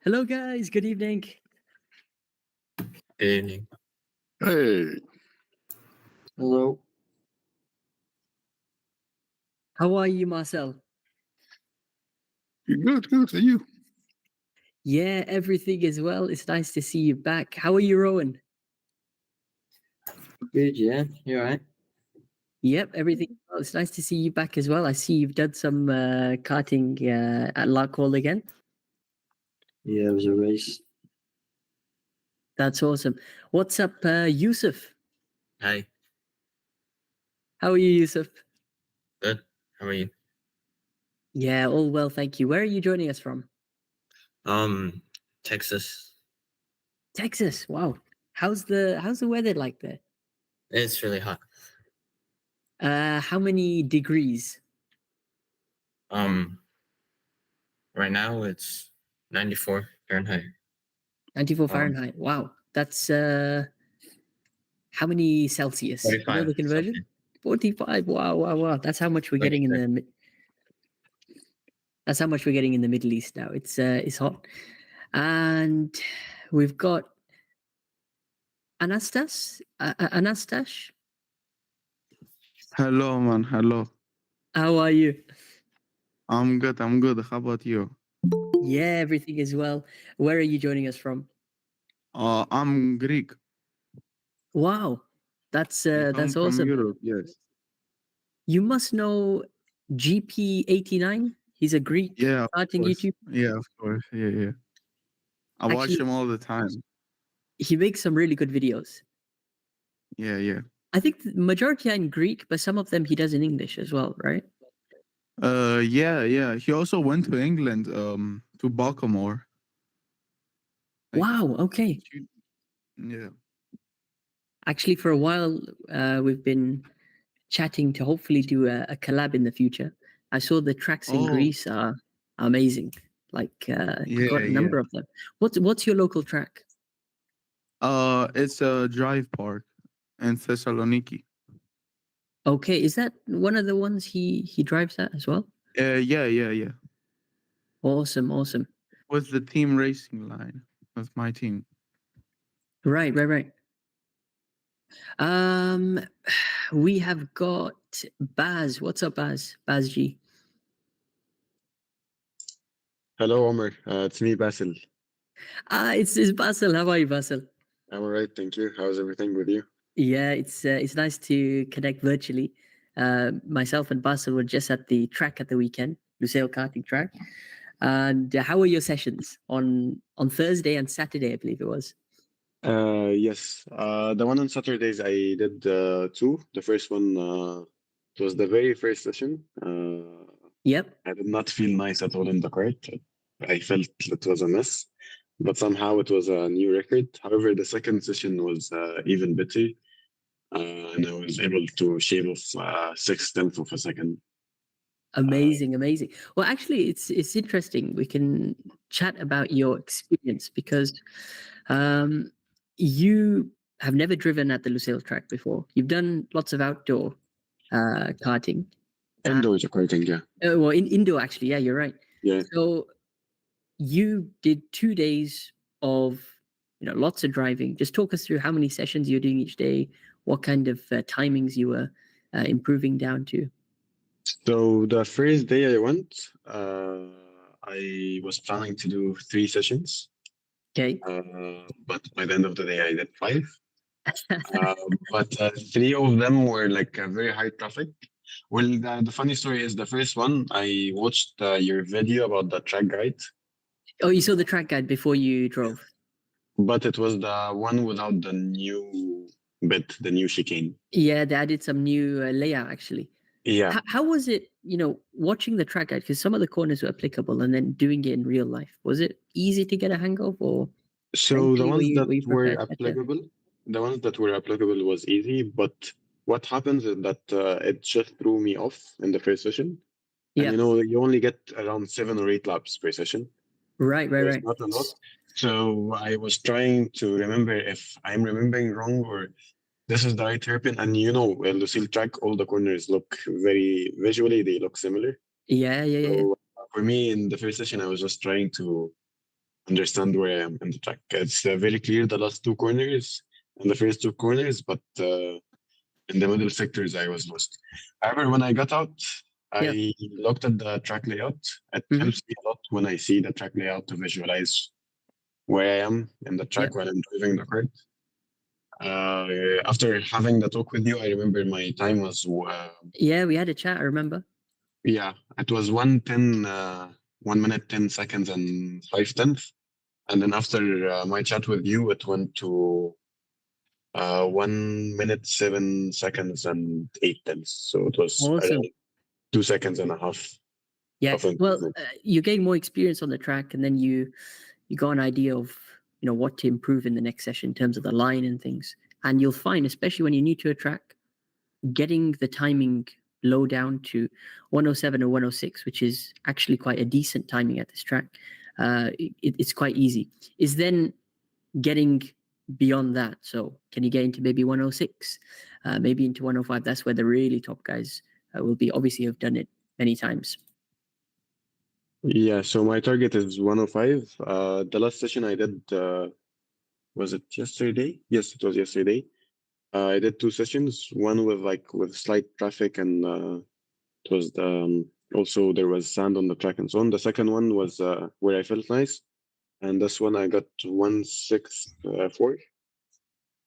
Hello, guys. Good evening. Evening. Hey, Hello. How are you, Marcel? good. And you? Yeah, everything is well. It's nice to see you back. How are you, Rowan? Good, yeah. You alright? Yep, everything well. It's nice to see you back as well. I see you've done some karting at Larkhall again. Yeah, it was a race. That's awesome. What's up, Yusuf? Hi. How are you, Yusuf? Good. How are you? Yeah, all well, thank you. Where are you joining us from? Um, Texas. Texas. Wow. How's the weather like there? It's really hot. How many degrees? Um, right now it's 94 Fahrenheit. 94 Um, Fahrenheit. Wow. That's how many Celsius? You know 45 the conversion? Celsius. 45. Wow, wow, wow. That's how much we're getting in 26. the that's how much we're getting in the Middle East now. It's hot. And we've got Anastash. Hello, man. Hello. How are you? I'm good. I'm good. How about you? Yeah, everything is well. Where are you joining us from? I'm Greek. Wow. That's I uh come that's from awesome. Europe. Yes. You must know GP89. He's a Greek Yeah, of karting course. YouTuber. Yeah, of course. Yeah. I watch Actually, him all the time. he makes some really good videos. Yeah. I think the majority are in Greek, but some of them he does in English as well, right? Yeah. He also went to England, to Baltimore. Like, Wow. Okay. yeah. Actually, for a while, we've been chatting to hopefully do a collab in the future. I saw the tracks in Oh, Greece are amazing. Like you've got a yeah. number of them. What's your local track? It's a drive park in Thessaloniki. Okay, is that one of the ones he drives at as well? Yeah. Awesome, awesome. With the team racing line, with my team. Right. Um, we have got Baz. What's up, Baz? Baz G. Hello, Omar. It's me, Basil. It's Basil. How are you, Basil? I'm all right, thank you. How's everything with you? Yeah, it's nice to connect virtually. Myself and Basil were just at the track at the weekend, Lucille karting track. And how were your sessions on Thursday and Saturday? I believe it was. Yes. The one on Saturdays, I did two. The first one, it was the very first session. Yep. I did not feel nice at all in the cart. I felt it was a mess, but somehow it was a new record. However, the second session was even better, and I was able to shave off 6/10 of a second. Uh, Amazing. Well, actually, it's interesting. We can chat about your experience because um, you have never driven at the Lucille track before. You've done lots of outdoor karting. Uh, Indoor karting, yeah. well, in indoor actually. Yeah, you're right. Yeah. So you did 2 days of lots of driving. Just talk us through how many sessions you're doing each day, what kind of timings you were improving down to. So the first day I went, I was planning to do 3 sessions, Okay. but by the end of the day I did 5. Uh, but 3 of them were like very high traffic. Well, the funny story is the first one I watched your video about the track guide, Oh, you saw the track guide before you drove. but it was the one without the new bit, the new chicane. Yeah, they added some new layout actually. Yeah. How was it, watching the track guide? Because some of the corners were applicable, and then doing it in real life. Was it easy to get a hang of, or So the mentally ones that were you were prepared better? applicable, the ones that were applicable was easy, but what happens is that it just threw me off in the first session. And Yeah. you only get around 7 or 8 laps per session. So it's Right. not a lot. So I was trying to remember if I'm remembering wrong or this is the right hairpin. And Lucille track, all the corners look very visually, they look similar. Yeah. So for me in the first session, I was just trying to understand where I am in the track. It's very clear the last two corners and the first two corners, but in the middle sectors, I was lost. However, when I got out, I looked at the track layout. It helps me a lot when I see the track layout to visualize where I am in the track while I'm driving the kart. After having the talk with you, I remember my time was Yeah, we had a chat, I remember. yeah, it was 1:10, 1 minute 10 seconds and 5/10. And then after my chat with you, it went to 1 minute 7 seconds and 8/10. So it was Awesome. around 2 seconds and a half. Yeah, of well, improvement. you gain more experience on the track, and then you got an idea of what to improve in the next session in terms of the line and things. And you'll find, especially when you're new to a track, getting the timing low down to 107 or 106, which is actually quite a decent timing at this track, it's quite easy. Is then getting beyond that. So can you get into maybe 106, maybe into 105? That's where the really top guys will be. Obviously, you've done it many times. Yeah, so my target is 105. The last session I did, was it yesterday? Yes, it was yesterday. I did two sessions, one with slight traffic and it was also there was sand on the track and so on. The second one was where I felt nice, and this one I got 1:06.4,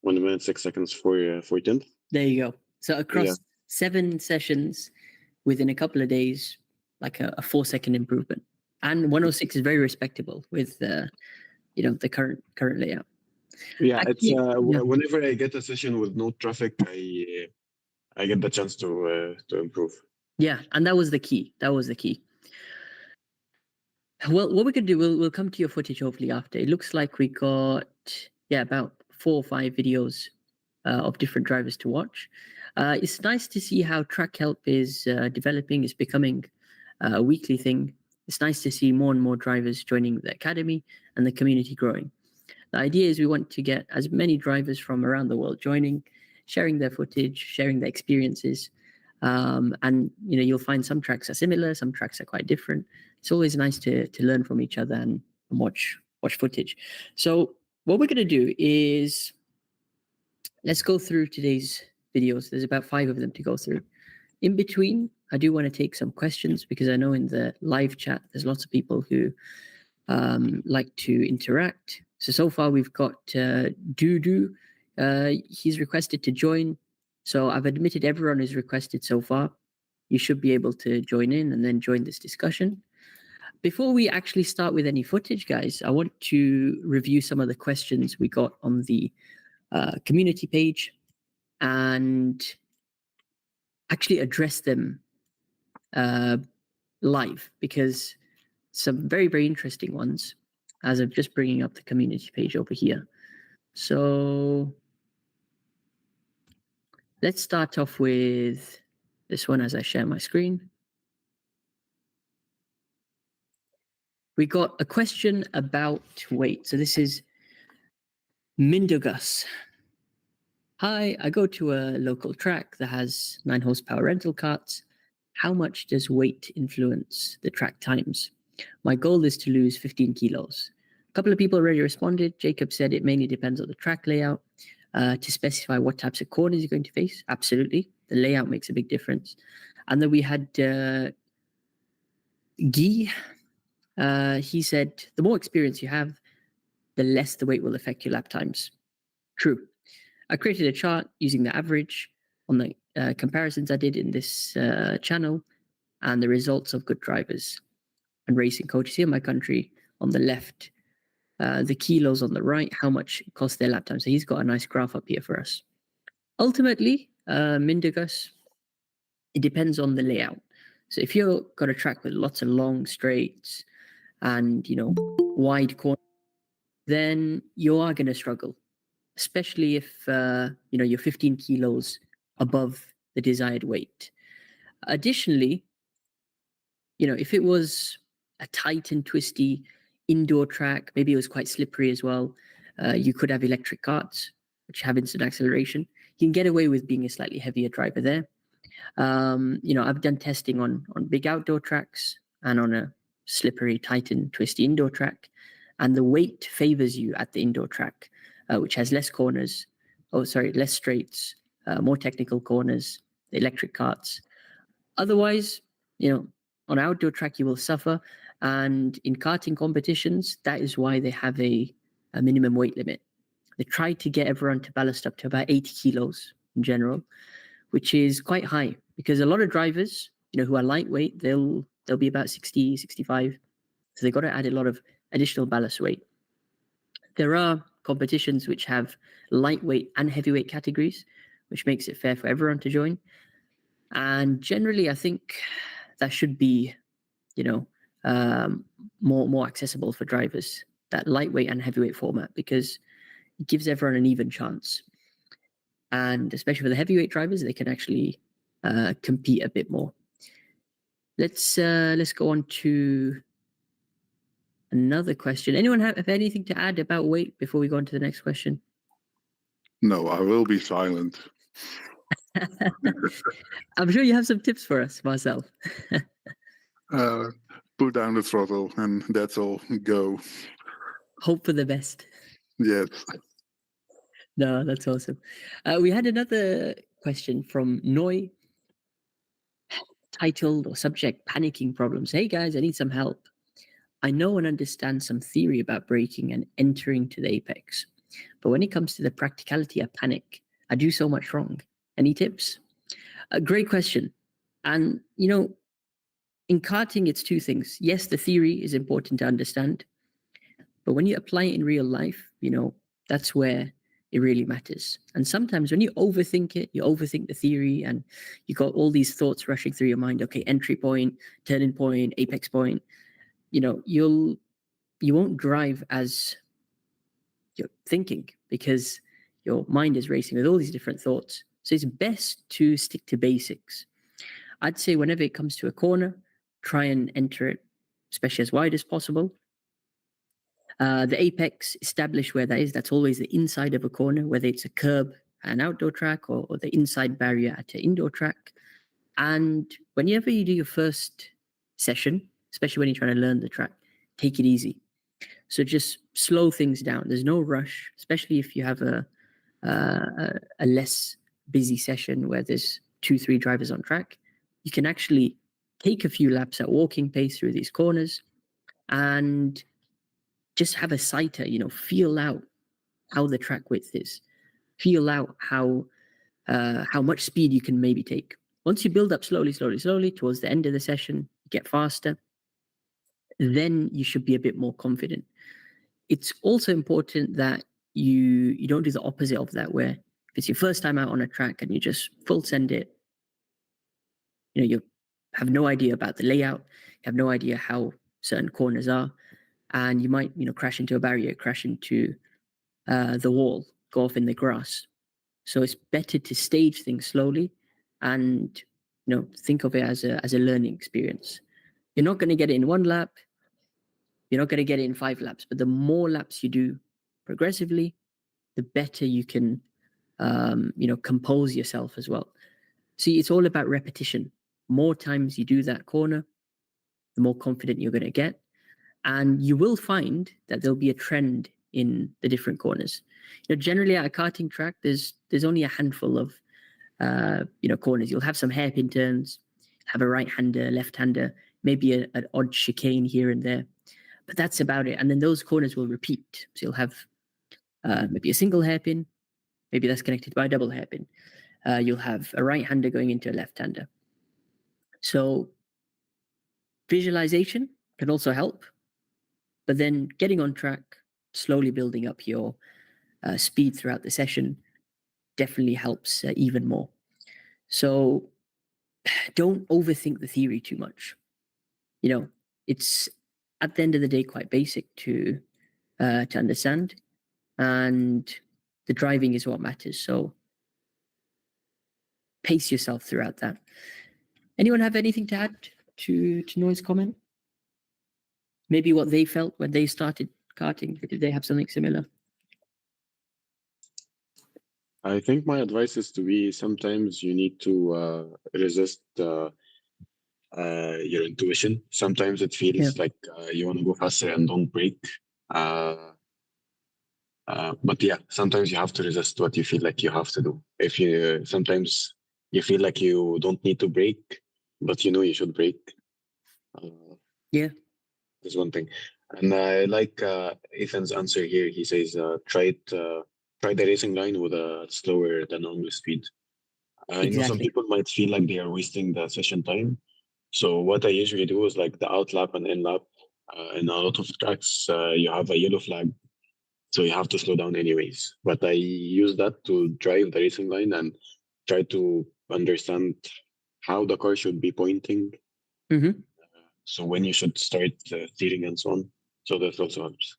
1 minute 6 seconds for 10th. There you go. So across 7 sessions within a couple of days, like a 4-second improvement. And 106 is very respectable with the current layout. Yeah, Actually, it's whenever I get a session with no traffic, I get the chance to improve. Yeah, and that was the key. Well, what we could do, we'll come to your footage hopefully after. It looks like we got about 4 or 5 videos of different drivers to watch. It's nice to see how track help is developing. It's becoming a weekly thing. It's nice to see more and more drivers joining the academy and the community growing. The idea is we want to get as many drivers from around the world joining, sharing their footage, sharing their experiences. And you'll find some tracks are similar, some tracks are quite different. It's always nice to learn from each other and watch footage. So what we're going to do is let's go through today's videos. There's about 5 of them to go through. In between, I do want to take some questions because I know in the live chat there's lots of people who like to interact. So far we've got Dudu. He's requested to join. So I've admitted everyone who's requested so far. You should be able to join in and then join this discussion. Before we actually start with any footage, guys, I want to review some of the questions we got on the community page and actually address them live, because some very, very interesting ones as of just bringing up the community page over here. So let's start off with this one as I share my screen. We got a question about weight. So this is Mindogus. Hi, I go to a local track that has 9 horsepower rental carts. How much does weight influence the track times? My goal is to lose 15 kilos. A couple of people already responded. Jacob said it mainly depends on the track layout. To specify what types of corners you're going to face, absolutely. The layout makes a big difference. And then we had Guy. He said, the more experience you have, the less the weight will affect your lap times. True. I created a chart using the average on the comparisons I did in this channel and the results of good drivers and racing coaches here in my country on the left, the kilos on the right, how much it costs their lap time. So he's got a nice graph up here for us. Ultimately, Mindogus, it depends on the layout. So if you've got a track with lots of long straights and, wide corners, then you are going to struggle, especially if, you're 15 kilos above the desired weight. Additionally, if it was a tight and twisty indoor track, maybe it was quite slippery as well, you could have electric karts, which have instant acceleration. You can get away with being a slightly heavier driver there. I've done testing on big outdoor tracks and on a slippery, tight and twisty indoor track. and the weight favors you at the indoor track, which has less corners. Less straights, more technical corners, the electric karts. Otherwise, on outdoor track you will suffer, and in karting competitions, that is why they have a minimum weight limit. They try to get everyone to ballast up to about 80 kilos in general, which is quite high because a lot of drivers, who are lightweight, they'll be about 60, 65. So they've got to add a lot of additional ballast weight. There are competitions which have lightweight and heavyweight categories, which makes it fair for everyone to join. And generally, I think that should be, more accessible for drivers, that lightweight and heavyweight format, because it gives everyone an even chance. And especially for the heavyweight drivers, they can actually compete a bit more. Let's go on to another question. Anyone have anything to add about weight before we go on to the next question? No, I will be silent. I'm sure you have some tips for us, Marcel. Put down the throttle, and that's all. Go. Hope for the best. Yes. No, that's awesome. We had another question from Noi, titled or subject, panicking problems. Hey guys, I need some help. I know and understand some theory about braking and entering to the apex, but when it comes to the practicality, I panic. I do so much wrong. Any tips? A great question. And, in karting, it's two things. Yes, the theory is important to understand, but when you apply it in real life, that's where it really matters. And sometimes when you overthink it, you overthink the theory, and you got all these thoughts rushing through your mind. Okay, entry point, turning point, apex point. You won't drive as you're thinking because your mind is racing with all these different thoughts. So it's best to stick to basics. I'd say whenever it comes to a corner, try and enter it, especially as wide as possible. The apex, establish where that is. That's always the inside of a corner, whether it's a curb, an outdoor track, or the inside barrier at an indoor track. And whenever you do your first session, especially when you're trying to learn the track, take it easy. So just slow things down. There's no rush, especially if you have a less busy session where there's 2-3 drivers on track. You can actually take a few laps at walking pace through these corners and just have a sighter, feel out how the track width is, feel out how much speed you can maybe take. Once you build up slowly towards the end of the session, get faster, then you should be a bit more confident. It's also important that you don't do the opposite of that, where if it's your first time out on a track and you just full send it, you have no idea about the layout, you have no idea how certain corners are, and you might, crash into a barrier, crash into the wall, go off in the grass. So it's better to stage things slowly and, think of it as a learning experience. You're not going to get it in 1 lap. You're not going to get it in 5 laps, but the more laps you do progressively, the better you can, compose yourself as well. See, it's all about repetition. More times you do that corner, the more confident you're going to get. And you will find that there'll be a trend in the different corners. Generally at a karting track, there's only a handful of, corners. You'll have some hairpin turns, have a right-hander, left-hander, maybe an odd chicane here and there. But that's about it. And then those corners will repeat. So you'll have maybe a single hairpin, maybe that's connected by a double hairpin. You'll have a right-hander going into a left-hander. So visualization can also help. But then getting on track, slowly building up your speed throughout the session definitely helps even more. So don't overthink the theory too much. It's at the end of the day quite basic to understand, and the driving is what matters. So pace yourself throughout that. Anyone have anything to add to Noi's comment? Maybe what they felt when they started karting. Did they have something similar? I think my advice is to be, sometimes you need to resist your intuition. Sometimes it feels like you want to go faster and don't brake. But yeah, sometimes you have to resist what you feel like you have to do. If you sometimes you feel like you don't need to break, but you know you should break. Yeah. Is one thing. And I like Ethan's answer here. He says, try the racing line with a slower than normal speed. I know some Exactly. people might feel like they are wasting the session time. So what I usually do is like the out lap and in lap. In a lot of tracks, you have a yellow flag, so you have to slow down anyways. But I use that to drive the racing line and try to understand how the car should be pointing. Mm-hmm. So when you should start steering and so on. So that also helps.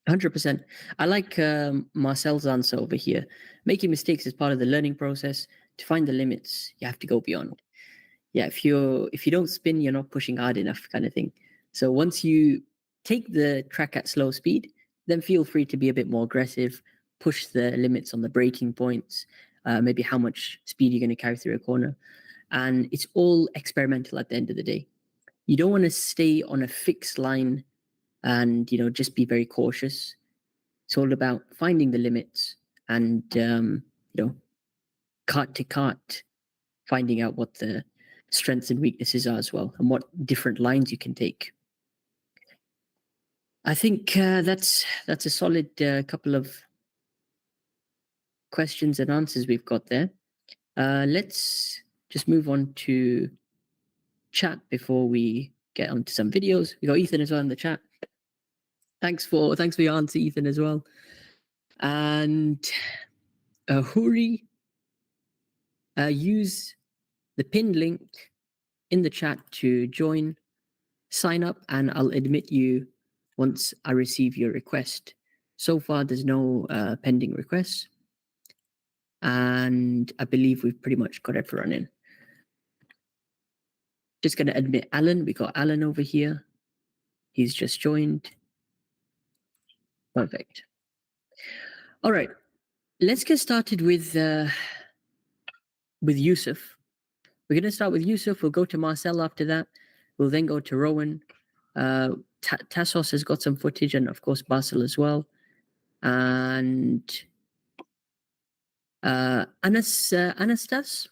100%. I like Marcel's answer over here. Making mistakes is part of the learning process. To find the limits, you have to go beyond. Yeah, if you don't spin, you're not pushing hard enough, kind of thing. So once you take the track at slow speed, then feel free to be a bit more aggressive, push the limits on the braking points, maybe how much speed you're going to carry through a corner, and it's all experimental at the end of the day. You don't want to stay on a fixed line and just be very cautious. It's all about finding the limits and cart to cart, finding out what the strengths and weaknesses are as well, and what different lines you can take. I think that's a solid couple of questions and answers we've got there. Let's just move on to chat before we get onto some videos. We got Ethan as well in the chat. Thanks for your answer, Ethan, as well. And Huri, use the pinned link in the chat to join, sign up, and I'll admit you once I receive your request. So far, there's no pending requests, and I believe we've pretty much got everyone in. Just going to admit Alan. We got Alan over here. He's just joined. Perfect. All right, let's get started with Yusuf. We're going to start with Yusuf. We'll go to Marcel after that. We'll then go to Rowan. Tassos has got some footage, and of course Basil as well. And Anastas,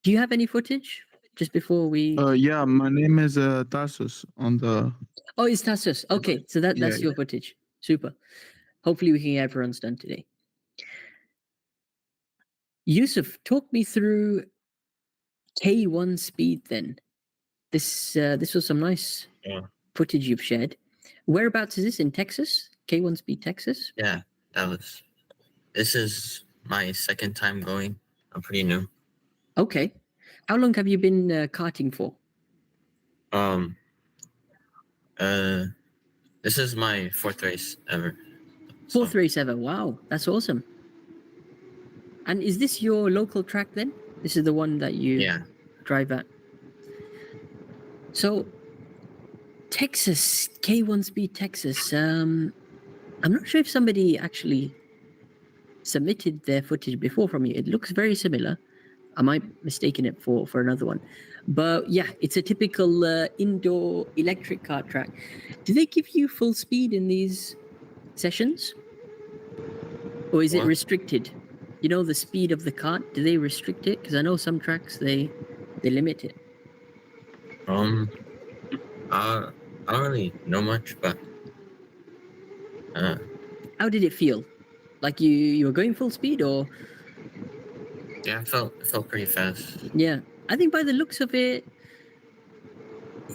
do you have any footage just before we? Yeah, my name is Tarsus on the. Oh, it's Tassos. Okay, so that's Yeah, your footage. Super. Hopefully we can get everyone's done today. Yusuf, talk me through K1 speed then. This was some nice footage you've shared. Whereabouts is this, in Texas? K1 speed, Texas? Yeah, this is my second time going. I'm pretty new. Okay. How long have you been karting for? This is my fourth race ever. Fourth race ever. Wow, that's awesome. And is this your local track then? This is the one that you drive at. So, Texas, K1 Speed Texas. I'm not sure if somebody actually submitted their footage before from you. It looks very similar. I might mistaken it for another one. But yeah, it's a typical indoor electric kart track. Do they give you full speed in these sessions? Or is it restricted? You know, the speed of the kart, do they restrict it? Because I know some tracks, they limit it. I don't really know much, but how did it feel? Like you were going full speed, or? Yeah, it felt pretty fast. Yeah, I think by the looks of it,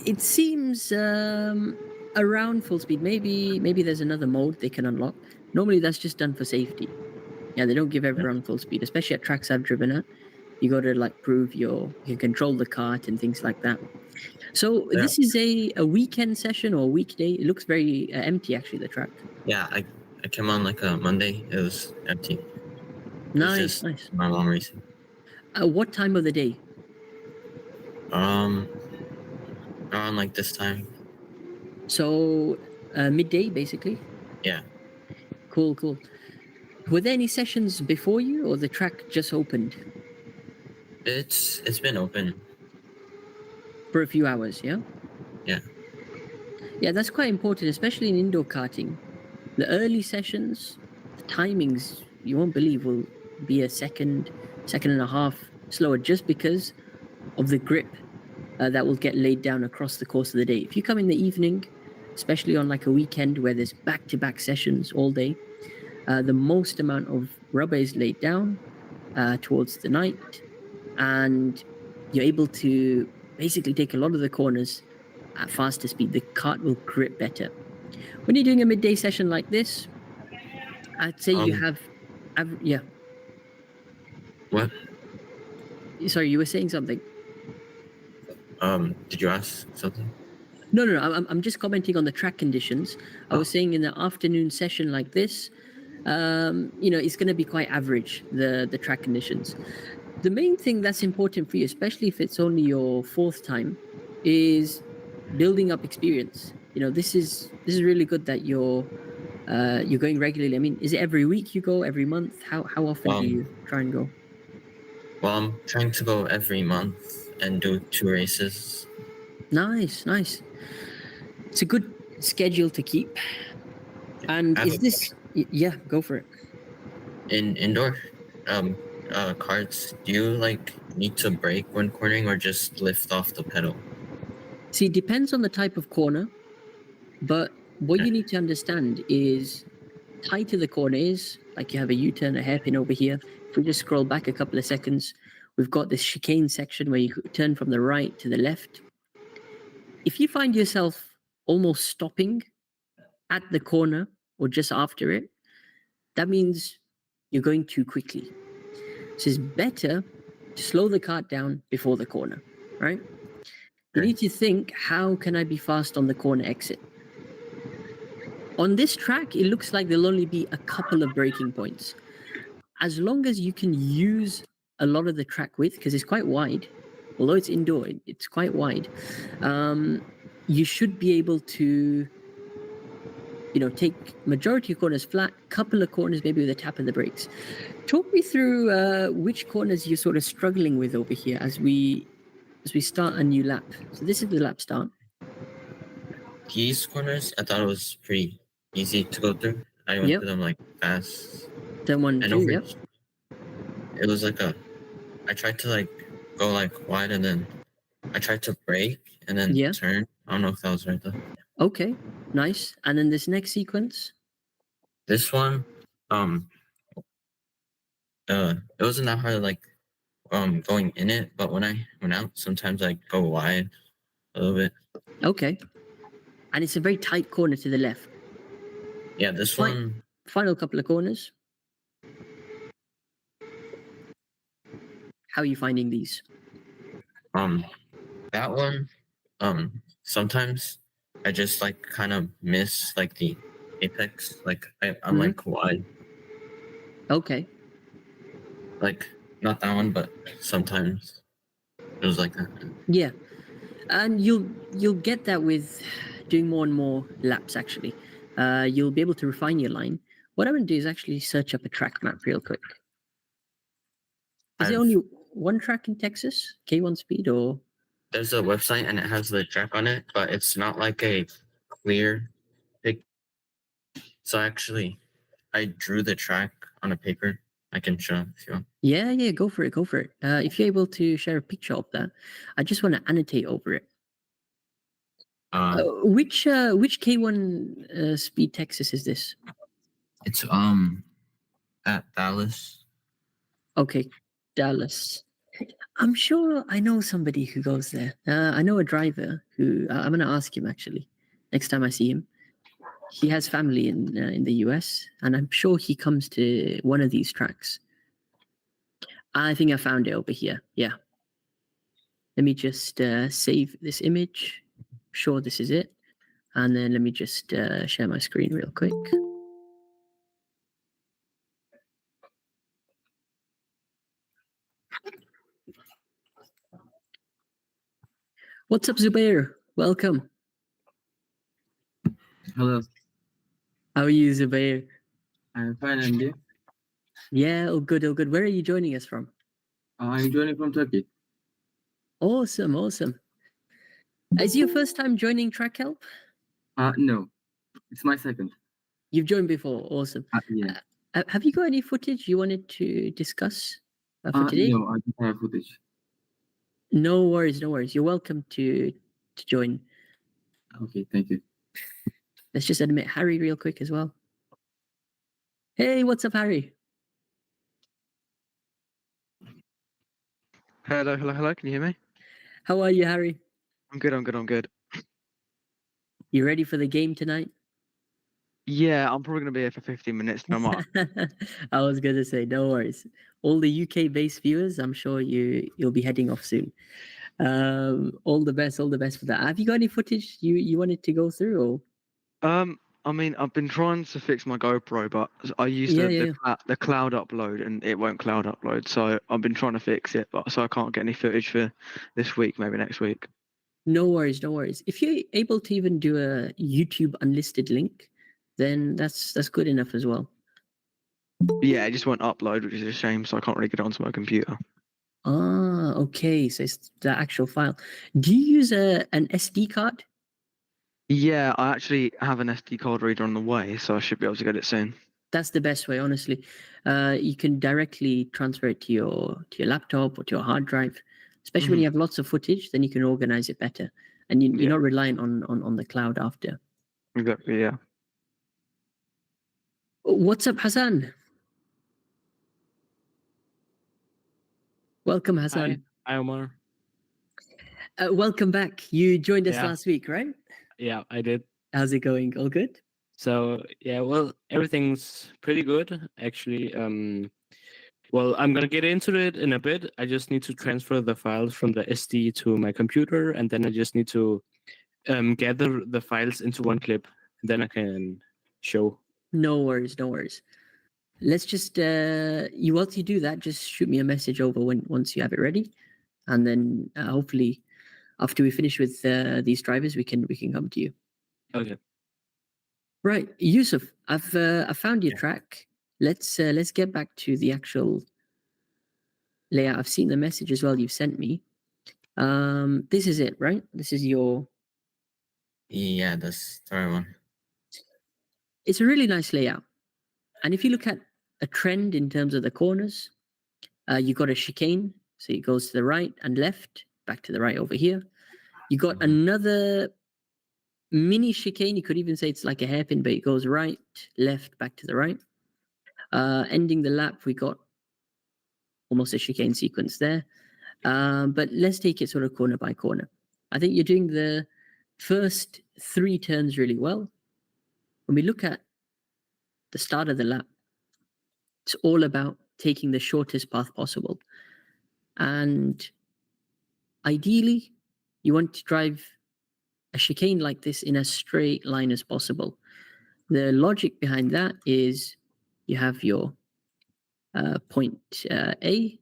it seems around full speed. Maybe there's another mode they can unlock. Normally that's just done for safety. Yeah, they don't give everyone full speed, especially at tracks I've driven at. You got to like prove you can control the kart and things like that. So this is a weekend session or a weekday. It looks very empty, actually, the track. Yeah, I came on like a Monday. It was empty. Nice. My long racing. What time of the day? Around like this time. So midday, basically. Yeah. Cool. Were there any sessions before you, or the track just opened? It's been open for a few hours. Yeah. Yeah. Yeah, that's quite important, especially in indoor karting. The early sessions, the timings, you won't believe, will be a second and a half slower just because of the grip that will get laid down across the course of the day. If you come in the evening, especially on like a weekend where there's back-to-back sessions all day, the most amount of rubber is laid down towards the night, and you're able to basically take a lot of the corners at faster speed. The kart will grip better. When you're doing a midday session like this, I'd say you have, yeah. What? Sorry, you were saying something. Did you ask something? No. I'm just commenting on the track conditions. I was saying in the afternoon session like this, it's going to be quite average, the track conditions. The main thing that's important for you, especially if it's only your fourth time, is building up experience. This is really good that you're going regularly. I mean, is it every week you go, every month? How often do you try and go? Well, I'm trying to go every month and do 2 races. Nice. It's a good schedule to keep. And is this? Yeah, go for it. In indoor karts, do you like need to brake when cornering or just lift off the pedal? See, it depends on the type of corner, but what you need to understand is tighter the corner is, like you have a U-turn, a hairpin over here. If we just scroll back a couple of seconds, we've got this chicane section where you turn from the right to the left. If you find yourself almost stopping at the corner or just after it, that means you're going too quickly. So it's better to slow the kart down before the corner, right? You need to think, how can I be fast on the corner exit? On this track, it looks like there'll only be a couple of braking points. As long as you can use a lot of the track width, because it's quite wide, although it's indoor, it's quite wide, you should be able to take majority of corners flat, couple of corners maybe with a tap of the brakes. Talk me through which corners you're sort of struggling with over here as we start a new lap. So this is the lap start. These corners, I thought it was pretty easy to go through. I went through them like fast. Turn 1 and 2, yep. It was like I tried to like go like wide and then I tried to brake and then turn. I don't know if that was right though. Okay, nice. And then this next sequence? This one, it wasn't that hard like going in it, but when I went out, sometimes I go wide a little bit. Okay. And it's a very tight corner to the left. Yeah, this one. Final couple of corners. How are you finding these? That one, sometimes I just like kind of miss like the apex. Like I'm like wide. Okay. Like not that one, but sometimes it was like that. Yeah, and you'll get that with doing more and more laps. Actually, you'll be able to refine your line. What I'm going to do is actually search up a track map real quick. Is there only one track in Texas, K1 Speed, or? There's a website and it has the track on it, but it's not like a clear pic. So actually, I drew the track on a paper. I can show if you want. Yeah, go for it. If you're able to share a picture of that, I just want to annotate over it. Which K1 Speed Texas is this? It's at Dallas. Okay, Dallas. I'm sure I know somebody who goes there. I know a driver who I'm going to ask him actually next time I see him. He has family in the US, and I'm sure he comes to one of these tracks. I think I found it over here. Yeah. Let me just save this image. Sure, this is it. And then let me just share my screen real quick. What's up, Zubair? Welcome. Hello. How are you, Zubair? I'm fine, and you? Yeah, all good. Where are you joining us from? I'm joining from Turkey. Awesome. Is it your first time joining Track Help? No, it's my second. You've joined before. Awesome. Yeah. Have you got any footage you wanted to discuss for today? No, I don't have footage. No worries, no worries. You're welcome to join. Okay, thank you. Let's just admit Harry real quick as well. Hey, what's up, Harry? Hello. Can you hear me? How are you, Harry? I'm good. You ready for the game tonight? Yeah, I'm probably gonna be here for 15 minutes no more. I was gonna say, no worries. All the UK-based viewers, I'm sure you'll be heading off soon. All the best for that. Have you got any footage you wanted to go through? Or I mean, I've been trying to fix my GoPro, but I used the cloud upload and it won't cloud upload. So I've been trying to fix it, but so I can't get any footage for this week, maybe next week. no worries. If you're able to even do a YouTube unlisted link, then that's good enough as well. Yeah, it just won't upload, which is a shame. So I can't really get it onto my computer. Ah, okay. So it's the actual file. Do you use an SD card? Yeah, I actually have an SD card reader on the way, so I should be able to get it soon. That's the best way, honestly. You can directly transfer it to your laptop or to your hard drive. Especially when you have lots of footage, then you can organize it better, and you're not reliant on the cloud after. Exactly. Yeah. What's up, Hassan? Welcome, Hassan. Hi, Omar. Welcome back. You joined us Yeah. last week, right? Yeah, I did. How's it going? All good? So yeah, well, everything's pretty good actually. Well, I'm gonna get into it in a bit. I just need to transfer the files from the SD to my computer, and then I just need to gather the files into one clip. And then I can show. No worries. Let's just once you do that, just shoot me a message over once you have it ready, and then hopefully after we finish with these drivers, we can come to you. Okay. Right, Yusuf, I've found your Yeah. track. Let's get back to the actual layout. I've seen the message as well you've sent me. This is it, right? This is your. Yeah, that's the right one. It's a really nice layout, and if you look at a trend in terms of the corners, you got a chicane, so it goes to the right and left, back to the right over here. You got another mini chicane. You could even say it's like a hairpin, but it goes right, left, back to the right. Ending the lap, we got almost a chicane sequence there. But let's take it sort of corner by corner. I think you're doing the first 3 turns really well. When we look at the start of the lap, it's all about taking the shortest path possible. And ideally, you want to drive a chicane like this in as straight line as possible. The logic behind that is you have your point A,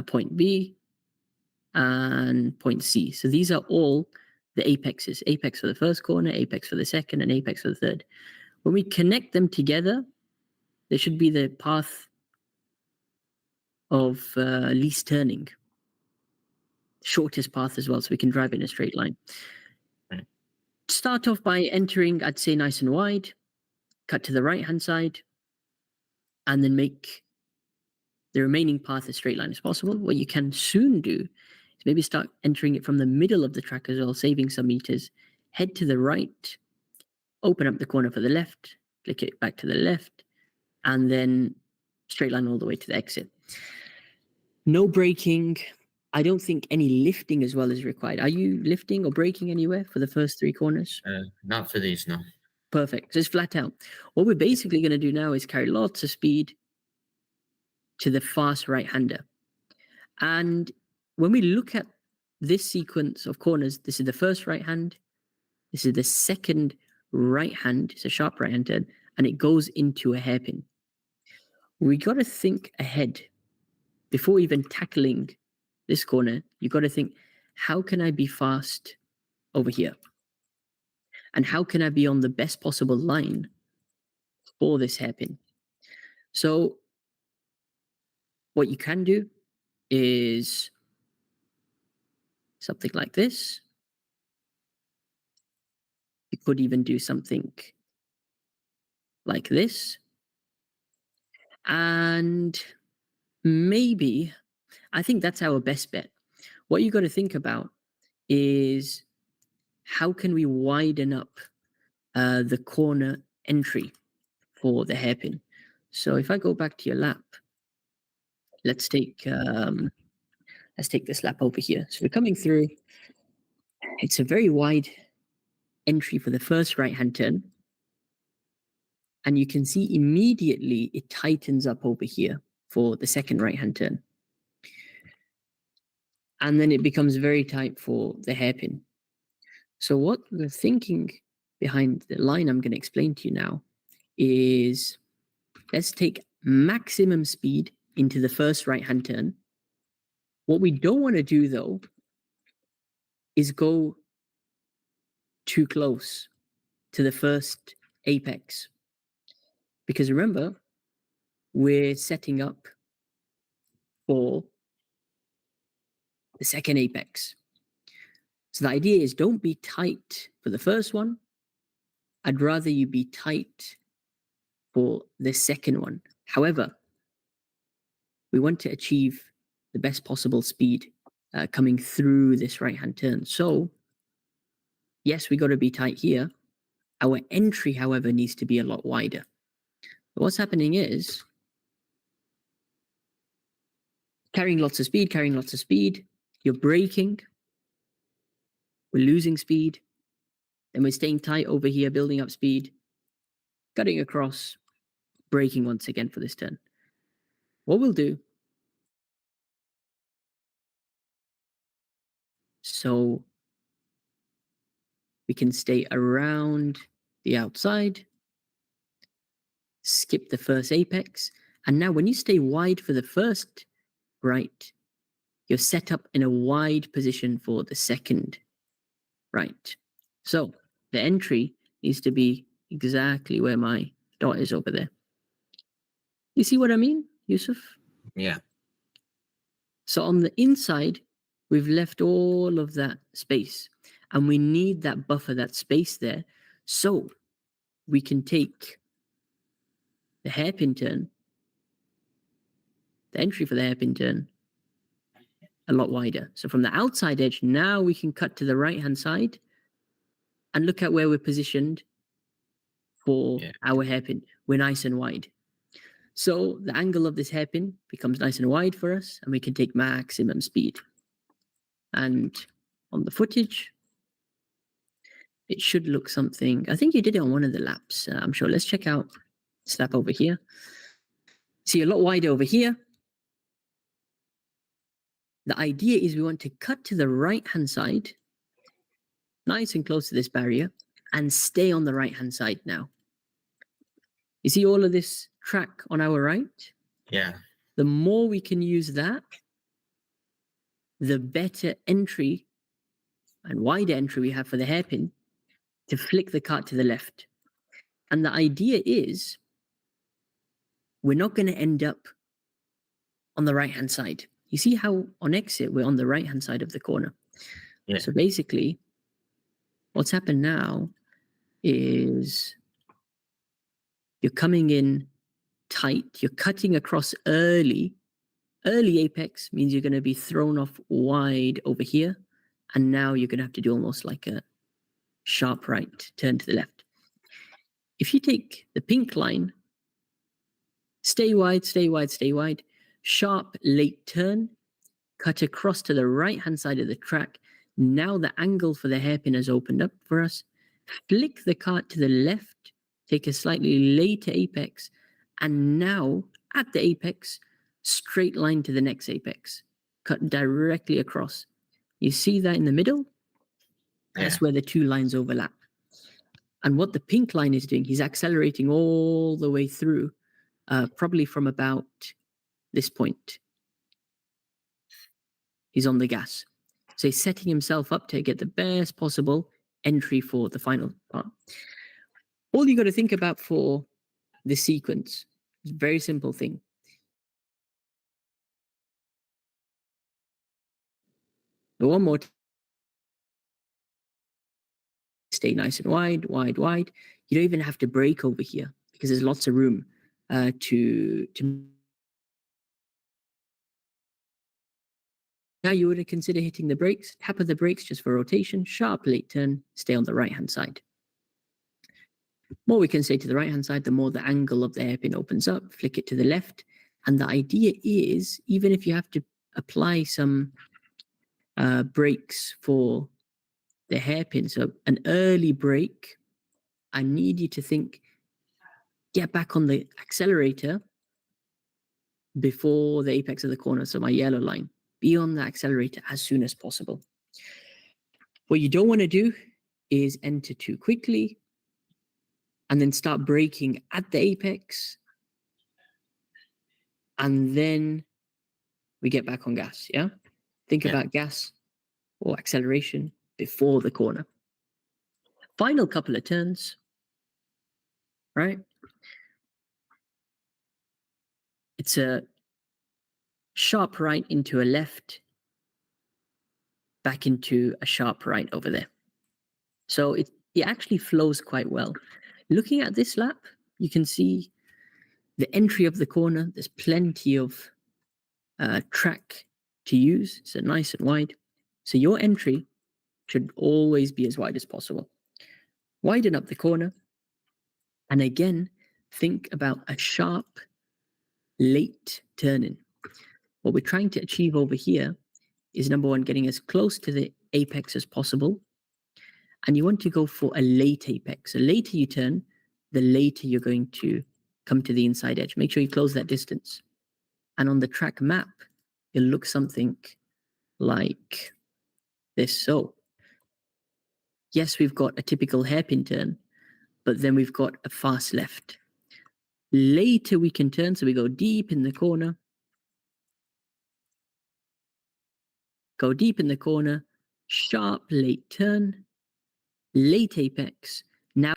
point B, and point C. So these are all the apexes. Apex for the first corner, apex for the second, and apex for the third. When we connect them together, there should be the path of least turning. Shortest path as well, so we can drive in a straight line. Right. Start off by entering, I'd say, nice and wide, cut to the right-hand side, and then make the remaining path as straight line as possible. What you can soon do is maybe start entering it from the middle of the track as well, saving some meters. Head to the right, open up the corner for the left, click it back to the left, and then straight line all the way to the exit. No braking. I don't think any lifting as well is required. Are you lifting or braking anywhere for the first 3 corners? Not for these, no. Perfect. Just flat out. What we're basically going to do now is carry lots of speed to the fast right-hander. And when we look at this sequence of corners, this is the first right hand, this is the second right hand, it's a sharp right hand turn, and it goes into a hairpin. We got to think ahead. Before even tackling this corner, you got to think, how can I be fast over here? And how can I be on the best possible line for this hairpin? So what you can do is something like this. We could even do something like this. And maybe, I think that's our best bet. What you got to think about is how can we widen up the corner entry for the hairpin. So if I go back to your lap, let's take this lap over here. So we're coming through. It's a very wide entry for the first right-hand turn. And you can see immediately it tightens up over here for the second right-hand turn. And then it becomes very tight for the hairpin. So what we're thinking behind the line I'm going to explain to you now is let's take maximum speed into the first right-hand turn. What we don't want to do, though, is go too close to the first apex. Because remember, we're setting up for the second apex. So the idea is don't be tight for the first one. I'd rather you be tight for the second one. However, we want to achieve the best possible speed coming through this right-hand turn. So, yes, we got to be tight here. Our entry, however, needs to be a lot wider. But what's happening is carrying lots of speed, you're braking, we're losing speed, then we're staying tight over here, building up speed, cutting across, braking once again for this turn. What we'll do, so we can stay around the outside, skip the first apex, and now when you stay wide for the first right, you're set up in a wide position for the second right. So the entry needs to be exactly where my dot is over there. You see what I mean, Yusuf? Yeah. So on the inside, we've left all of that space, and we need that buffer, that space there, so we can take the hairpin turn, the entry for the hairpin turn, a lot wider. So from the outside edge, now we can cut to the right-hand side and look at where we're positioned for our hairpin. We're nice and wide. So the angle of this hairpin becomes nice and wide for us, and we can take maximum speed. And on the footage, it should look something. I think you did it on one of the laps. I'm sure. Let's check out this lap over here. See, a lot wider over here. The idea is we want to cut to the right-hand side, nice and close to this barrier, and stay on the right-hand side now. You see all of this track on our right? Yeah. The more we can use that, the better entry and wider entry we have for the hairpin to flick the cart to the left. And the idea is we're not going to end up on the right-hand side. You see how on exit, we're on the right-hand side of the corner. Yeah. So basically, what's happened now is you're coming in tight, you're cutting across early. Early apex means you're going to be thrown off wide over here. And now you're going to have to do almost like a sharp right, turn to the left. If you take the pink line, stay wide, sharp late turn, cut across to the right-hand side of the track. Now the angle for the hairpin has opened up for us. Flick the cart to the left, take a slightly later apex, and now at the apex, straight line to the next apex. Cut directly across. You see that in the middle? That's where the two lines overlap. And what the pink line is doing, he's accelerating all the way through, probably from about this point. He's on the gas. So he's setting himself up to get the best possible entry for the final part. All you got to think about for this sequence is a very simple thing. But one more stay nice and wide, wide, wide. You don't even have to brake over here because there's lots of room to. Now you would consider hitting the brakes, tap of the brakes just for rotation, sharp late turn, stay on the right-hand side. More we can say to the right-hand side, the more the angle of the hairpin opens up, flick it to the left. And the idea is, even if you have to apply some brakes for the hairpin, so an early brake, I need you to think, get back on the accelerator before the apex of the corner, so my yellow line. Be on the accelerator as soon as possible. What you don't want to do is enter too quickly and then start braking at the apex, and then we get back on gas, yeah? Think about gas or acceleration before the corner. Final couple of turns, right? It's a sharp right into a left, back into a sharp right over there. So it actually flows quite well. Looking at this lap, you can see the entry of the corner. There's plenty of track to use, so nice and wide. So your entry should always be as wide as possible. Widen up the corner, and again, think about a sharp, late turn-in. What we're trying to achieve over here is, number one, getting as close to the apex as possible, and you want to go for a late apex. The later you turn, the later you're going to come to the inside edge. Make sure you close that distance. And on the track map, it'll look something like this. So, yes, we've got a typical hairpin turn, but then we've got a fast left. Later we can turn, so we go deep in the corner. Go deep in the corner, sharp late turn, late apex. Now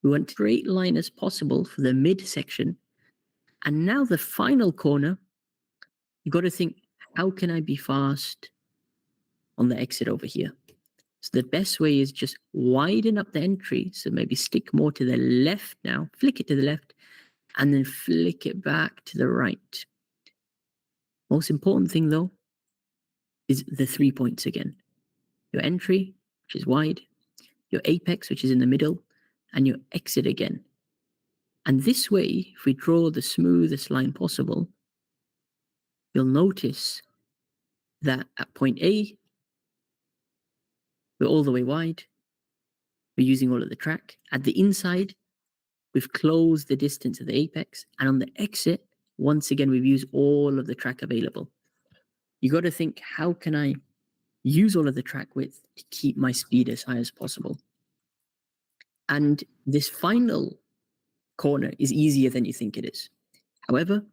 we want straight line as possible for the midsection. And now the final corner, you've got to think, how can I be fast on the exit over here? So the best way is just widen up the entry. So maybe stick more to the left now, flick it to the left, and then flick it back to the right. Most important thing though is the 3 points again. Your entry, which is wide, your apex, which is in the middle, and your exit again. And this way, if we draw the smoothest line possible, you'll notice that at point A, we're all the way wide. We're using all of the track. At the inside, we've closed the distance of the apex. And on the exit, once again, we've used all of the track available. You got to think, how can I use all of the track width to keep my speed as high as possible? And this final corner is easier than you think it is. However,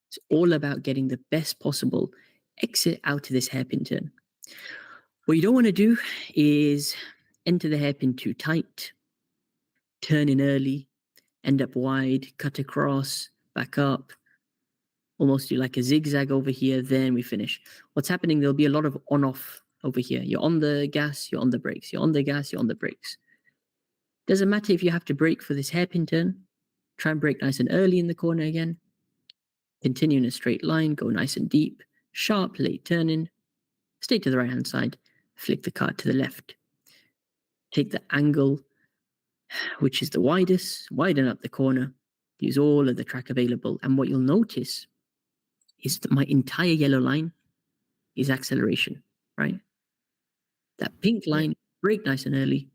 it's all about getting the best possible exit out of this hairpin turn. What you don't want to do is enter the hairpin too tight, turn in early, end up wide, cut across, back up, almost do like a zigzag over here, then we finish. What's happening, there'll be a lot of on-off over here. You're on the gas, you're on the brakes, you're on the gas, you're on the brakes. Doesn't matter if you have to brake for this hairpin turn. Try and brake nice and early in the corner again. Continue in a straight line, go nice and deep, sharp late turn in, stay to the right-hand side, flick the car to the left. Take the angle, which is the widest, widen up the corner, use all of the track available. And what you'll notice is that my entire yellow line is acceleration, right? That pink line, brake nice and early.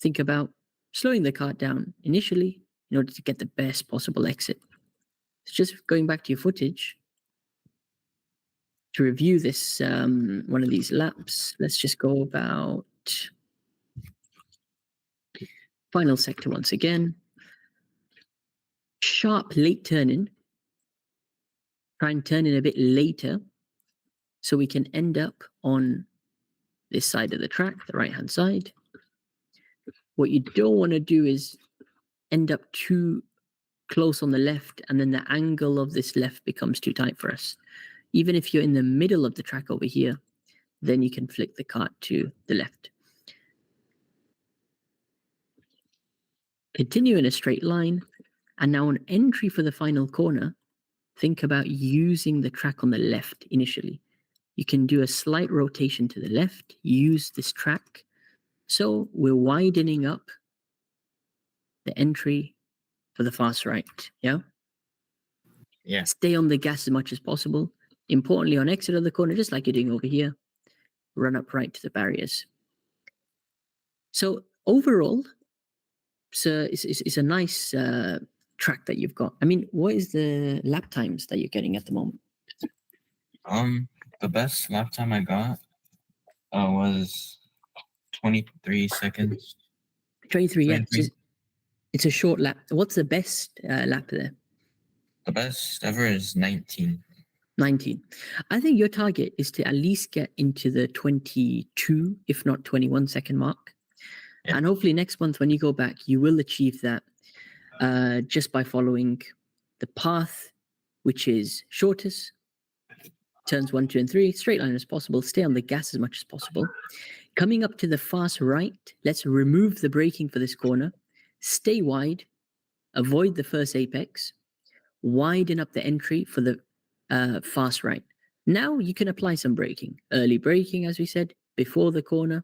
Think about slowing the car down initially in order to get the best possible exit. It's just going back to your footage to review this one of these laps. Let's just go about final sector once again. Sharp late turn in. Try and turn in a bit later so we can end up on this side of the track, the right-hand side. What you don't want to do is end up too close on the left, and then the angle of this left becomes too tight for us. Even if you're in the middle of the track over here, then you can flick the kart to the left. Continue in a straight line. And now on entry for the final corner, think about using the track on the left initially. You can do a slight rotation to the left, use this track. So we're widening up the entry for the fast right, yeah? Yeah. Stay on the gas as much as possible. Importantly, on exit of the corner, just like you're doing over here, run up right to the barriers. So overall, it's a nice track that you've got. I mean, what is the lap times that you're getting at the moment? The best lap time I got was 23 seconds. 23, yeah. 23. It's a short lap. What's the best lap there? The best ever is 19. 19. I think your target is to at least get into the 22, if not 21 second mark. Yeah. And hopefully next month when you go back, you will achieve that just by following the path, which is shortest, turns 1, 2, and 3, straight line as possible, stay on the gas as much as possible. Coming up to the fast right, let's remove the braking for this corner, stay wide, avoid the first apex, widen up the entry for the fast right. Now you can apply some braking. Early braking, as we said, before the corner.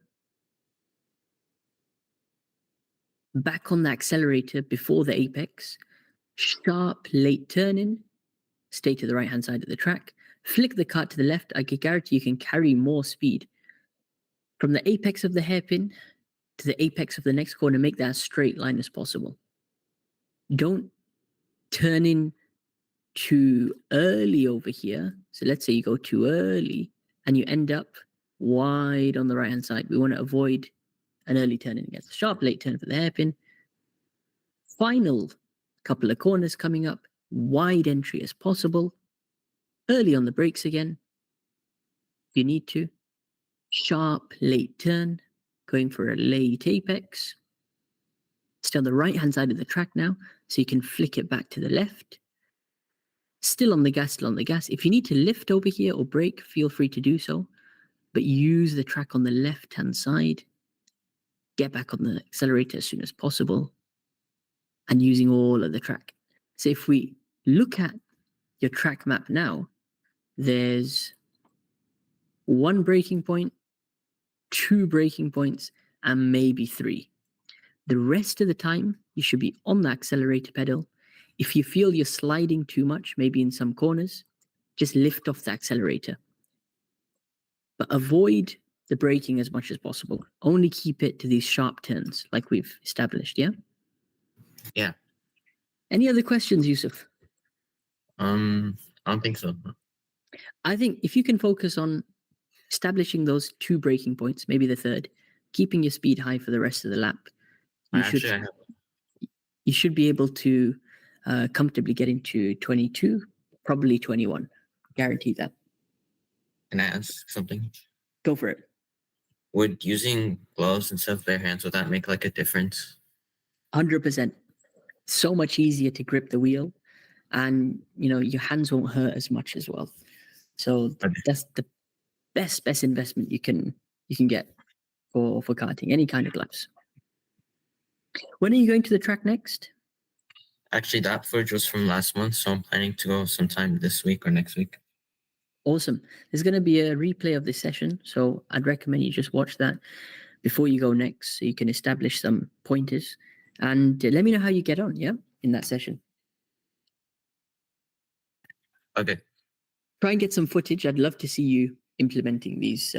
Back on the accelerator before the apex. Sharp late turn-in. Stay to the right-hand side of the track. Flick the kart to the left. I can guarantee you can carry more speed. From the apex of the hairpin to the apex of the next corner, make that as straight line as possible. Don't turn in too early over here. So let's say you go too early and you end up wide on the right hand side. We want to avoid an early turn in against a sharp late turn for the hairpin. Final couple of corners coming up, wide entry as possible. Early on the brakes again, if you need to. Sharp late turn, going for a late apex. Stay on the right hand side of the track now, so you can flick it back to the left. Still on the gas, still on the gas. If you need to lift over here or brake, feel free to do so. But use the track on the left-hand side. Get back on the accelerator as soon as possible. And using all of the track. So if we look at your track map now, there's 1 braking point, 2 braking points, and maybe 3. The rest of the time, you should be on the accelerator pedal. If you feel you're sliding too much, maybe in some corners, just lift off the accelerator. But avoid the braking as much as possible. Only keep it to these sharp turns, like we've established, yeah? Yeah. Any other questions, Yusuf? I don't think so. I think if you can focus on establishing those 2 braking points, maybe the third, keeping your speed high for the rest of the lap, you should be able to comfortably get into 22, probably 21. Guarantee that. Can I ask something? Go for it. Would using gloves instead of bare hands, would that make like a difference? 100%. So much easier to grip the wheel, and your hands won't hurt as much as well. So that's the best investment you can get for karting, any kind of gloves. When are you going to the track next? Actually, that footage was from last month, so I'm planning to go sometime this week or next week. Awesome. There's going to be a replay of this session, so I'd recommend you just watch that before you go next so you can establish some pointers. And let me know how you get on, yeah, in that session. Okay. Try and get some footage. I'd love to see you implementing these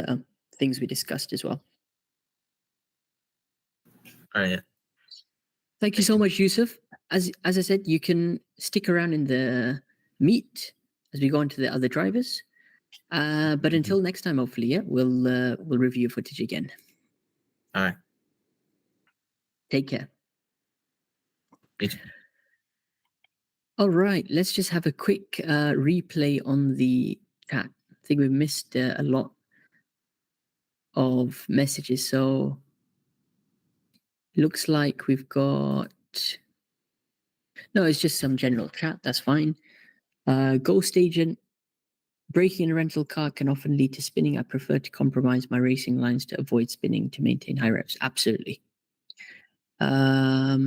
things we discussed as well. All right. Thank you so much, Yusuf. As I said, you can stick around in the meet as we go on to the other drivers. But until next time, hopefully, yeah, we'll review footage again. All right. Take care. You too. All right, let's just have a quick replay on the chat. I think we missed a lot of messages, so looks like we've got... No, it's just some general chat, that's fine. Ghost Agent Braking in a rental car can often lead to spinning. I prefer to compromise my racing lines to avoid spinning to maintain high reps. Absolutely. I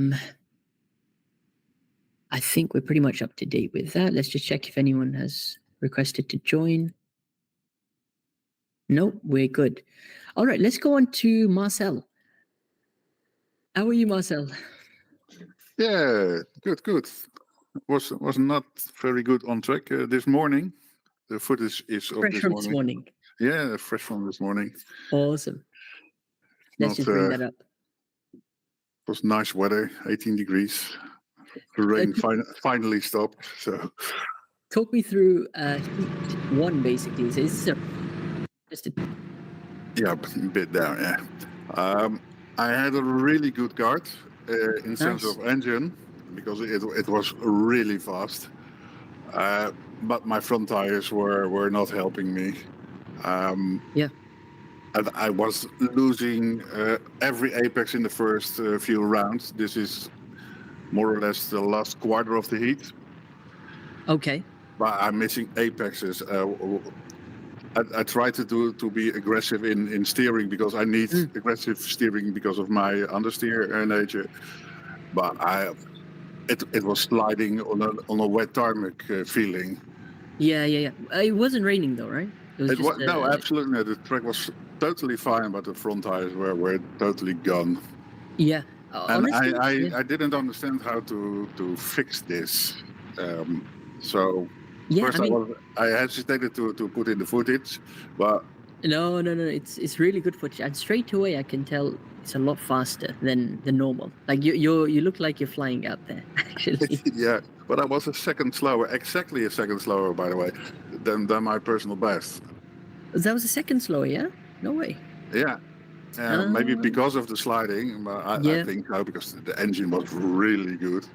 think we're pretty much up to date with that. Let's just check if anyone has requested to join. Nope, we're good. All right, let's go on to Marcel. How are you, Marcel? Yeah, good. Was not very good on track this morning. The footage is of Fresh this from morning. this morning. Yeah, fresh from this morning. Awesome. Let's Not, just bring that up. It was nice weather, 18 degrees. The rain finally stopped. So Talk me through heat one, basically. So this is just a yeah, a bit down. Yeah, I had a really good guard in sense Nice. of engine because it was really fast. But my front tires were not helping me. Yeah. And I was losing every apex in the first few rounds. This is more or less the last quarter of the heat. Okay. But I'm missing apexes. I try to be aggressive in steering because I need aggressive steering because of my understeer nature. But it was sliding on a wet tarmac feeling. Yeah. It wasn't raining though, right? It was just No, absolutely not. The track was totally fine, but the front tires were totally gone. Yeah. And Honestly, I didn't understand how to fix this. So yeah. first I mean, I hesitated to put in the footage, but no. It's really good footage, and straight away I can tell it's a lot faster than normal. Like you look like you're flying out there. Actually, yeah, but I was a second slower, exactly a second slower, by the way, than my personal best. that was a second slower. Yeah. No way. Yeah. Maybe because of the sliding, but I think so because the engine was really good.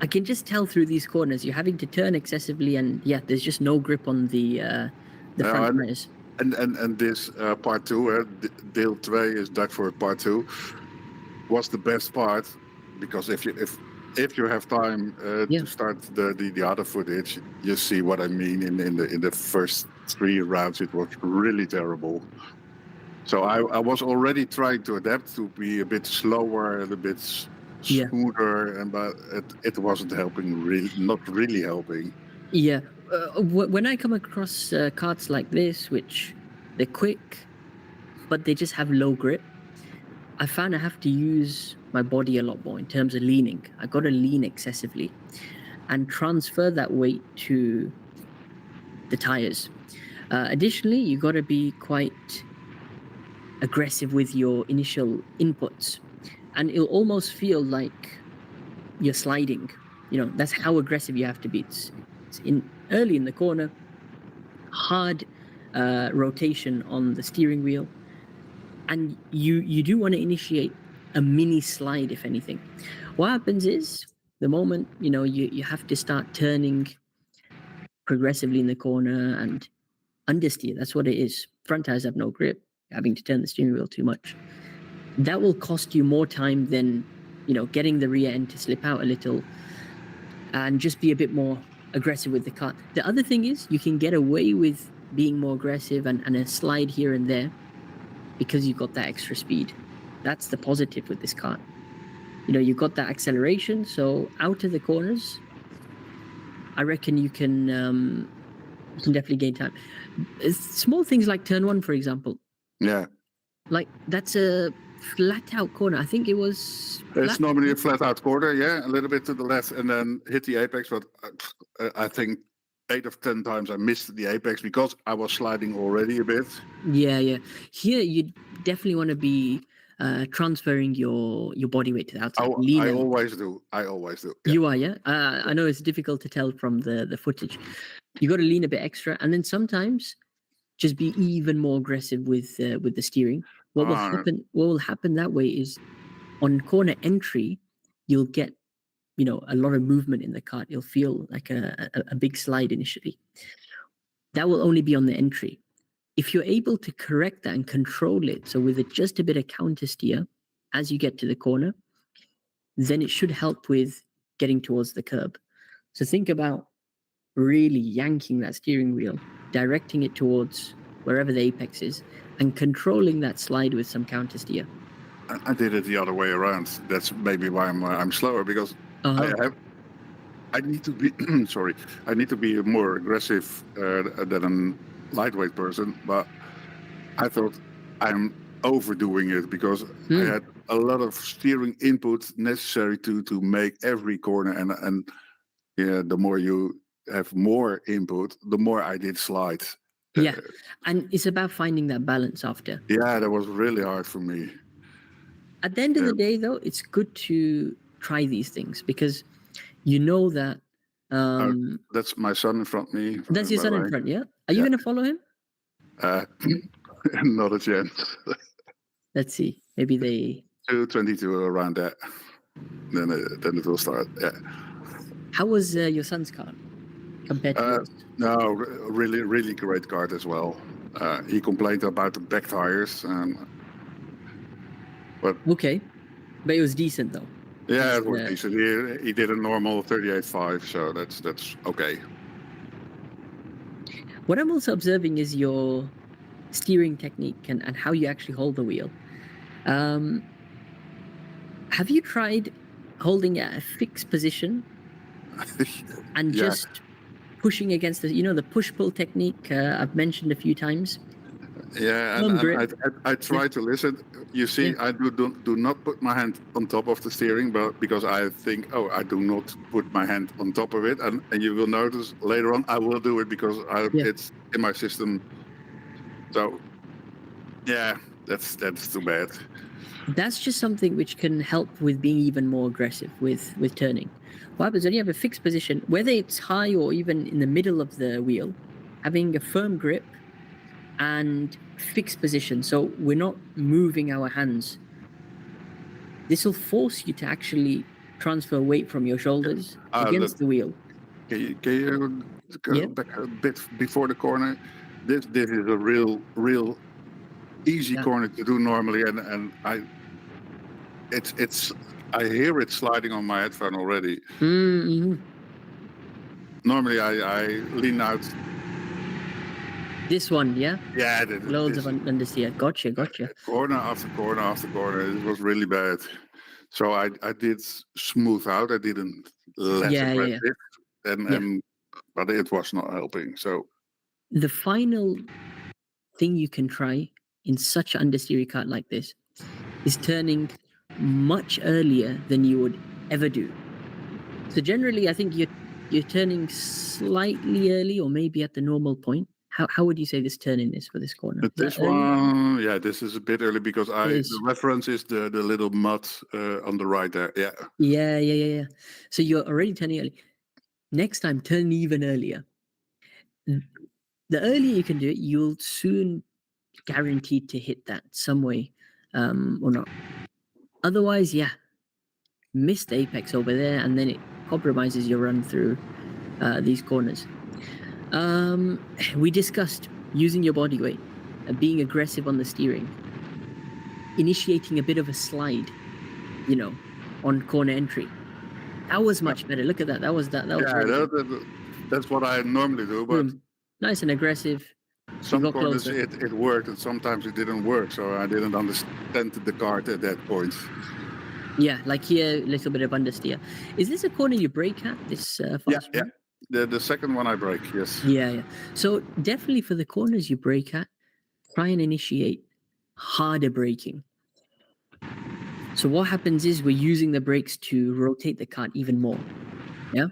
I can just tell through these corners you're having to turn excessively, and there's just no grip on the front tires. And this part two, deel 2 is Dutch for part 2, was the best part because if you have time to start the other footage, you see what I mean. In the first 3 rounds, it was really terrible. So I was already trying to adapt to be a bit slower and a bit smoother, but it wasn't helping. Not really helping. Yeah. When I come across karts like this, which they're quick, but they just have low grip, I found I have to use my body a lot more in terms of leaning. I got to lean excessively and transfer that weight to the tires. Additionally, you got to be quite aggressive with your initial inputs, and it'll almost feel like you're sliding. That's how aggressive you have to be. It's early in the corner, hard rotation on the steering wheel, and you do want to initiate a mini slide, if anything. What happens is the moment you have to start turning progressively in the corner and understeer. That's what it is. Front tires have no grip, having to turn the steering wheel too much. That will cost you more time than getting the rear end to slip out a little and just be a bit more aggressive with the car. The other thing is you can get away with being more aggressive and a slide here and there because you've got that extra speed. That's the positive with this car. You've got that acceleration, so out of the corners, I reckon you can definitely gain time. Small things like turn 1, for example. Yeah. Like that's a flat out corner. I think it was. It's normally a flat out corner, yeah, a little bit to the left, and then hit the apex. But I think 8 of 10 times I missed the apex because I was sliding already a bit. Yeah. Here you definitely want to be transferring your body weight to the outside. I always do. Yeah. You are, yeah. I know it's difficult to tell from the footage. You got to lean a bit extra, and then sometimes just be even more aggressive with the steering. What will happen that way is on corner entry, you'll get a lot of movement in the kart. You'll feel like a big slide initially. That will only be on the entry. If you're able to correct that and control it, so with just a bit of counter steer as you get to the corner, then it should help with getting towards the curb. So think about really yanking that steering wheel, directing it towards wherever the apex is, and controlling that slide with some counter steer. I did it the other way around. That's maybe why I'm slower, because I need to be sorry. I need to be more aggressive than a lightweight person, but I thought I'm overdoing it because I had a lot of steering input necessary to make every corner, and yeah, the more you have more input, the more I did slide. Yeah, and it's about finding that balance after. Yeah, that was really hard for me. At the end of the day, though, it's good to try these things because you know that. That's my son in front of me. That's your son in front, yeah? Are you going to follow him? Not a chance. Let's see. Maybe they... 2:22 around that. Then it will start, yeah. How was your son's car compared to yours? No, really, really great car as well. He complained about the back tires, but okay, but it was decent though. Yeah, it was decent. He did a normal 38.5, so that's okay. What I'm also observing is your steering technique and how you actually hold the wheel. Have you tried holding at a fixed position and just pushing against the push-pull technique I've mentioned a few times? Yeah, and I try to listen. You see, I do not put my hand on top of the steering, but because I think, I do not put my hand on top of it, and you will notice later on I will do it because it's in my system. So, yeah, that's too bad. That's just something which can help with being even more aggressive with turning. What happens when you have a fixed position, whether it's high or even in the middle of the wheel, having a firm grip and fixed position, so we're not moving our hands. This will force you to actually transfer weight from your shoulders against the wheel. Can you go back a bit before the corner? This is a real easy corner to do normally, and I hear it sliding on my headphone already. Mm-hmm. Normally I lean out. This one, yeah? Yeah. Loads of understeer. Gotcha. Corner after corner after corner. It was really bad. So I did smooth out. I didn't less aggressive. But it was not helping. So the final thing you can try in such an understeery kart like this is turning much earlier than you would ever do. So generally, I think you're turning slightly early or maybe at the normal point. How would you say this turning is for this corner? This one, this is a bit early because the reference is the little mud on the right there. Yeah. Yeah. So you're already turning early. Next time, turn even earlier. The earlier you can do it, you'll soon guaranteed to hit that some way or not. Otherwise, miss the apex over there, and then it compromises your run through these corners. We discussed using your body weight, being aggressive on the steering, initiating a bit of a slide, on corner entry. That was much better. Look at that. That was that's what I normally do. But nice and aggressive. Some corners it worked, and sometimes it didn't work. So I didn't understand the kart at that point. Yeah, like here, a little bit of understeer. Is this a corner you brake at? This fast run? The second one I brake, yes. Yeah. So definitely for the corners you brake at, try and initiate harder braking. So what happens is we're using the brakes to rotate the kart even more. Yeah.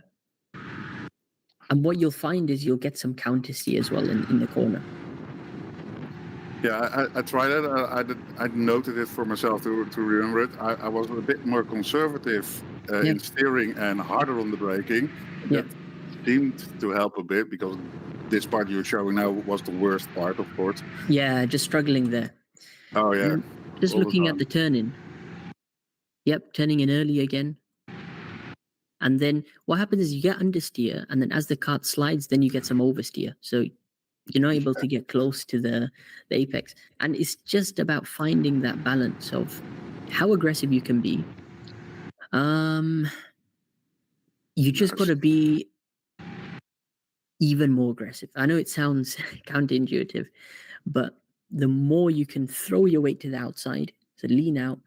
And what you'll find is you'll get some counter steer as well in the corner. Yeah, I tried it. I noted it for myself to remember it. I was a bit more conservative in steering and harder on the braking. That seemed to help a bit because this part you're showing now was the worst part, of course. Yeah, just struggling there. Oh, yeah. Just looking at the turn-in. Yep, turning in early again. And then what happens is you get understeer, and then as the kart slides, then you get some oversteer. So you're not able to get close to the apex. And it's just about finding that balance of how aggressive you can be. You just got to be even more aggressive. I know it sounds counterintuitive, but the more you can throw your weight to the outside, so lean out,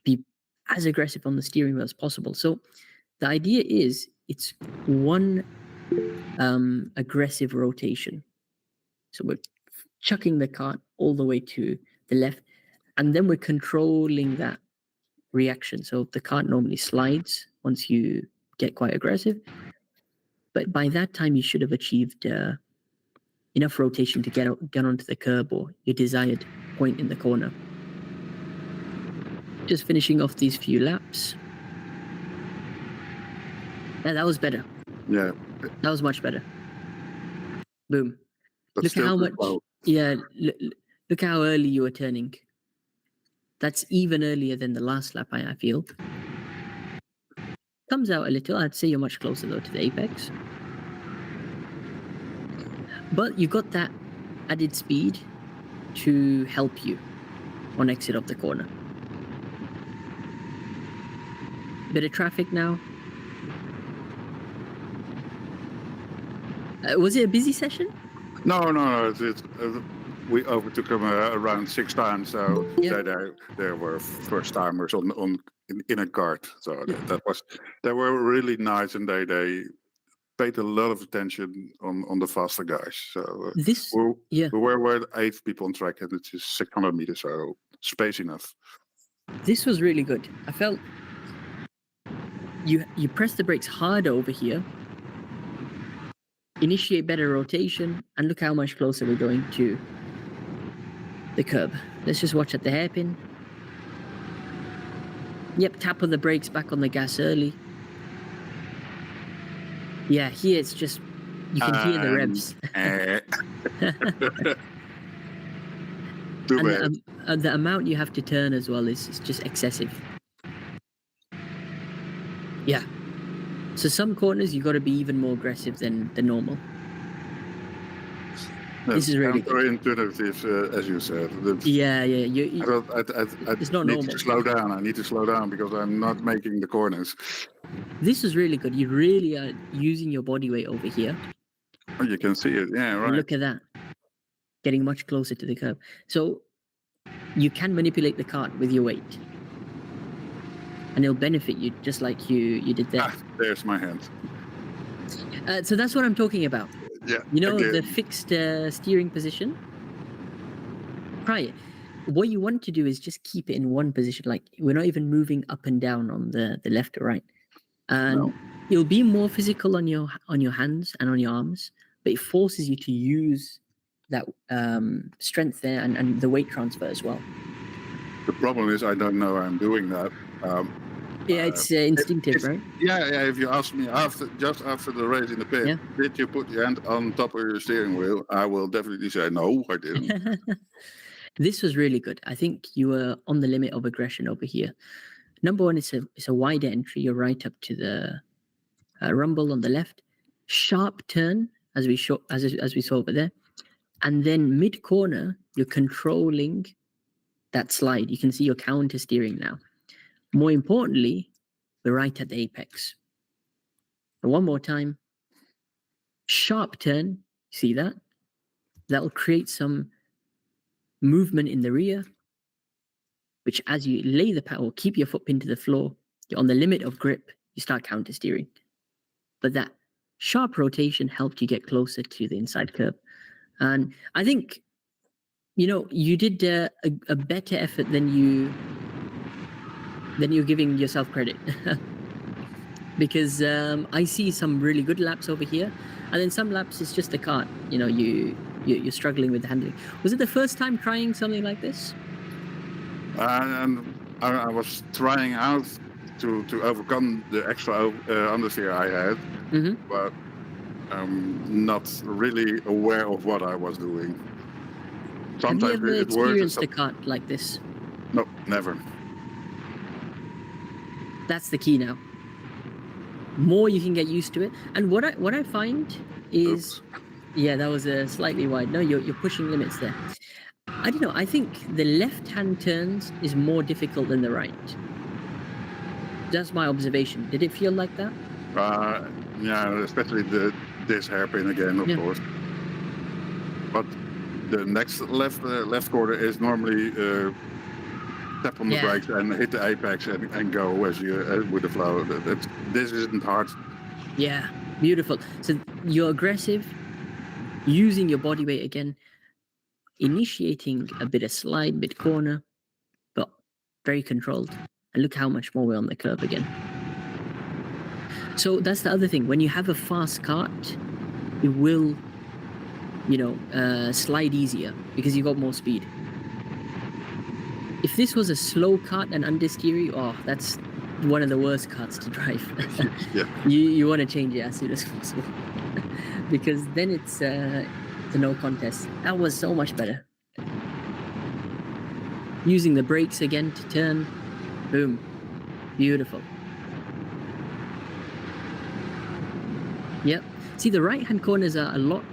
be as aggressive on the steering wheel as possible. So the idea is it's one aggressive rotation. So we're chucking the cart all the way to the left, and then we're controlling that reaction. So the cart normally slides once you get quite aggressive, but by that time you should have achieved enough rotation to get onto the curb or your desired point in the corner. Just finishing off these few laps. Yeah, that was better. Yeah, That was much better. Boom. but Look at still how too much. slow. Yeah, look how early you were turning. That's even earlier than the last lap, I feel. Comes out a little. I'd say you're much closer though to the apex. But you got that added speed to help you on exit of the corner. Bit of traffic now. Was it a busy session? No. We overtook them around 6 times, so Yeah. they were first timers in a kart. So they were really nice, and they paid a lot of attention on the faster guys. So we were 8 people on track, and it's just 600 meters, so space enough. This was really good. I felt you press the brakes harder over here, initiate better rotation, and look how much closer we're going to the curb. Let's just watch at the hairpin. Yep, tap of the brakes, back on the gas early. Yeah, here it's just, you can hear the revs. Too bad. And the amount you have to turn as well is just excessive. Yeah. So some corners you got to be even more aggressive than normal. This is really good. Counterintuitive, as you said. Yeah. It's not normal. To slow down. I need to slow down because I'm not making the corners. This is really good. You really are using your body weight over here. Oh, you can see it. Yeah, right. And look at that. Getting much closer to the curb. So you can manipulate the cart with your weight. And it'll benefit you just like you did there. There's my hand. So that's what I'm talking about. Yeah. You know, the fixed steering position? Try it. What you want to do is just keep it in one position. Like we're not even moving up and down on the left or right. And you'll be more physical on your hands and on your arms, but it forces you to use that strength there and the weight transfer as well. The problem is I don't know I'm doing that. It's instinctive, right? Yeah. If you ask me just after the race in the pit, did you put your hand on top of your steering wheel? I will definitely say no, I didn't. This was really good. I think you were on the limit of aggression over here. Number one, it's a wide entry. You're right up to the rumble on the left. Sharp turn, as we saw over there, and then mid corner, you're controlling that slide. You can see your counter steering now. More importantly, we're right at the apex. And one more time. Sharp turn. See that? That'll create some movement in the rear, which as you lay the pedal, keep your foot pinned to the floor, you're on the limit of grip, you start counter steering. But that sharp rotation helped you get closer to the inside curb. And I think, you did a better effort than you're giving yourself credit. Because I see some really good laps over here, and then some laps it's just the cart. You're struggling with handling. Was it the first time trying something like this? And I was trying out to overcome the extra understeer I had, but not really aware of what I was doing. Sometimes have you ever experienced a cart like this? No, never. That's the key now. More you can get used to it. And what I find is, that was slightly wide. No, you're pushing limits there. I don't know. I think the left-hand turns is more difficult than the right. That's my observation. Did it feel like that? Yeah, especially the this hairpin again, of Yeah. course. But the next left corner is normally tap on the Yeah. brakes and hit the apex and go as you with the flow. This isn't hard. Yeah, beautiful. So you're aggressive, using your body weight again, initiating a bit of slide, bit corner, but very controlled. And look how much more we're on the curve again. So that's the other thing. When you have a fast kart, it will, slide easier because you got more speed. If this was a slow kart and understeery, that's one of the worst karts to drive. Yeah. You want to change it as soon as possible because then it's a no contest. That was so much better. Using the brakes again to turn, boom, beautiful. Yep. See, the right-hand corners are a lot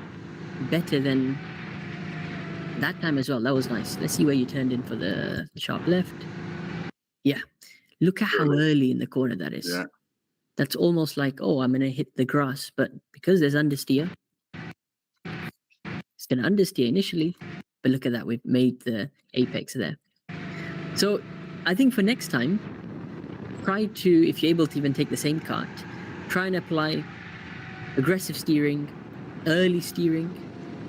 better than that time as well. That was nice. Let's see where you turned in for the sharp left. Yeah. Look at how early in the corner that is. Yeah. That's almost like, I'm going to hit the grass. But because there's understeer, it's going to understeer initially. But look at that. We've made the apex there. So I think for next time, try to, if you're able to even take the same kart, try and apply aggressive steering, early steering,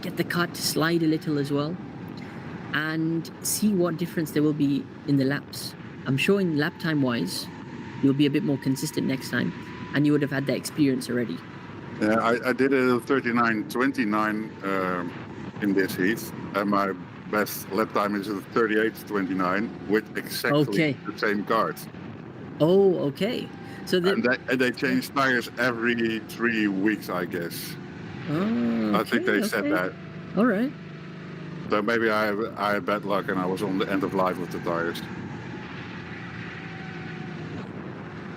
get the kart to slide a little as well, and see what difference there will be in the laps. I'm sure in lap time wise, you'll be a bit more consistent next time, and you would have had that experience already. Yeah, I did a 39.29 in this heat, and my best lap time is a 38.29 with exactly the same kart. Oh, okay. So they change tires every 3 weeks, I guess. Oh, I think they said that. All right. So maybe I had bad luck and I was on the end of life with the tires.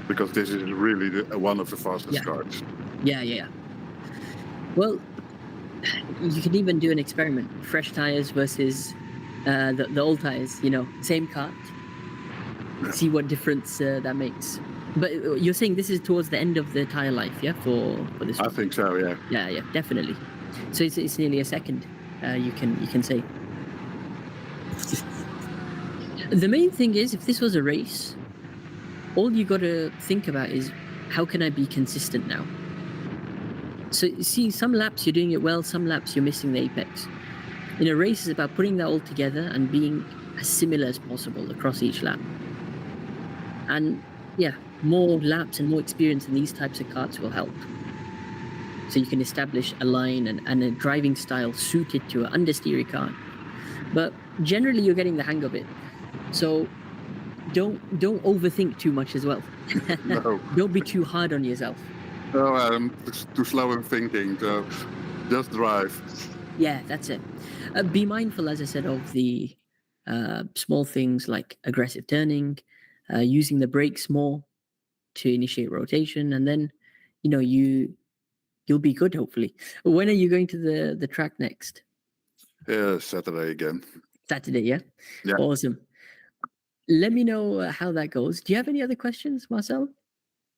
Because this is really one of the fastest cars. Yeah. Well, you could even do an experiment. Fresh tires versus the old tires, same kart. Yeah. See what difference that makes. But you're saying this is towards the end of the tire life, yeah, for this one? I think so, yeah. Yeah, definitely. So it's nearly a second, you can say. The main thing is, if this was a race, all you got to think about is, how can I be consistent now? So see, some laps you're doing it well, some laps you're missing the apex. In a race, it's about putting that all together and being as similar as possible across each lap. And yeah, more laps and more experience in these types of karts will help. So you can establish a line and a driving style suited to an understeery kart. But generally, you're getting the hang of it. So don't overthink too much as well. No. Don't be too hard on yourself. No, I'm too slow in thinking, so just drive. Yeah, that's it. Be mindful, as I said, of the small things like aggressive turning, using the brakes more to initiate rotation, and then you'll be good, hopefully. When are you going to the track next? Saturday again. Saturday, yeah? Yeah. Awesome. Let me know how that goes. Do you have any other questions, Marcel?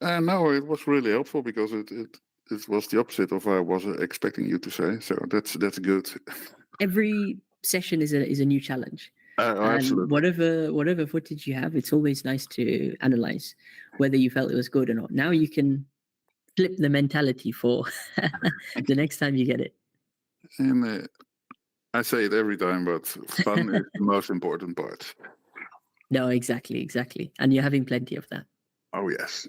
No, it was really helpful because it was the opposite of what I was expecting you to say. So that's good. Every session is a new challenge. Absolutely. And whatever footage you have, it's always nice to analyze whether you felt it was good or not. Now you can flip the mentality for the next time you get it. And I say it every time, but fun is the most important part. No, exactly. And you're having plenty of that. Oh, yes.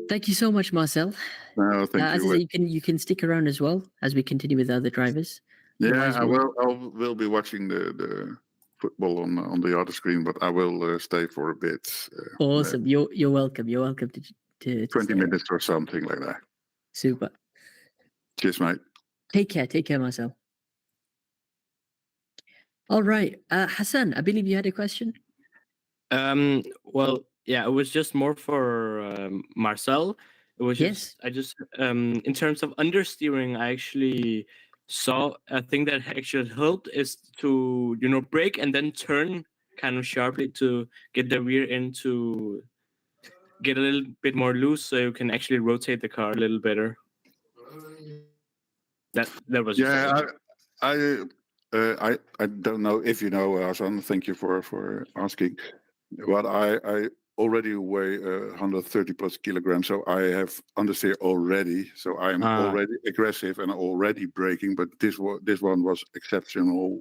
Thank you so much, Marcel. No, thank as you. I say, you can stick around as well as we continue with the other drivers. Yeah, I will be watching the football on the other screen, but I will stay for a bit. Awesome. You're welcome. You're welcome to 20 minutes or something like that. Super. Cheers, mate. Take care, Marcel. All right, Hassan, I believe you had a question. Well, yeah, it was just more for Marcel. It was just, in terms of understeering, I actually saw a thing that actually helped is to, brake and then turn kind of sharply to get the rear end to get a little bit more loose so you can actually rotate the car a little better. That was just a Yeah, question. I don't know if you know, Hassan. Thank you for asking. But I already weigh 130 plus kilograms, so I have understeer already. So I am already aggressive and already braking. But this one was exceptionally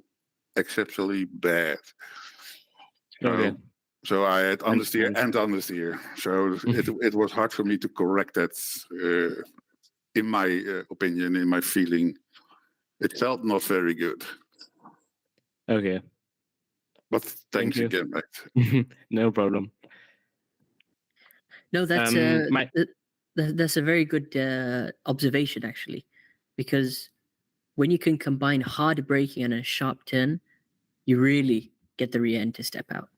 bad. Okay. So I had And- understeer and understeer. So it was hard for me to correct that. In my opinion, in my feeling, it felt not very good. Okay. But thanks you. again, mate. No problem. No, that's my that's a very good observation actually, because when you can combine hard braking and a sharp turn, you really get the rear end to step out.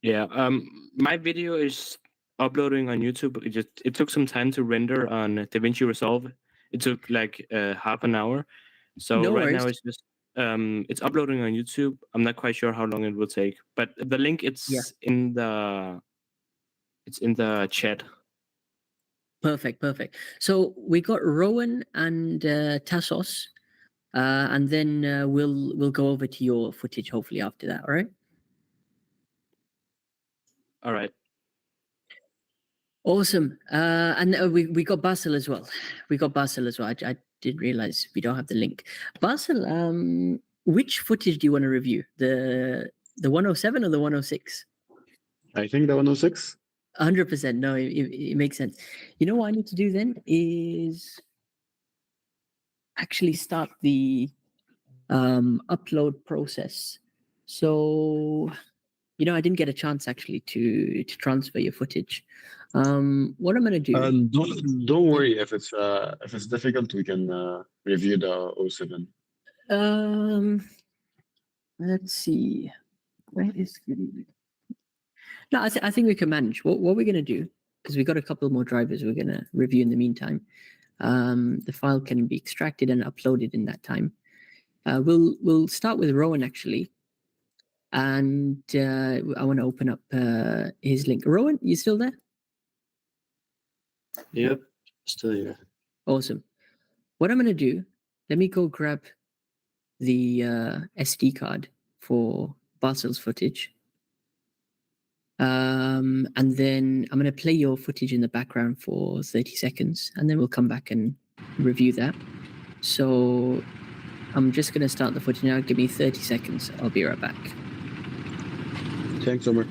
Yeah, my video is uploading on YouTube. It took some time to render on DaVinci Resolve. It took like half an hour. So No right now worries. it's just it's uploading on YouTube. I'm not quite sure how long it will take, but the link it's in the chat. Perfect. So we got Rowan and Tassos, and then we'll go over to your footage hopefully after that. All right. All right. Awesome. And we got Basil as well. I didn't realize we don't have the link. Basil, which footage do you want to review? The 107 or the 106? I think the 106. 100%. No, it makes sense. You know what I need to do then is actually start the upload process. So, I didn't get a chance actually to transfer your footage. What I'm gonna do? Don't worry if it's difficult. We can review the 07. Let's see. Where is No, I think we can manage. What we're gonna do, because we got a couple more drivers we're gonna review in the meantime. The file can be extracted and uploaded in that time. We'll start with Rowan actually, and I want to open up his link. Rowan, you still there? Yep, still here. Awesome. What I'm gonna do? Let me go grab the SD card for Basil's footage. And then I'm going to play your footage in the background for 30 seconds, and then we'll come back and review that. So I'm just going to start the footage now. Give me 30 seconds. I'll be right back. Thanks, Omar.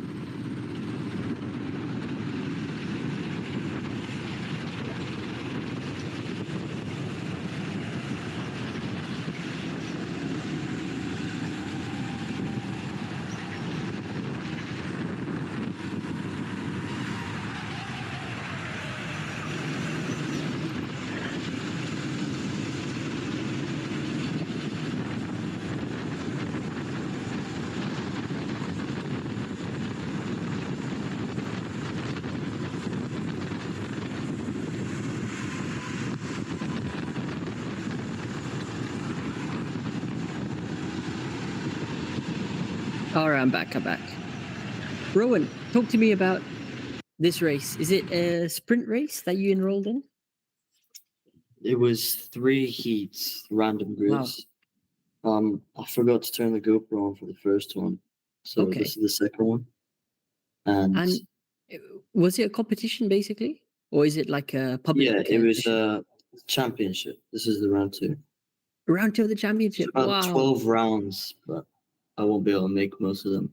All right, I'm back. Rowan, talk to me about this race. Is it a sprint race that you enrolled in? It was 3 heats, random grids. Wow. I forgot to turn the GoPro on for the first one, so this is the second one. And was it a competition basically, or is it like a public? Yeah, it was a championship. This is the round 2. Round 2 of the championship. It's about 12 rounds, but I won't be able to make most of them.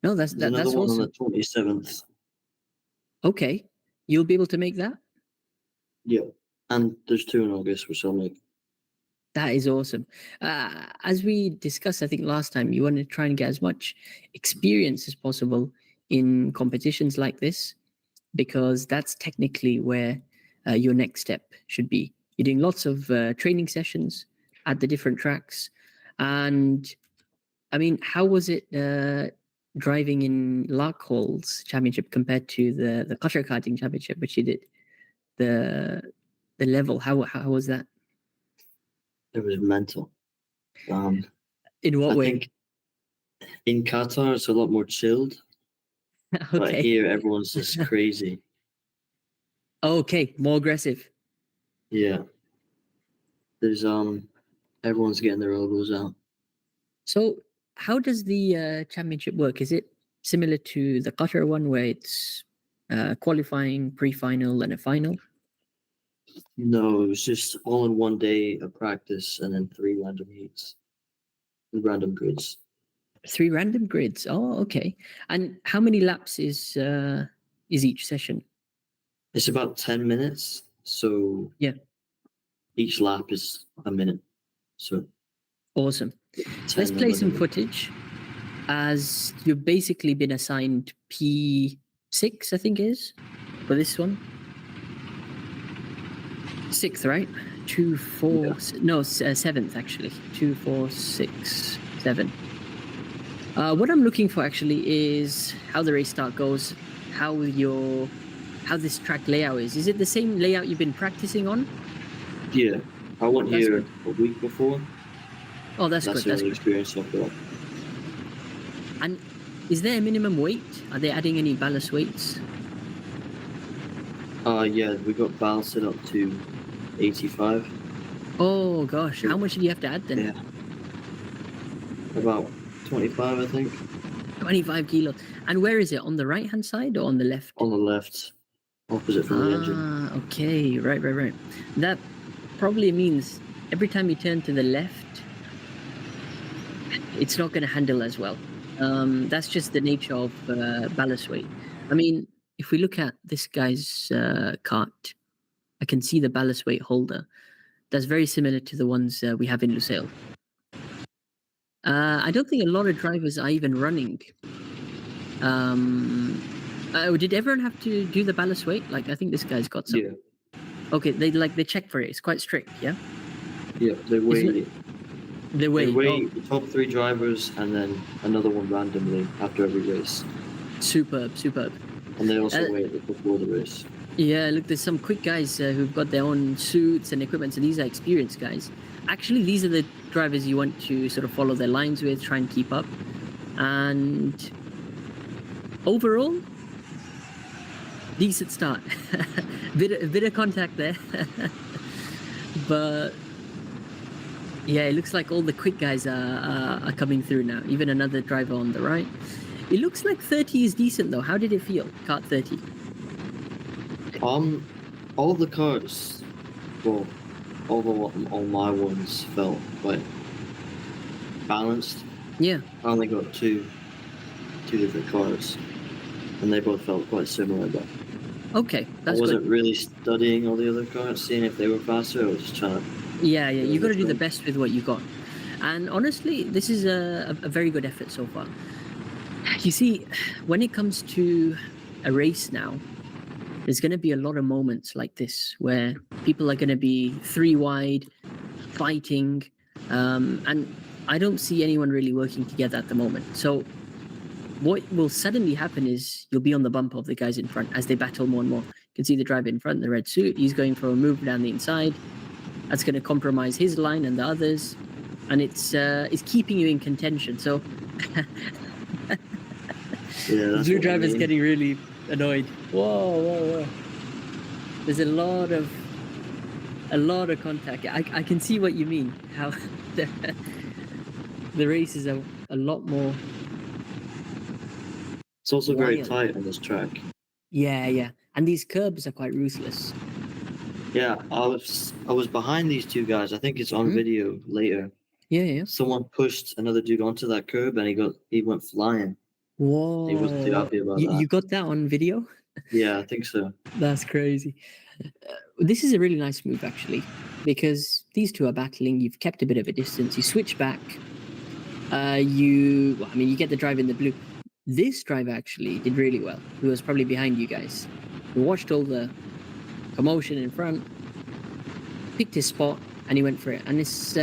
No, that's another one awesome. on the 27th. Okay, you'll be able to make that. Yeah, and there's 2 in August, which I'll make. That is awesome. As we discussed, I think last time, you want to try and get as much experience as possible in competitions like this, because that's technically where your next step should be. You're doing lots of training sessions at the different tracks. And I mean, how was it driving in Larkhall's championship compared to the Go Karting championship, which you did? The level, how was that? It was mental. In what I way? think in Qatar, it's a lot more chilled. Okay. But here, everyone's just crazy. Okay, more aggressive. Yeah. There's everyone's getting their elbows out. So how does the championship work? Is it similar to the Qatar one where it's qualifying, pre-final, and a final? No, it was just all in one day of practice and then 3 random heats with random grids. 3 random grids. Oh, okay. And how many laps is each session? It's about 10 minutes. So yeah, each lap is a minute. So awesome. So let's play some footage. As you've basically been assigned P6, I think it is, for this one. 6th, right? 2, 4, Yeah. no, 7th actually. 2, 4, 6, 7. What I'm looking for actually is how the race start goes, how this track layout is. Is it the same layout you've been practicing on? Yeah, I went here a week before. Oh, that's good. The That's only good. experience I've got. And is there a minimum weight? Are they adding any ballast weights? Yeah, we got ballasted up to 85. Oh gosh, how much do you have to add then? Yeah. About 25, I think. 25 kilos. And where is it? On the right hand side or on the left? On the left, opposite from the engine. Ah, okay, right. That probably means every time you turn to the left, it's not going to handle as well. That's just the nature of ballast weight. I mean, if we look at this guy's cart, I can see the ballast weight holder. That's very similar to the ones we have in Lusail. I don't think a lot of drivers are even running. Did everyone have to do the ballast weight? Like, I think this guy's got some. Yeah. Okay, they check for it. It's quite strict, yeah? Yeah, they weigh. They weigh the top 3 drivers and then another one randomly after every race. Superb. And they also weigh it before the race. Yeah, look, there's some quick guys who've got their own suits and equipment, so these are experienced guys. Actually, these are the drivers you want to sort of follow their lines with, try and keep up. And overall, decent start. bit of contact there. But yeah, it looks like all the quick guys are coming through now. Even another driver on the right. It looks like 30 is decent though. How did it feel, kart 30? All the carts, well, all my ones felt quite balanced. Yeah. I only got two different carts, and they both felt quite similar. But okay, that's I wasn't good. really studying all the other carts, seeing if they were faster. I was just trying to. Yeah, you got to do the best with what you got. And honestly, this is a very good effort so far. You see, when it comes to a race now, there's going to be a lot of moments like this where people are going to be 3 wide, fighting, and I don't see anyone really working together at the moment. So what will suddenly happen is you'll be on the bump of the guys in front as they battle more and more. You can see the driver in front in the red suit. He's going for a move down the inside. That's going to compromise his line and the others, and it's keeping you in contention. So Yeah, blue driver's getting really annoyed. Whoa. There's a lot of contact. I can see what you mean. How the race is a lot more. It's also very wild. tight on this track. Yeah. And these curbs are quite ruthless. Yeah, I was behind these 2 guys. I think it's on video later. Yeah. Someone pushed another dude onto that curb, and he went flying. Whoa. He wasn't too happy about that. You got that on video? Yeah, I think so. That's crazy. This is a really nice move, actually, because these 2 are battling. You've kept a bit of a distance. You switch back. You get the driver in the blue. This driver actually did really well. He was probably behind you guys. He watched all the commotion in front, picked his spot, and he went for it. And it's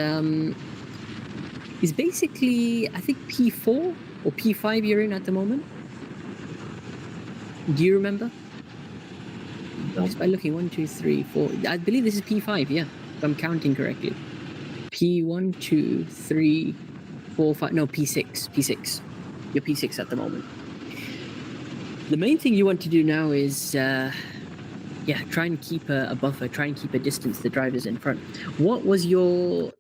basically, I think, P4 or P5 you're in at the moment. Do you remember? Just by looking, 1, 2, 3, 4. I believe this is P5, yeah, if I'm counting correctly. P1, 2, 3, 4, 5. No, P6. You're P6 at the moment. The main thing you want to do now is yeah, try and keep a buffer, try and keep a distance the drivers in front. What was your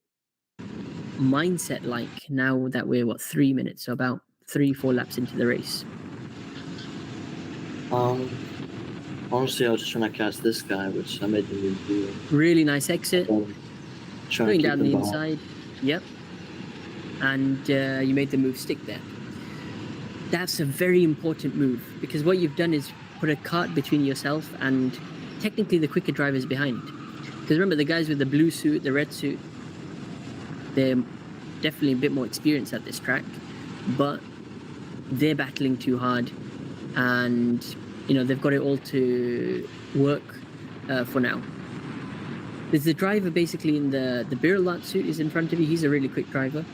mindset like now that we're 3 minutes, so about 3-4 laps into the race? Honestly, I was just trying to catch this guy, which I made the move do. Really nice exit. Trying Going to keep down the them inside. Yep. And you made the move stick there. That's a very important move, because what you've done is put a cart between yourself and technically the quicker drivers behind. Because remember, the guys with the blue suit, the red suit, they're definitely a bit more experienced at this track, but they're battling too hard, and they've got it all to work for now. There's the driver basically in the beer lot suit is in front of you. He's a really quick driver.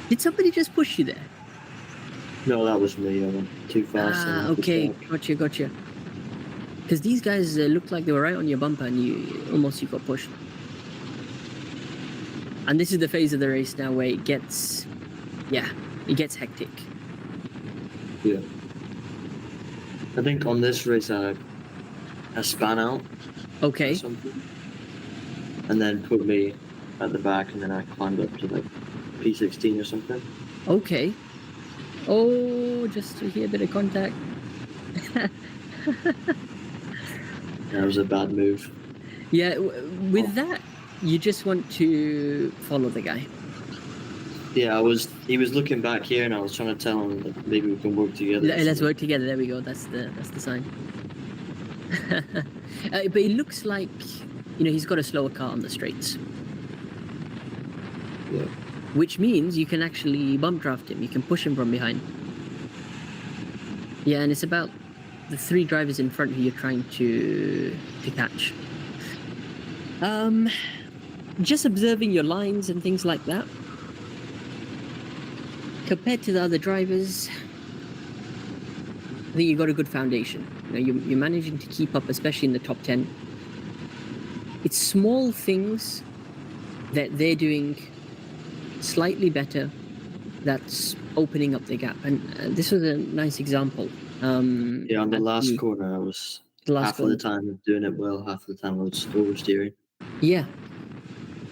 Did somebody just push you there? No, that was me. I went too fast. Okay, gotcha. Because these guys looked like they were right on your bumper, and you got pushed. And this is the phase of the race now where it gets hectic. Yeah. I think on this race I span out. Okay. Or something, and then put me at the back, and then I climbed up to like P16 or something. Okay. Oh, just to hear a bit of contact. That was a bad move. Yeah, with that, you just want to follow the guy. Yeah, he was looking back here, and I was trying to tell him that maybe we can work together. Let's work together. There we go. That's the sign. But it looks like he's got a slower car on the straights. Yeah. Which means you can actually bump draft him. You can push him from behind. Yeah, and it's about the 3 drivers in front who you're trying to catch. Just observing your lines and things like that. Compared to the other drivers, I think you got a good foundation. You're managing to keep up, especially in the top 10. It's small things that they're doing slightly better that's opening up the gap. And this was a nice example. Yeah, on the last corner, I was half of the time doing it well, half of the time I was oversteering. Yeah.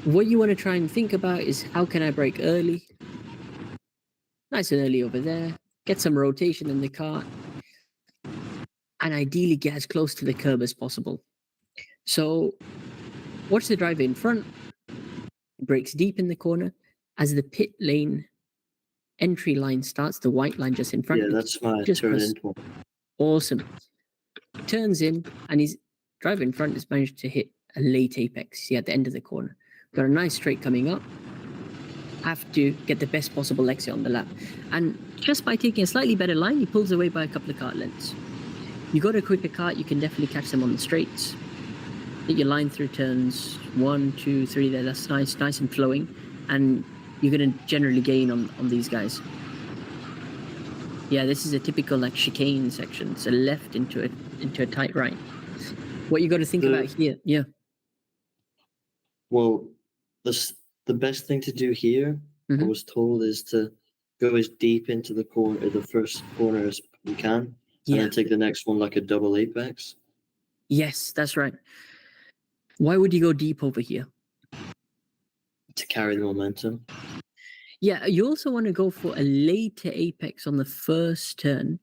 What you want to try and think about is, how can I brake early? Nice and early over there. Get some rotation in the car. And ideally get as close to the curb as possible. So watch the driver in front. Brakes deep in the corner. As the pit lane entry line starts, the white line just in front. Yeah, that's my turn-in point. Awesome. Turns in, and his driver in front has managed to hit a late apex. See, at the end of the corner. Got a nice straight coming up. Have to get the best possible exit on the lap. And just by taking a slightly better line, he pulls away by a couple of kart lengths. You got a quicker kart, you can definitely catch them on the straights. Get your line through turns 1, 2, 3 there. That's nice and flowing. And you're going to generally gain on these guys. Yeah, this is a typical chicane section. It's a left into a tight right. What you got to think about here, yeah. Well, the best thing to do here, I was told, is to go as deep into the corner, the first corner as you can, and then take the next one like a double apex. Yes, that's right. Why would you go deep over here? To carry the momentum. Yeah, you also want to go for a later apex on the first turn.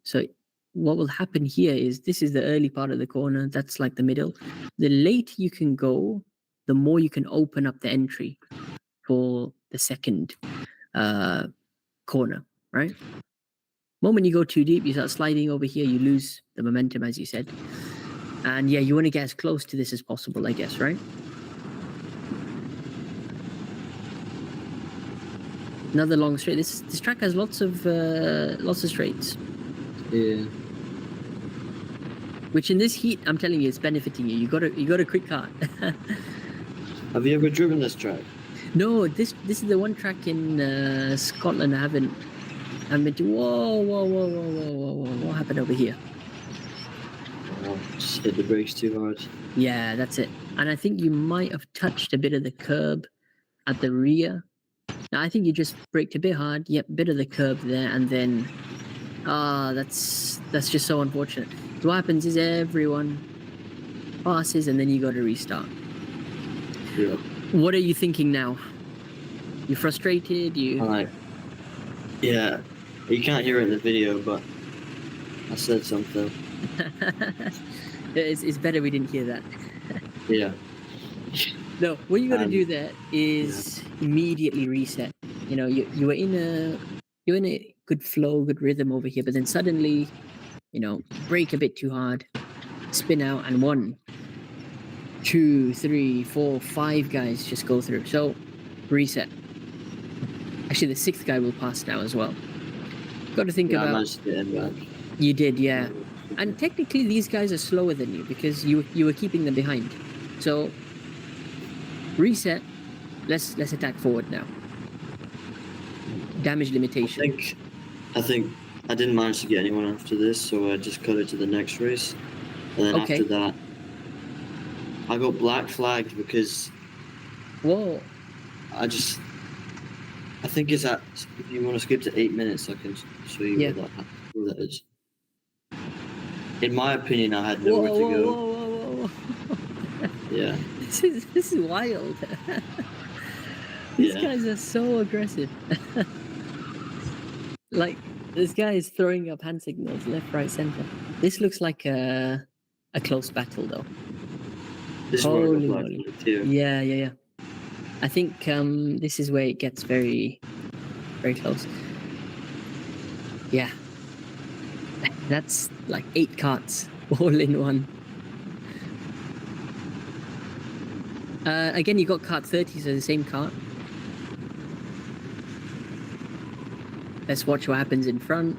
So what will happen here is, this is the early part of the corner. That's like the middle. The later you can go, the more you can open up the entry for the second corner, right? Moment you go too deep, you start sliding over here, you lose the momentum, as you said. And yeah, you want to get as close to this as possible, I guess, right? Another long straight. This track has lots of straights. Yeah. Which in this heat, I'm telling you, it's benefiting you. You got a quick kart. Have you ever driven this track? No, this is the one track in Scotland I haven't been to. Whoa! What happened over here? Oh, just hit the brakes too hard. Yeah, that's it. And I think you might have touched a bit of the curb at the rear. Now, I think you just braked a bit hard. Yep, bit of the curb there, and then That's just so unfortunate. So what happens is everyone passes, and then you got to restart. Yeah. What are you thinking now? You frustrated? Yeah. You can't hear it in the video, but I said something. It's better we didn't hear that. Yeah. No, what you got to do there is immediately reset. You know, you were in a good flow, good rhythm over here, but then suddenly, you know, brake a bit too hard, spin out, and 1, 2, 3, 4, 5 guys just go through. So reset. Actually, the 6th guy will pass now as well. Got to think I about. managed to get him back. You did, yeah. And technically, these guys are slower than you because you were keeping them behind. So reset. Let's attack forward now. Damage limitation. I think I didn't manage to get anyone after this, so I just cut it to the next race. And then after that, I got black flagged because. Whoa. I think it's at. If you want to skip to 8 minutes, I can show you where that is. In my opinion, I had nowhere to go. Whoa. Yeah. This is wild. These guys are so aggressive. Like, this guy is throwing up hand signals left, right, center. This looks like a close battle, though. This Holy one moly. too. Yeah. I think this is where it gets very, very close. Yeah. That's like 8 carts all in one. Again, you got cart 30, so the same cart. Let's watch what happens in front.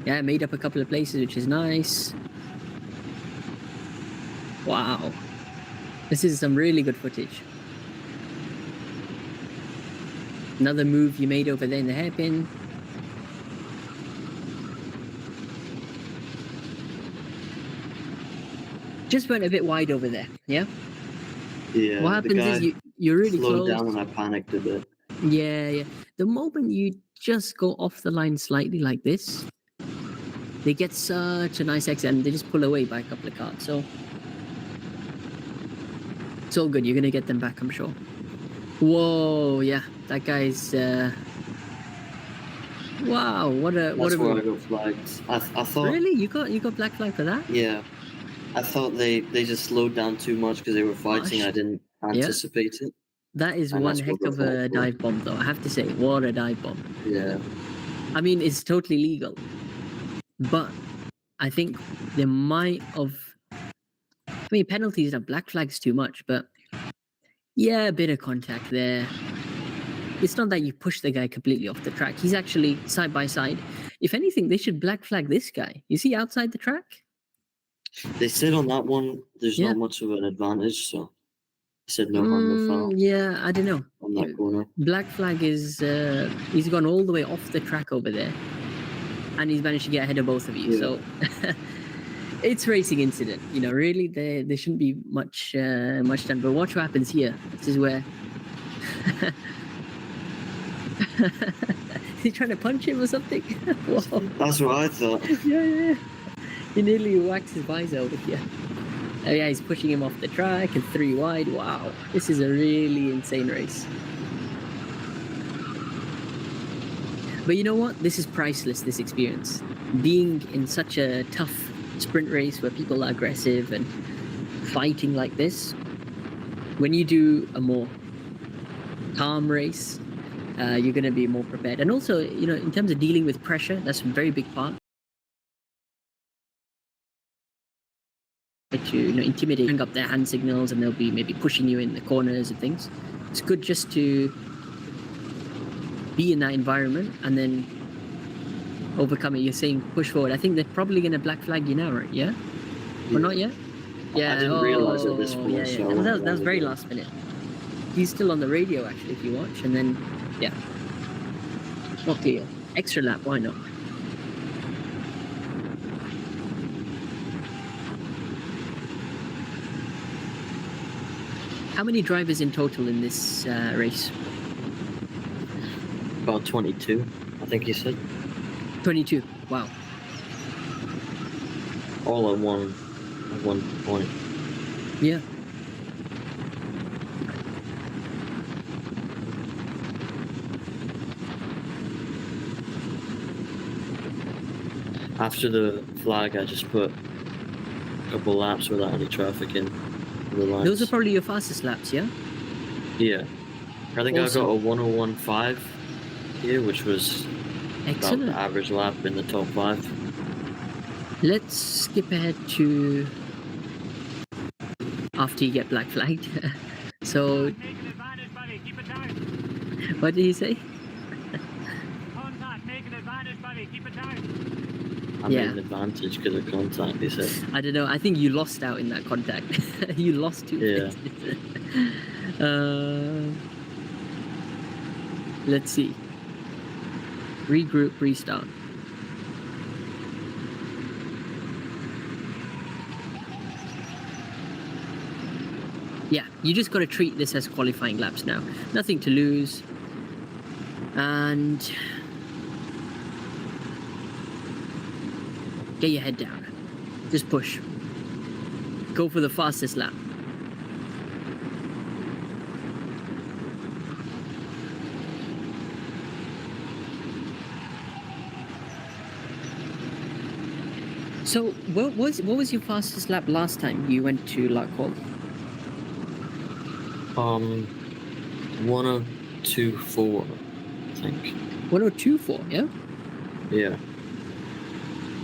Yeah, made up a couple of places, which is nice. Wow. This is some really good footage. Another move you made over there in the hairpin. Just went a bit wide over there, yeah? Yeah. What happens is you're really slowed close. down when I panicked a bit. Yeah. The moment you just go off the line slightly like this, they get such a nice exit and they just pull away by a couple of carts. So it's all good. You're gonna get them back, I'm sure. Whoa, yeah, that guy's. Wow, what a That's where I got flagged. I thought. Really, you got black flag for that? Yeah, I thought they just slowed down too much because they were fighting. I didn't anticipate it. That is one heck of a dive bomb, though. I have to say, what a dive bomb. Yeah. I mean, it's totally legal, but I think there might have. I mean, penalties are black flags too much, but yeah, a bit of contact there. It's not that you push the guy completely off the track. He's actually side by side. If anything, they should black flag this guy. Is he outside the track? They said on that one, there's not much of an advantage, so I said no harm, no foul. Yeah, I don't know. On that corner. Black flag is he's gone all the way off the track over there, and he's managed to get ahead of both of you. Yeah. So it's racing incident. You know, really, there shouldn't be much done. But watch what happens here. This is where. Is he trying to punch him or something? Whoa. That's what I thought. Yeah. He nearly whacks his visor over here. Oh yeah, he's pushing him off the track and 3 wide. Wow, this is a really insane race. But you know what? This is priceless, this experience. Being in such a tough sprint race where people are aggressive and fighting like this, when you do a more calm race, you're going to be more prepared. And also, you know, in terms of dealing with pressure, that's a very big part. To, you know, intimidate, bring up their hand signals, and they'll be maybe pushing you in the corners and things. It's good just to be in that environment and then overcome it. You're saying push forward. I think they're probably going to black flag you now, right? Yeah? Or not yet? Yeah. I didn't realize at this point. Yeah. So that was very last minute. He's still on the radio, actually, if you watch. And then, yeah. Not clear. Extra lap, why not? How many drivers in total in this race? About 22, I think you said. 22. Wow. All at one point. Yeah. After the flag, I just put a couple laps without any traffic in the lines. Those are probably your fastest laps, yeah? Yeah. I think Awesome. I got a 101.5 here, which was Excellent. about the average lap in the top 5. Let's skip ahead to after you get black flagged. So, what did he say? I made an advantage because of contact, he said. I don't know. I think you lost out in that contact. You lost 2 places. Let's see. Regroup, restart. Yeah, you just got to treat this as qualifying laps now. Nothing to lose. And get your head down. Just push. Go for the fastest lap. So, what was your fastest lap last time you went to Larkhall? 102.4, I think. 102.4, yeah? Yeah.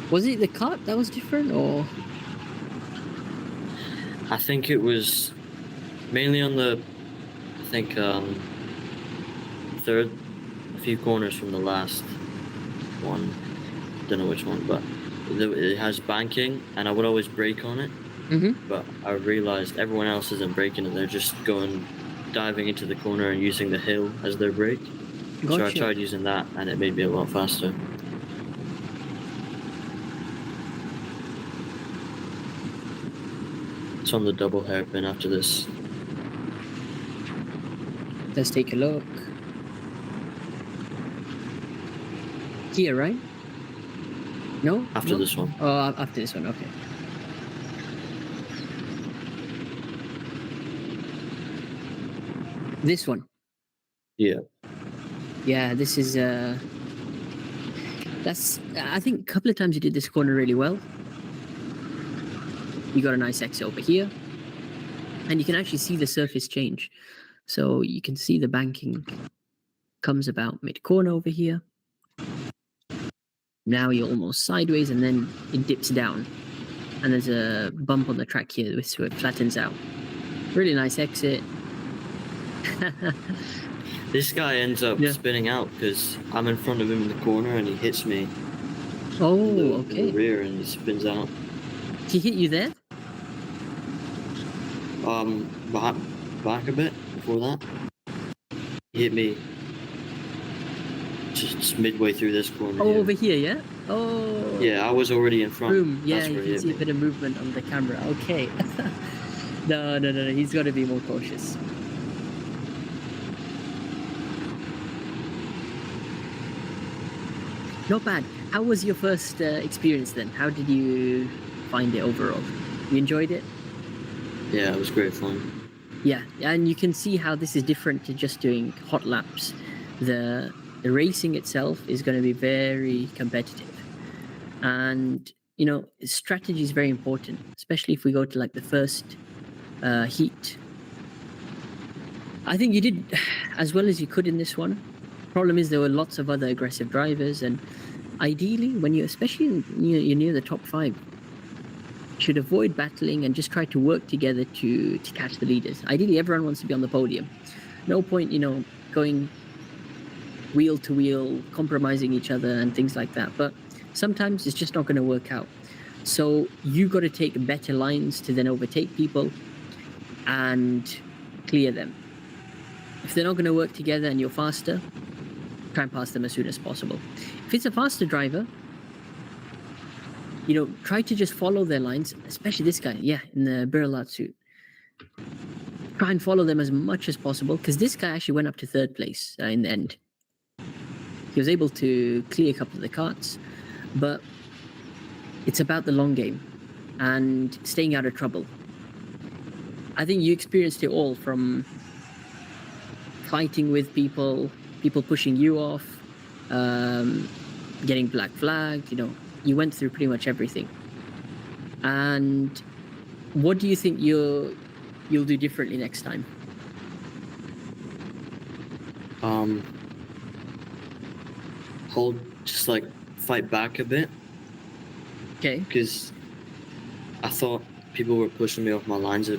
Was it the kart that was different, or? I think it was mainly on the, I think, third, a few corners from the last one. Don't know which one, but it has banking, and I would always brake on it. But I realized everyone else isn't braking and they're just diving into the corner and using the hill as their brake. Gotcha. So I tried using that and it made me a lot faster. It's on the double hairpin after this. Let's take a look. Here, right? No? After this one. Oh, after this one, okay. This one. Yeah. Yeah, this is that's I think a couple of times you did this corner really well. You got a nice exit over here. And you can actually see the surface change. So you can see the banking comes about mid-corner over here. Now you're almost sideways and then it dips down. And there's a bump on the track here so it flattens out. Really nice exit. This guy ends up spinning out because I'm in front of him in the corner and he hits me in the rear and he spins out. He hit you there? Back a bit before that. He hit me just midway through this corner. Oh, over here, yeah? Oh. Yeah, I was already in front. Boom. Yeah, you can can see a bit of movement on the camera. Okay. No. He's got to be more cautious. Not bad. How was your first experience then? How did you find it overall? You enjoyed it? Yeah, it was great fun. Yeah, and you can see how this is different to just doing hot laps. The racing itself is going to be very competitive. And, you know, strategy is very important, especially if we go to like the first heat. I think you did as well as you could in this one. Problem is there were lots of other aggressive drivers, and ideally when you, especially you're near the top 5, should avoid battling and just try to work together to catch the leaders. Ideally everyone wants to be on the podium. No point, you know, going wheel to wheel, compromising each other and things like that, but sometimes it's just not going to work out. So you got to take better lines to then overtake people and clear them. If they're not going to work together and you're faster, try and pass them as soon as possible. If it's a faster driver, you know, try to just follow their lines, especially this guy, in the Birlat suit. Try and follow them as much as possible, because this guy actually went up to 3rd place in the end. He was able to clear a couple of the carts, but it's about the long game and staying out of trouble. I think you experienced it all, from fighting with people pushing you off, getting black flagged. You went through pretty much everything. And what do you think you'll do differently next time? Just like fight back a bit. Okay. Because I thought people were pushing me off my lines.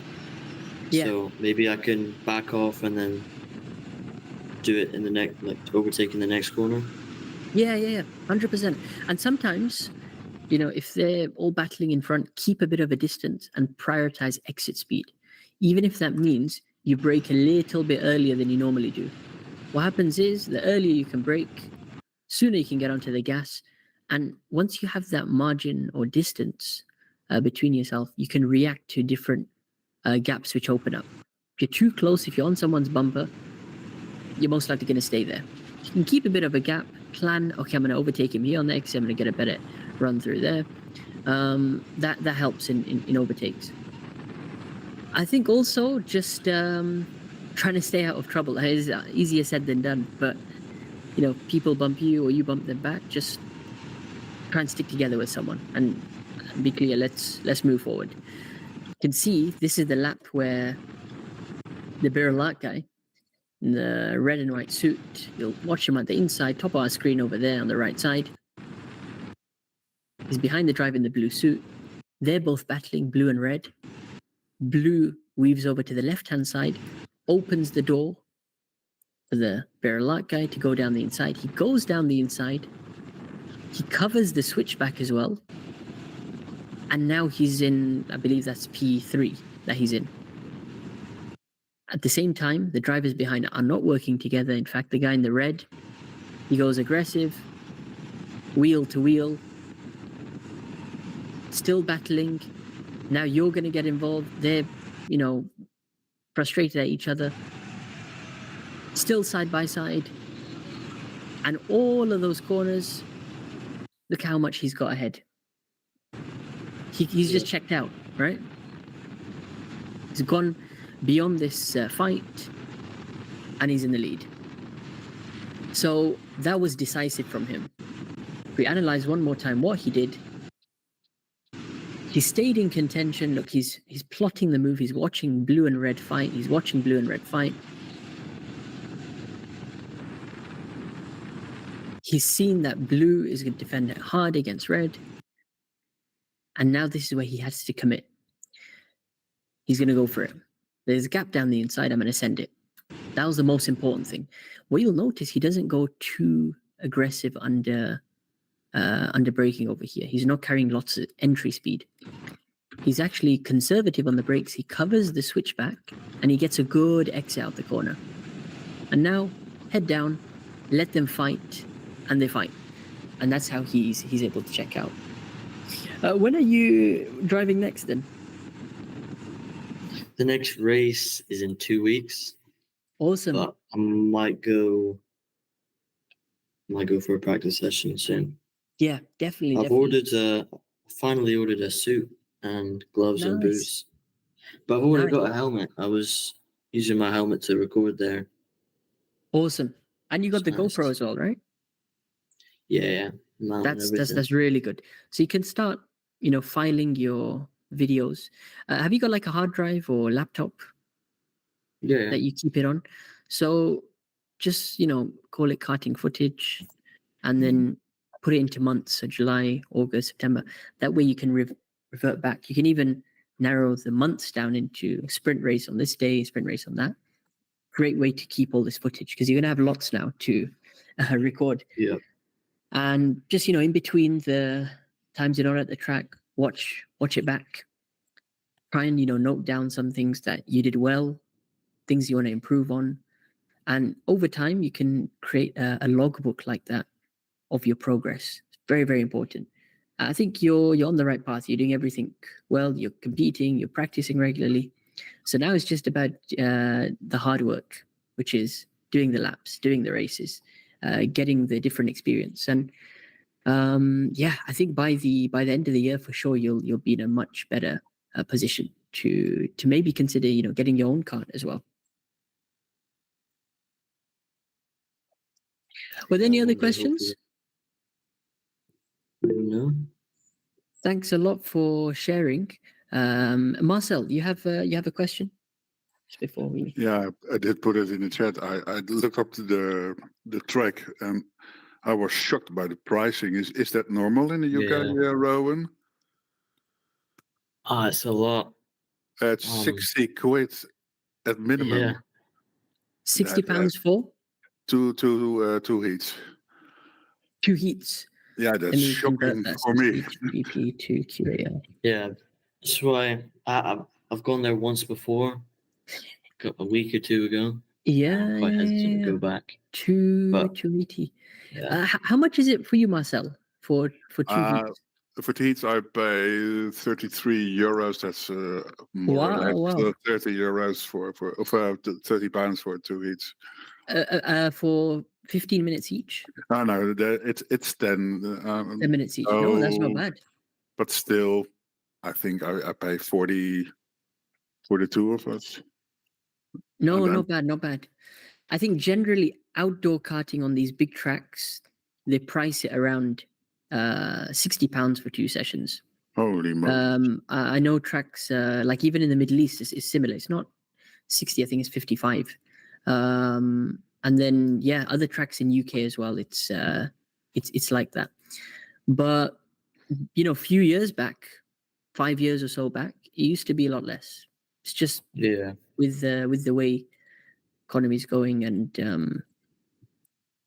Yeah. So maybe I can back off and then do it in the next, like overtaking the next corner. Yeah, 100%. And sometimes, if they're all battling in front, keep a bit of a distance and prioritize exit speed, even if that means you brake a little bit earlier than you normally do. What happens is, the earlier you can brake, sooner you can get onto the gas. And once you have that margin or distance between yourself, you can react to different gaps which open up. If you're too close, if you're on someone's bumper, you're most likely going to stay there. You can keep a bit of a gap, plan, okay, I'm going to overtake him here on the exit, I'm going to get a better run through there. That helps in overtakes. I think also just trying to stay out of trouble is easier said than done, but people bump you or you bump them back, just try and stick together with someone and be clear, let's move forward. You can see this is the lap where the barrel light guy in the red and white suit, you'll watch him at the inside, top of our screen over there on the right side. He's behind the driver in the blue suit. They're both battling, blue and red. Blue weaves over to the left-hand side, opens the door for the barrel light guy to go down the inside. He goes down the inside. He covers the switchback as well. And now he's in, I believe that's P3 that he's in. At the same time, the drivers behind are not working together. In fact, the guy in the red, he goes aggressive, wheel to wheel, still battling. Now you're going to get involved. They're, frustrated at each other, still side by side. And all of those corners, look how much he's got ahead. He's just checked out, right? He's gone beyond this fight, and he's in the lead. So that was decisive from him. If we analyze one more time what he did, he stayed in contention. Look, he's plotting the move. He's watching blue and red fight. He's watching blue and red fight. He's seen that blue is going to defend it hard against red. And now this is where he has to commit. He's going to go for it. There's a gap down the inside. I'm going to send it. That was the most important thing. What you'll notice, he doesn't go too aggressive under braking over here. He's not carrying lots of entry speed. He's actually conservative on the brakes. He covers the switchback and he gets a good exit out the corner. And now, head down, let them fight, and they fight. And that's how he's able to check out. When are you driving next then? The next race is in 2 weeks. Awesome. But I might go for a practice session soon. Yeah, definitely. Finally ordered a suit and gloves and boots. But I've already got a helmet. I was using my helmet to record there. Awesome. And you got the GoPro as well, right? Yeah. That's really good. So you can start, filing your videos. Have you got like a hard drive or laptop? Yeah. That you keep it on? So just, call it karting footage and then put it into months. So July, August, September. That way you can revert back. You can even narrow the months down into sprint race on this day, sprint race on that. Great way to keep all this footage because you're going to have lots now to record. Yeah. And just, in between the times you're not at the track, watch it back. Try and, note down some things that you did well, things you want to improve on. And over time, you can create a logbook like that of your progress. It's very, very important. I think you're on the right path. You're doing everything well. You're competing. You're practicing regularly. So now it's just about the hard work, which is doing the laps, doing the races, getting the different experience. And yeah, I think by the end of the year for sure you'll be in a much better position to maybe consider getting your own cart as well. Were there any other questions? No. Thanks a lot for sharing. Marcel, you have a question just before we? Yeah, I did put it in the chat. I looked up to the track and I was shocked by the pricing. Is that normal in the UK, Rowan? It's a lot. It's 60 quid at minimum. Yeah. £60 for two heats. 2 heats. Yeah, that's shocking for me. BP to QAL. Yeah, that's why I've gone there once before, a week or two ago. Yeah, I'm quite hesitant to go back. 280. Yeah. How much is it for you, Marcel, for 2 heats? For the heats, I pay 33 euros. That's more or less 30 euros for 30 pounds for 2 heats. For 15 minutes each? No, it's 10. 10 minutes each. No, that's not bad. But still, I think I pay 40 for the two of us. No, not bad, not bad. I think generally outdoor karting on these big tracks, they price it around £60 for 2 sessions. Holy moly. I know tracks like even in the Middle East is similar. It's not 60, I think it's 55. And then other tracks in UK as well. It's like that. But a few years back, 5 years or so back, it used to be a lot less. It's just with the way economy's going, and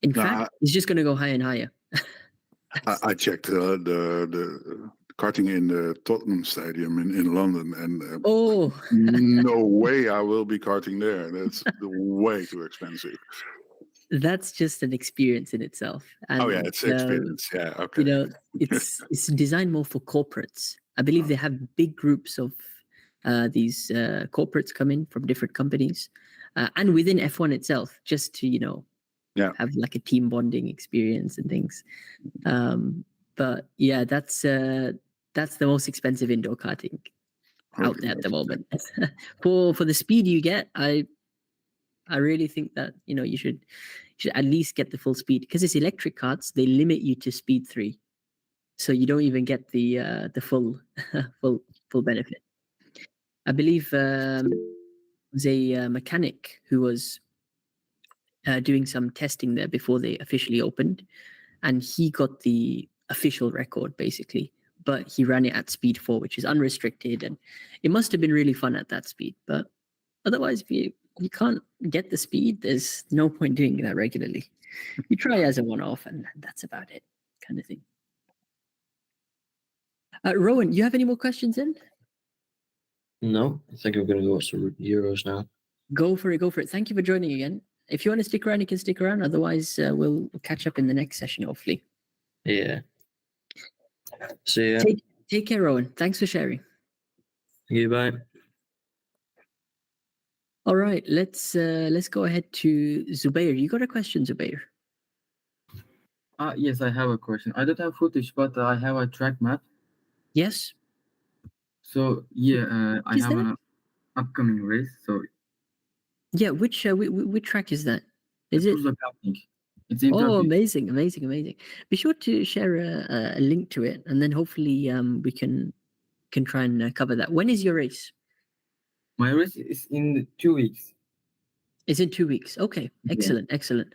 in fact, it's just going to go higher and higher. I checked the karting in the Tottenham Stadium in London, and no way I will be karting there. That's way too expensive. That's just an experience in itself. And, it's experience. Yeah, okay. It's designed more for corporates. I believe they have big groups of these corporates come in from different companies, and within F1 itself, just to have like a team bonding experience and things. But yeah, that's the most expensive indoor karting out there at the moment. For the speed you get, I really think that you should at least get the full speed, because it's electric karts. They limit you to speed 3, so you don't even get the full full benefit. I believe there was a mechanic who was doing some testing there before they officially opened, and he got the official record basically, but he ran it at speed 4, which is unrestricted, and it must have been really fun at that speed. But otherwise, if you can't get the speed, there's no point doing that regularly. You try as a one-off, and that's about it, kind of thing. Rowan, you have any more questions in? No, I think I'm going to go with some Euros now. Go for it. Thank you for joining again. If you want to stick around, you can stick around. Otherwise, we'll catch up in the next session, hopefully. Yeah. See ya. Take care, Rowan. Thanks for sharing. Goodbye. All right, let's go ahead to Zubair. You got a question, Zubair? Yes, I have a question. I don't have footage, but I have a track map. Yes. So I have an upcoming race. So which track is that? Is it? It's in Turkey. Amazing. Be sure to share a link to it, and then hopefully we can try and cover that. When is your race? My race is in 2 weeks. It's in 2 weeks. Okay, excellent.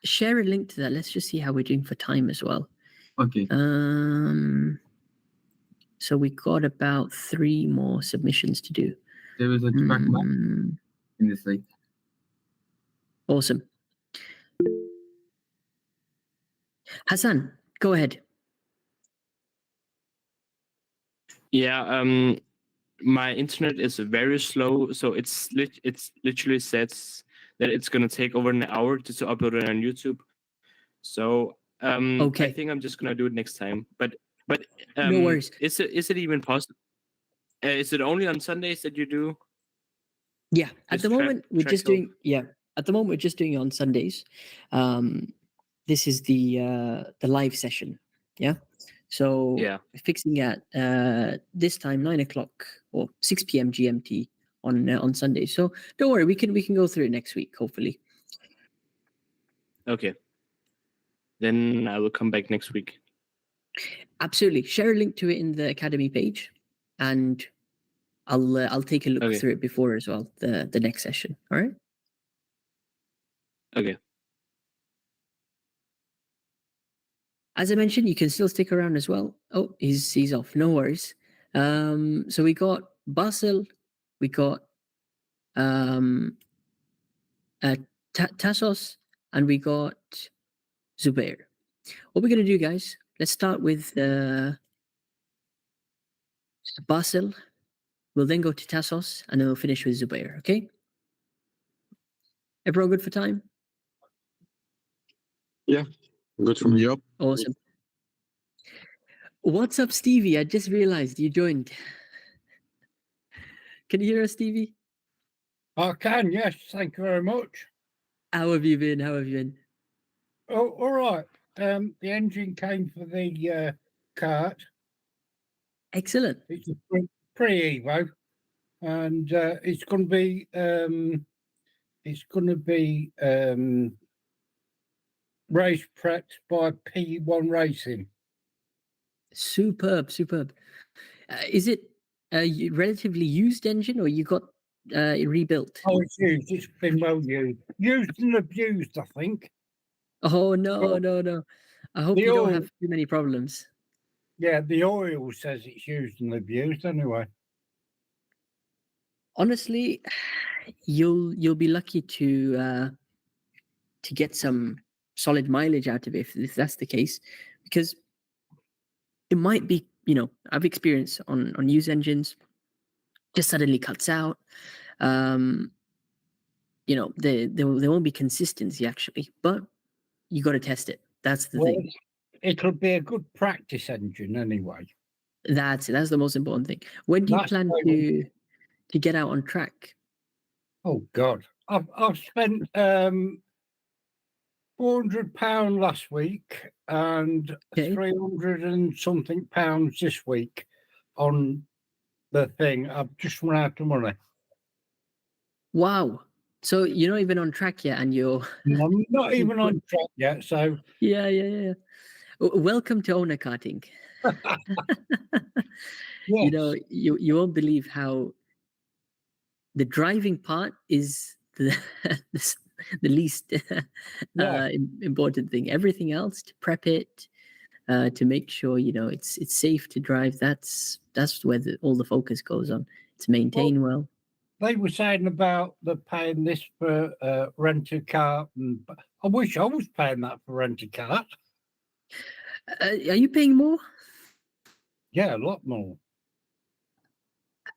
Share a link to that. Let's just see how we're doing for time as well. Okay. So we got about 3 more submissions to do. There is a track map in this site. Awesome. Hassan, go ahead. Yeah, my internet is very slow, so it's literally says that it's gonna take over an hour to upload it on YouTube. So I think I'm just gonna do it next time. But no worries. Is it even possible? Is it only on Sundays that you do? Yeah, at the moment we're just doing. Yeah, at the moment we're just doing it on Sundays. this is the live session. Yeah. So Yeah. fixing at this time 9 o'clock or 6 p.m. GMT on Sunday. So don't worry, we can go through it next week, hopefully. Okay. Then I will come back next week. Absolutely. Share a link to it in the Academy page, and I'll take a look through it before as well, the next session. All right. Okay. As I mentioned, you can still stick around as well. Oh, he's off. No worries. So we got Basil, we got Tassos, and we got Zubair. What we're gonna do, guys? Let's start with Basil. We'll then go to Tassos, and then we'll finish with Zubair. Okay? Everyone good for time? Yeah, good for me. Yep. Awesome. What's up, Stevie? I just realized you joined. Can you hear us, Stevie? I can, yes. Thank you very much. How have you been? How have you been? Oh, all right. The engine came for the kart. Excellent. It's a pre-evo, and it's going to be race prepped by P1 Racing. Superb, superb. Is it a relatively used engine, or you got it rebuilt? Oh, it's used. It's been well used. Used and abused, I think. Oh no, no, no! I hope you don't have too many problems. Yeah, the oil says it's used and abused anyway. Honestly, you'll be lucky to get some solid mileage out of it if that's the case, because it might be, I've experienced on used engines, just suddenly cuts out. There won't be consistency actually, but you got to test it. That's the thing. It'll be a good practice engine anyway. That's the most important thing. When do you plan to get out on track? Oh God, I've spent £400 last week and 300 and something pounds this week on the thing. I've just run out of money. Wow. So you're not even on track yet, and you're I'm not even on track yet. So yeah. Welcome to owner karting. Yes. You won't believe how the driving part is the least important thing. Everything else, to prep it, to make sure it's safe to drive. That's where all the focus goes on. It's maintained well. They were saying about the paying this for rent a car, and I wish I was paying that for rent a car. Are you paying more? Yeah, a lot more.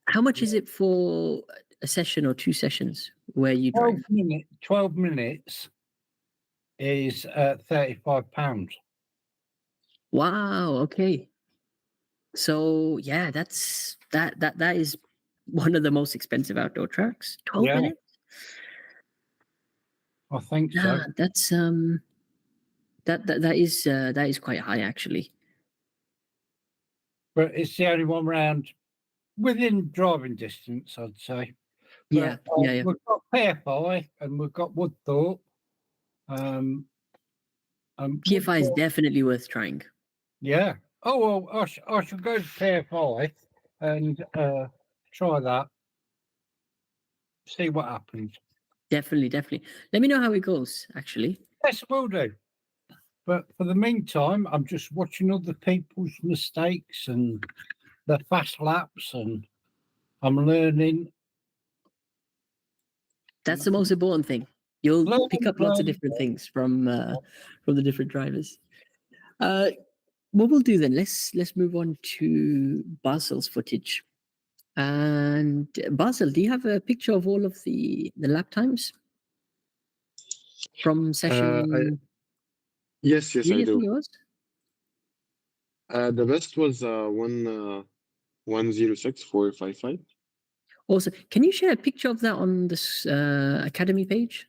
How much is it for a session or 2 sessions where you drive? 12 minutes is £35. Wow. Okay. So yeah, that is one of the most expensive outdoor tracks. 12 minutes. I think so. Yeah, that's that is quite high actually. But it's the only one round within driving distance, I'd say. Yeah, yeah. We've got PFI and we've got Woodthorpe. PFI is definitely worth trying. Yeah. Oh well, I should go to PFI and try that. See what happens. Definitely. Let me know how it goes. Actually. Yes, will do. But for the meantime, I'm just watching other people's mistakes and the fast laps, and I'm learning. That's the most important thing. You'll pick up lots of different things from the different drivers. What we'll do then? Let's move on to Basil's footage. And Basil, do you have a picture of all of the lap times from session? Yes, I do. The best was 106.455. Also, can you share a picture of that on this Academy page?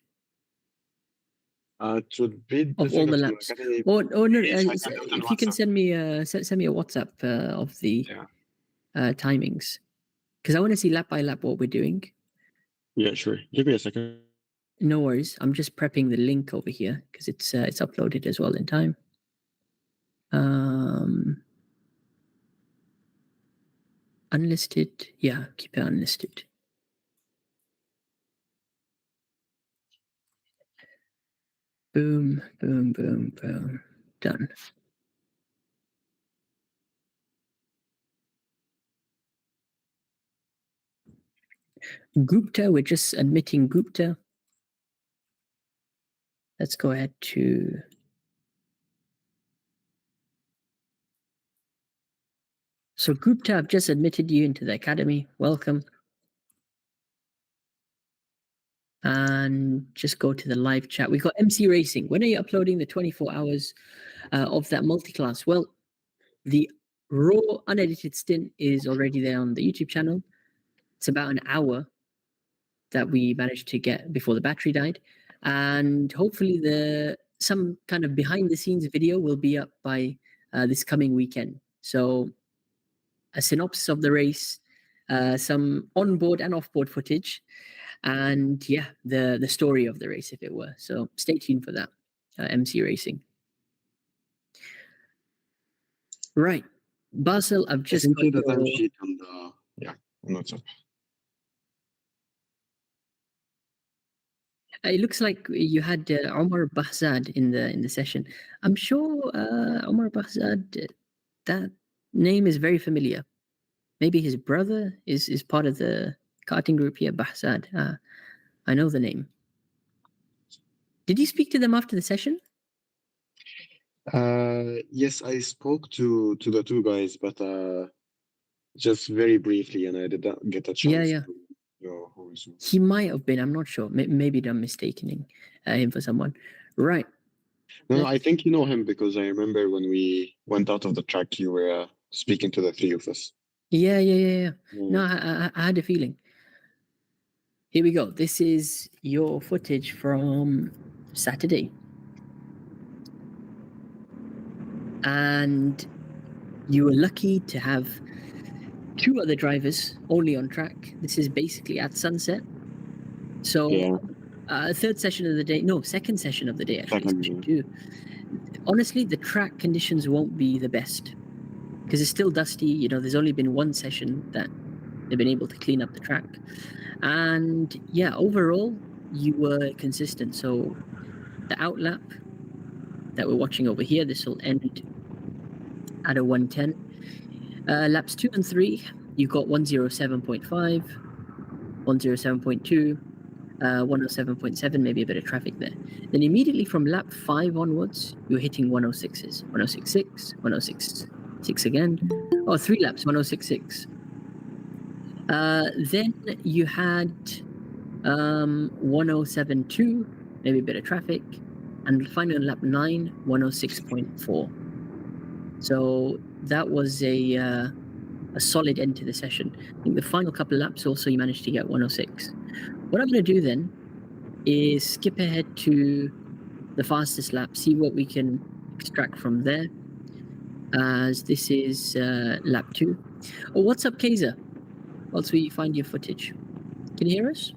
It would be of all the difficult. laps. Can I Or no, please find that out on if you can WhatsApp? send me a WhatsApp of the Yeah. timings, because I want to see lap by lap what we're doing. Yeah, sure. Give me a second. No worries. I'm just prepping the link over here because it's uploaded as well in time. Unlisted. Yeah, keep it unlisted. Boom, boom, boom, boom. Done. Gupta, we're just admitting Gupta. Let's go ahead to so Gupta, I've just admitted you into the academy. Welcome. And just go to the live chat. We got MC Racing. When are you uploading the 24 hours of that multi-class? Well, the raw unedited stint is already there on the YouTube channel. It's about an hour that we managed to get before the battery died. And hopefully some kind of behind the scenes video will be up by this coming weekend. So a synopsis of the race, some onboard and offboard footage, and yeah, the story of the race, if it were. So stay tuned for that. MC Racing. Right, Basil, I've just got the time sheet on the on WhatsApp. It looks like you had Omar Bahzad in the session. I'm sure Omar Bahzad, that name is very familiar. Maybe his brother is part of the karting group here, Bahzad. I know the name. Did you speak to them after the session? Yes, I spoke to the two guys, but just very briefly, and I did not get a chance Yeah. to know who is who. He might have been. I'm not sure. Maybe I'm mistaking him for someone. Right. No, I think you know him because I remember when we went out of the track, you were speaking to the three of us. Yeah. No, I had a feeling. Here we go. This is your footage from Saturday. And you were lucky to have two other drivers only on track. This is basically at sunset. So second session of the day, actually, session 2. Honestly, the track conditions won't be the best because it's still dusty. You know, there's only been one session that they've been able to clean up the track. And yeah, overall, you were consistent. So the outlap that we're watching over here, this will end at a 110. Laps 2 and 3, you got 107.5, 107.2, 107.7, maybe a bit of traffic there. Then immediately from lap 5 onwards, you're hitting 106s, 106.6, 106.6 again. Oh, 3 laps, 106.6. Then you had 107.2, maybe a bit of traffic, and finally on lap 9, 106.4. So that was a solid end to the session. I think the final couple of laps also you managed to get 106. What I'm going to do then is skip ahead to the fastest lap, see what we can extract from there, as this is lap 2. Oh, what's up, Kaiser? Whilst we find your footage. Can you hear us?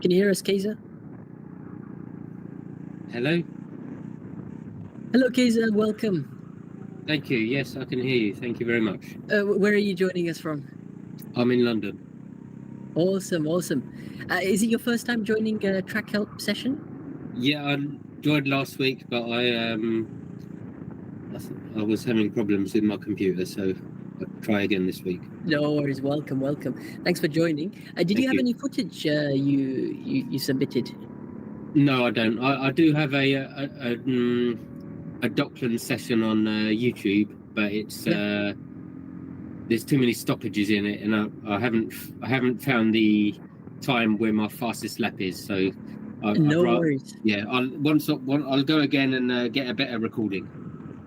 Can you hear us, Kaiser? Hello? Hello, Kaiser. Welcome. Thank you. Yes, I can hear you. Thank you very much. Where are you joining us from? I'm in London. Awesome. Is it your first time joining a track help session? Yeah, I joined last week, but I was having problems with my computer, so I'll try again this week. No worries. Welcome. Thanks for joining. Did you have any footage you submitted? No, I don't. I do have a Dockland session on YouTube, but it's there's too many stoppages in it, and I haven't found the time where my fastest lap is. So no worries. Yeah, I'll go again and get a better recording.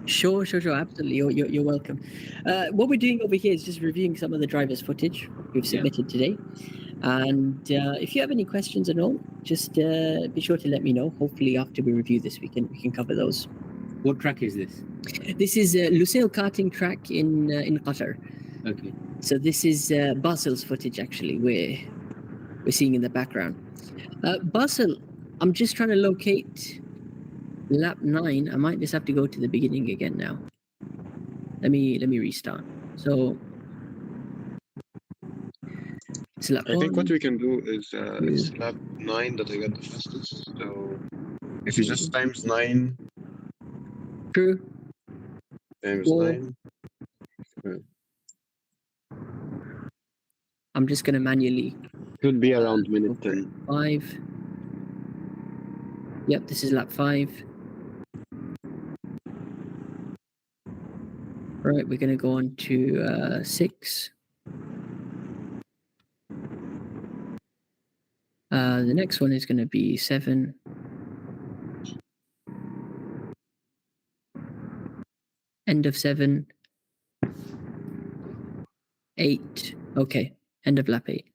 Sure, absolutely. You're welcome. What we're doing over here is just reviewing some of the driver's footage we've submitted today. And if you have any questions at all, just be sure to let me know. Hopefully, after we review this, we can cover those. What track is this? This is Lusail Karting track in Qatar. Okay. So this is Basil's footage. Actually, we're seeing in the background. Basil, I'm just trying to locate lap 9. I might just have to go to the beginning again now. Let me restart. So it's lap I think 1. what we can do is it's lap 9 that I got the fastest. So if you just times 9. True. Times 4. 9. I'm just gonna manually. Could be around minute 10. 5. Yep, this is lap 5. Right, we're gonna go on to 6. The next one is gonna be 7. End of 7. 8. Okay, end of lap 8.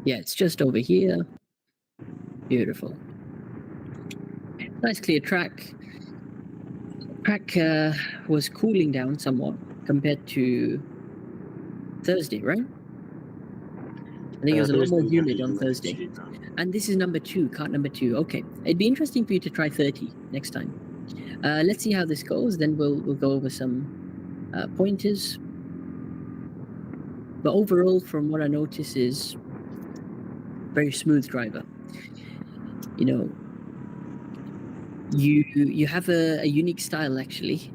Yeah, it's just over here. Beautiful. Nice clear track. Track was cooling down somewhat compared to Thursday, right? I think it was a lot more humid on Thursday. And this is number 2, kart number 2. Okay, it'd be interesting for you to try 30 next time. Let's see how this goes. Then we'll go over some pointers. But overall, from what I notice, is very smooth driver. You know, you have a unique style actually,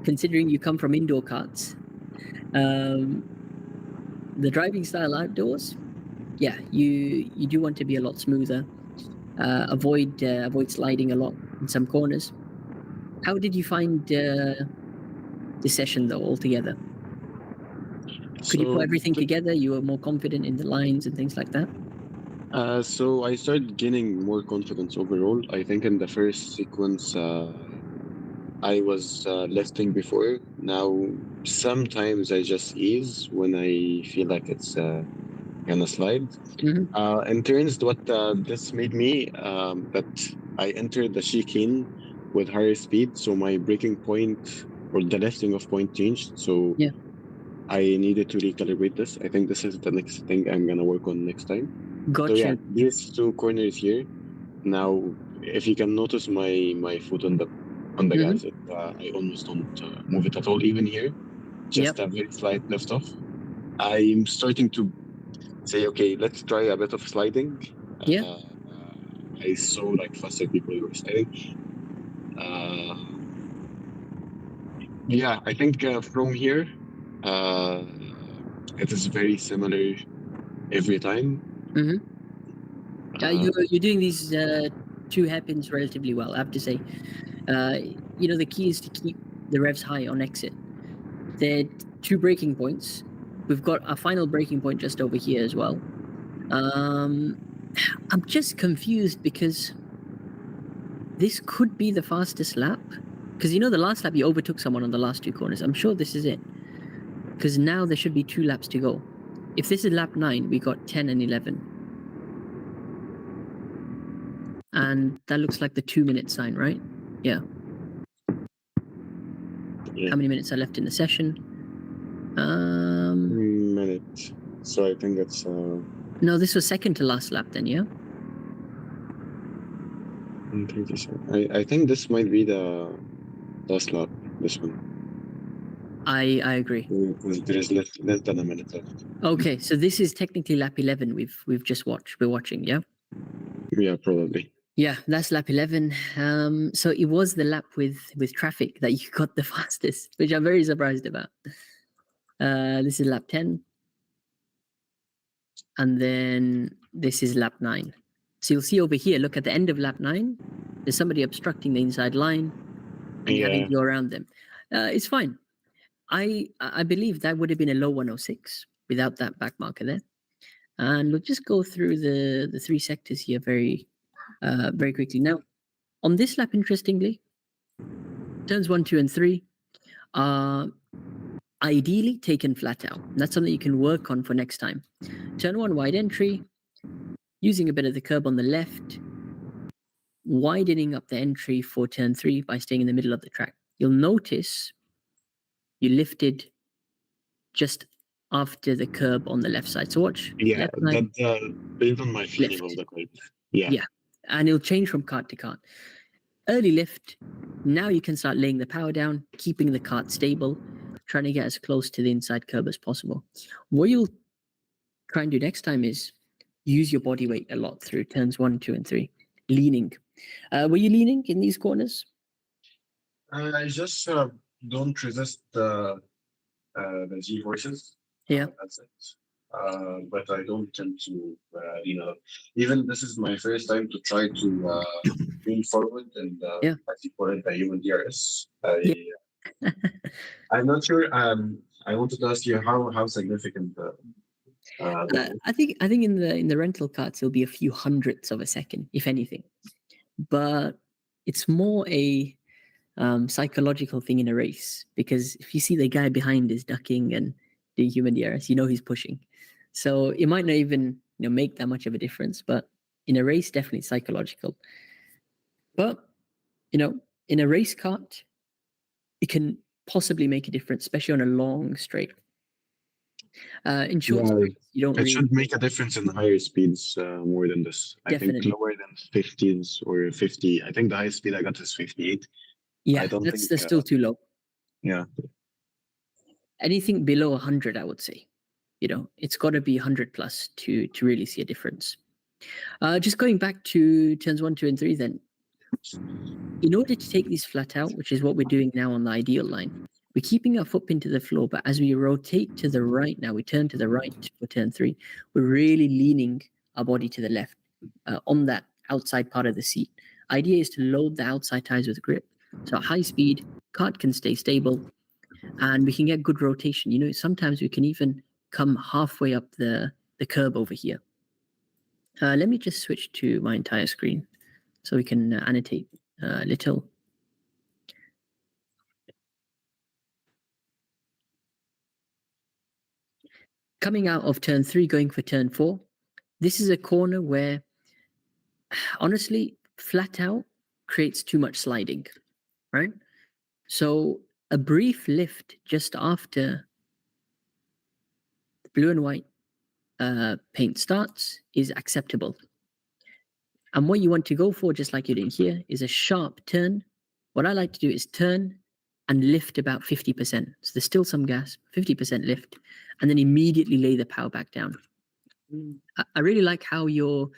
considering you come from indoor karts. The driving style outdoors, yeah, you do want to be a lot smoother. Avoid sliding a lot in some corners. How did you find the session though altogether? Could you put everything together? You were more confident in the lines and things like that? So I started gaining more confidence overall. I think in the first sequence, I was lifting before. Now, sometimes I just ease when I feel like it's gonna slide. In turns, what this made me that I entered the chicane with higher speed, so my braking point or the lifting of point changed. So yeah, I needed to recalibrate this. I think this is the next thing I'm gonna work on next time. Gotcha. So yeah, these 2 corners here. Now, if you can notice my foot on the gas, I almost don't move it at all. Even here, just a very slight lift off. I'm starting to say, okay, let's try a bit of sliding. I saw like faster people who were sliding. Yeah, I think from here, it is very similar every time. You're doing these 2 hairpins relatively well, I have to say. You know, the key is to keep the revs high on exit. There are 2 braking points. We've got a final braking point just over here as well. I'm just confused because this could be the fastest lap. Because you know the last lap you overtook someone on the last 2 corners. I'm sure this is it. Because now there should be 2 laps to go. If this is lap 9, we got 10 and 11. And that looks like the 2-minute sign, right? Yeah. How many minutes are left in the session? Minute. So I think it's no, this was second to last lap then, yeah? I think this might be the last lap, this one. I agree. There is less than a minute left. Okay, so this is technically lap 11 we've just watched. We're watching, yeah? Yeah, probably. Yeah, that's lap 11. So it was the lap with traffic that you got the fastest, which I'm very surprised about. This is lap 10. And then this is lap 9. So you'll see over here, look at the end of lap 9, there's somebody obstructing the inside line and you're having to go around them. It's fine. I believe that would have been a low 106 without that back marker there. And we'll just go through the 3 sectors here very quickly. Now, on this lap, interestingly, turns 1, 2, and 3 are ideally taken flat out. That's something you can work on for next time. Turn 1 wide entry, using a bit of the curb on the left, widening up the entry for turn 3 by staying in the middle of the track. You'll notice you lifted just after the curb on the left side. So watch. Yeah, left that based on my feeling of the curb. Yeah. Yeah, and it'll change from kart to kart. Early lift, now you can start laying the power down, keeping the kart stable, trying to get as close to the inside curb as possible. What you'll try and do next time is use your body weight a lot through turns 1, 2, and 3. Leaning. Were you leaning in these corners? I just don't resist the G forces. Yeah. That's it. But I don't tend to, even this is my first time to try to lean forward and I think for it the human DRS. I'm not sure. I wanted to ask you how significant. I think in the rental carts it'll be a few hundredths of a second, if anything. But it's more a psychological thing in a race, because if you see the guy behind is ducking and doing human DRS, you know he's pushing. So it might not even make that much of a difference, but in a race, definitely psychological. But in a race kart, it can possibly make a difference, especially on a long straight. In short straights, you don't. It should make a difference in higher speeds more than this. Definitely. I think lower than 50s or 50. I think the highest speed I got is 58. Yeah, that's still too low. Yeah. Anything below 100, I would say. It's got to be 100 plus to really see a difference. Just going back to turns 1, 2, and 3 then. In order to take these flat out, which is what we're doing now on the ideal line, we're keeping our foot pin to the floor, but as we rotate to the right now, we turn to the right for turn 3, we're really leaning our body to the left on that outside part of the seat. Idea is to load the outside tires with grip. So at high speed, kart can stay stable, and we can get good rotation. Sometimes we can even come halfway up the curb over here. Let me just switch to my entire screen so we can annotate a little. Coming out of turn 3, going for turn 4, this is a corner where, honestly, flat out creates too much sliding, right? So a brief lift just after the blue and white paint starts is acceptable. And what you want to go for, just like you're doing here, is a sharp turn. What I like to do is turn and lift about 50%. So there's still some gas, 50% lift, and then immediately lay the power back down. I really like how you're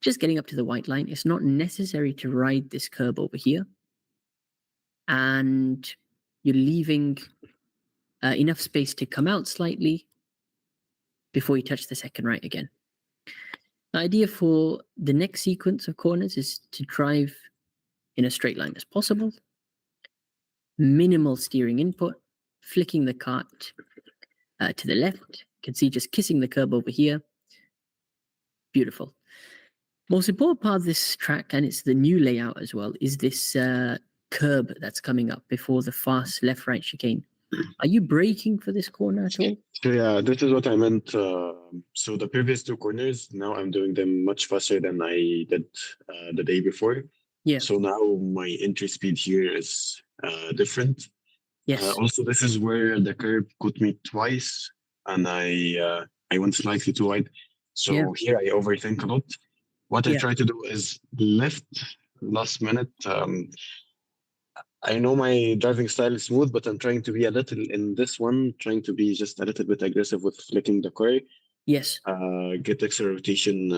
just getting up to the white line. It's not necessary to ride this curb over here. And you're leaving enough space to come out slightly before you touch the second right again. The idea for the next sequence of corners is to drive in a straight line as possible. Minimal steering input, flicking the kart to the left. You can see just kissing the curb over here. Beautiful. Most important part of this track, and it's the new layout as well, is this curb that's coming up before the fast left-right chicane. Are you braking for this corner at all? Yeah, this is what I meant. So the previous 2 corners, now I'm doing them much faster than I did the day before. Yeah. So now my entry speed here is different. Yes. Also, this is where the curb caught me twice, and I went slightly too wide. So here I overthink a lot. What I try to do is lift last minute. I know my driving style is smooth, but I'm trying to be a little in this one, trying to be just a little bit aggressive with flicking the car. Yes. Get extra rotation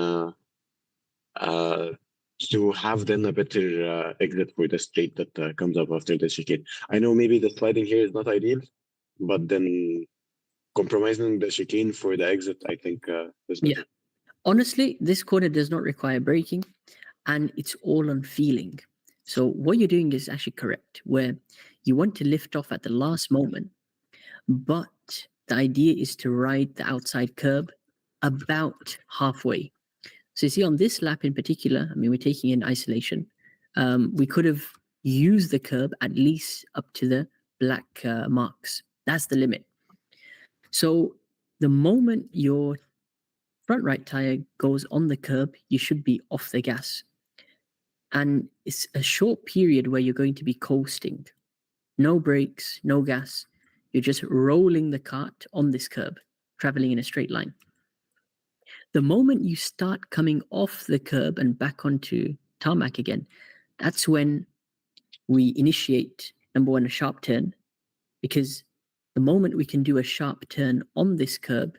to have then a better exit for the straight that comes up after the chicane. I know maybe the sliding here is not ideal, but then compromising the chicane for the exit, I think is better. Yeah. Honestly, this corner does not require braking, and it's all on feeling. So what you're doing is actually correct, where you want to lift off at the last moment, but the idea is to ride the outside curb about halfway. So you see on this lap in particular, I mean, we're taking in isolation. We could have use the curb at least up to the black marks. That's the limit. So the moment your front right tire goes on the curb, you should be off the gas. And it's a short period where you're going to be coasting. No brakes, no gas. You're just rolling the cart on this curb, traveling in a straight line. The moment you start coming off the curb and back onto tarmac again, that's when we initiate, number one, a sharp turn, because the moment we can do a sharp turn on this curb,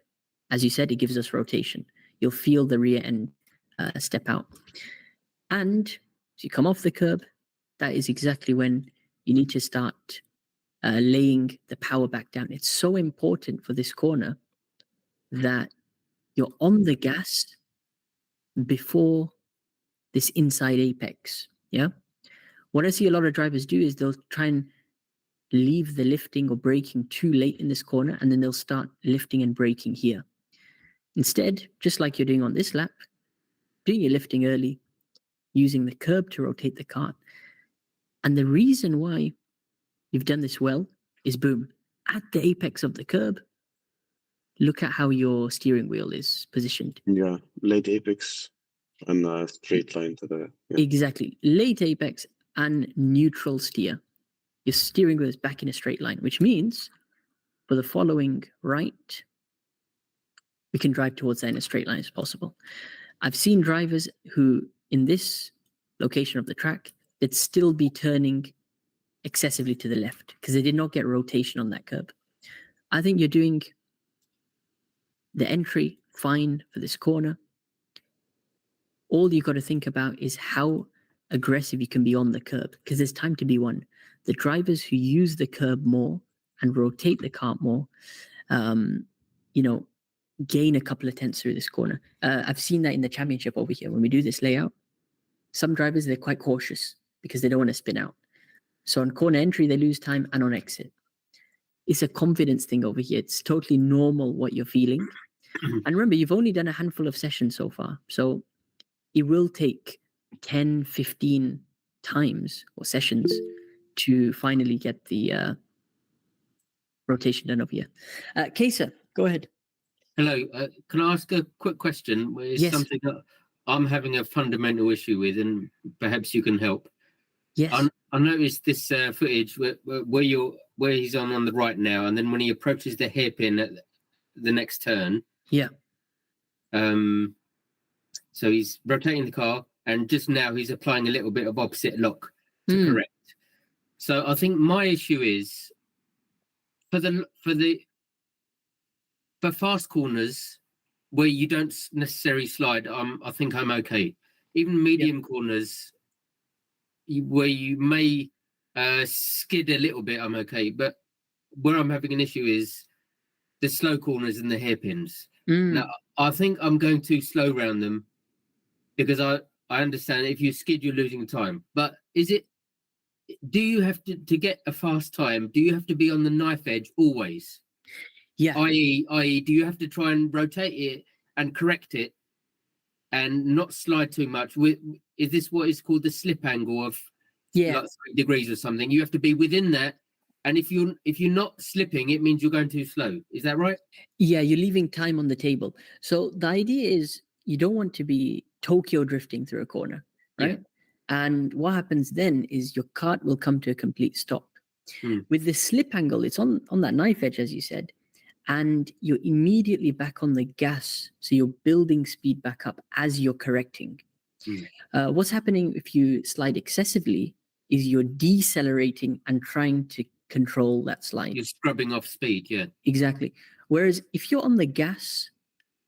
as you said, it gives us rotation. You'll feel the rear end step out. And as you come off the curb, that is exactly when you need to start laying the power back down. It's so important for this corner that you're on the gas before this inside apex. Yeah. What I see a lot of drivers do is they'll try and leave the lifting or braking too late in this corner, and then they'll start lifting and braking here. Instead, just like you're doing on this lap, doing your lifting early, using the curb to rotate the cart. And the reason why you've done this well is, boom, at the apex of the curb, look at how your steering wheel is positioned. Yeah, late apex and a straight line to the... Yeah. Exactly. Late apex and neutral steer. Your steering wheel is back in a straight line, which means for the following right, we can drive towards that in a straight line as possible. I've seen drivers who, in this location of the track, they'd still be turning excessively to the left because they did not get rotation on that curb. I think you're doing the entry fine for this corner. All you got to think about is how aggressive you can be on the curb, because there's time to be won. The drivers who use the curb more and rotate the cart more, gain a couple of tenths through this corner. I've seen that in the championship over here. When we do this layout, some drivers, they're quite cautious because they don't want to spin out. So on corner entry, they lose time, and on exit. It's a confidence thing over here. It's totally normal what you're feeling. And remember, you've only done a handful of sessions so far. So it will take 10, 15 times or sessions to finally get the rotation done over here. Kesa, go ahead. Hello. Can I ask a quick question? It's Yes. something that I'm having a fundamental issue with, and perhaps you can help. Yes. I noticed this footage where he's on the right now, and then when he approaches the hairpin at the next turn. Yeah. So he's rotating the car, and just now he's applying a little bit of opposite lock to correct. So I think my issue is for fast corners where you don't necessarily slide. I think I'm okay. Even medium corners where you may skid a little bit, I'm okay. But where I'm having an issue is the slow corners and the hairpins. Now, I think I'm going too slow around them because I understand if you skid, you're losing time. But do you have to get a fast time, do you have to be on the knife edge always? Yeah. I.e., do you have to try and rotate it and correct it and not slide too much? Is this what is called the slip angle of like 3 degrees or something? You have to be within that. And if you're not slipping, it means you're going too slow. Is that right? Yeah, you're leaving time on the table. So the idea is you don't want to be Tokyo drifting through a corner, right? Yeah. And what happens then is your cart will come to a complete stop. With the slip angle, it's on that knife edge, as you said, and you're immediately back on the gas. So you're building speed back up as you're correcting. What's happening if you slide excessively is you're decelerating and trying to control that slide. You're scrubbing off speed, yeah. Exactly. Whereas if you're on the gas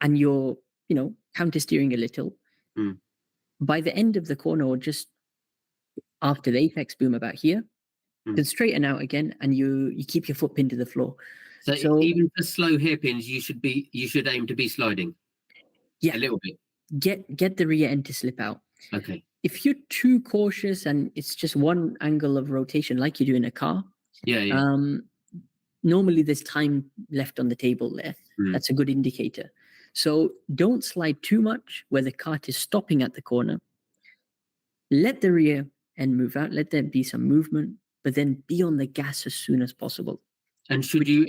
and you're, counter steering a little, by the end of the corner or just after the apex boom about here, you can straighten out again and you keep your foot pinned to the floor. So even for slow hairpins, you should aim to be sliding. Yeah. A little bit. Get the rear end to slip out. Okay. If you're too cautious and it's just one angle of rotation like you do in a car, normally there's time left on the table there. That's a good indicator. So don't slide too much where the cart is stopping at the corner. Let the rear and move out. Let there be some movement, but then be on the gas as soon as possible. And should you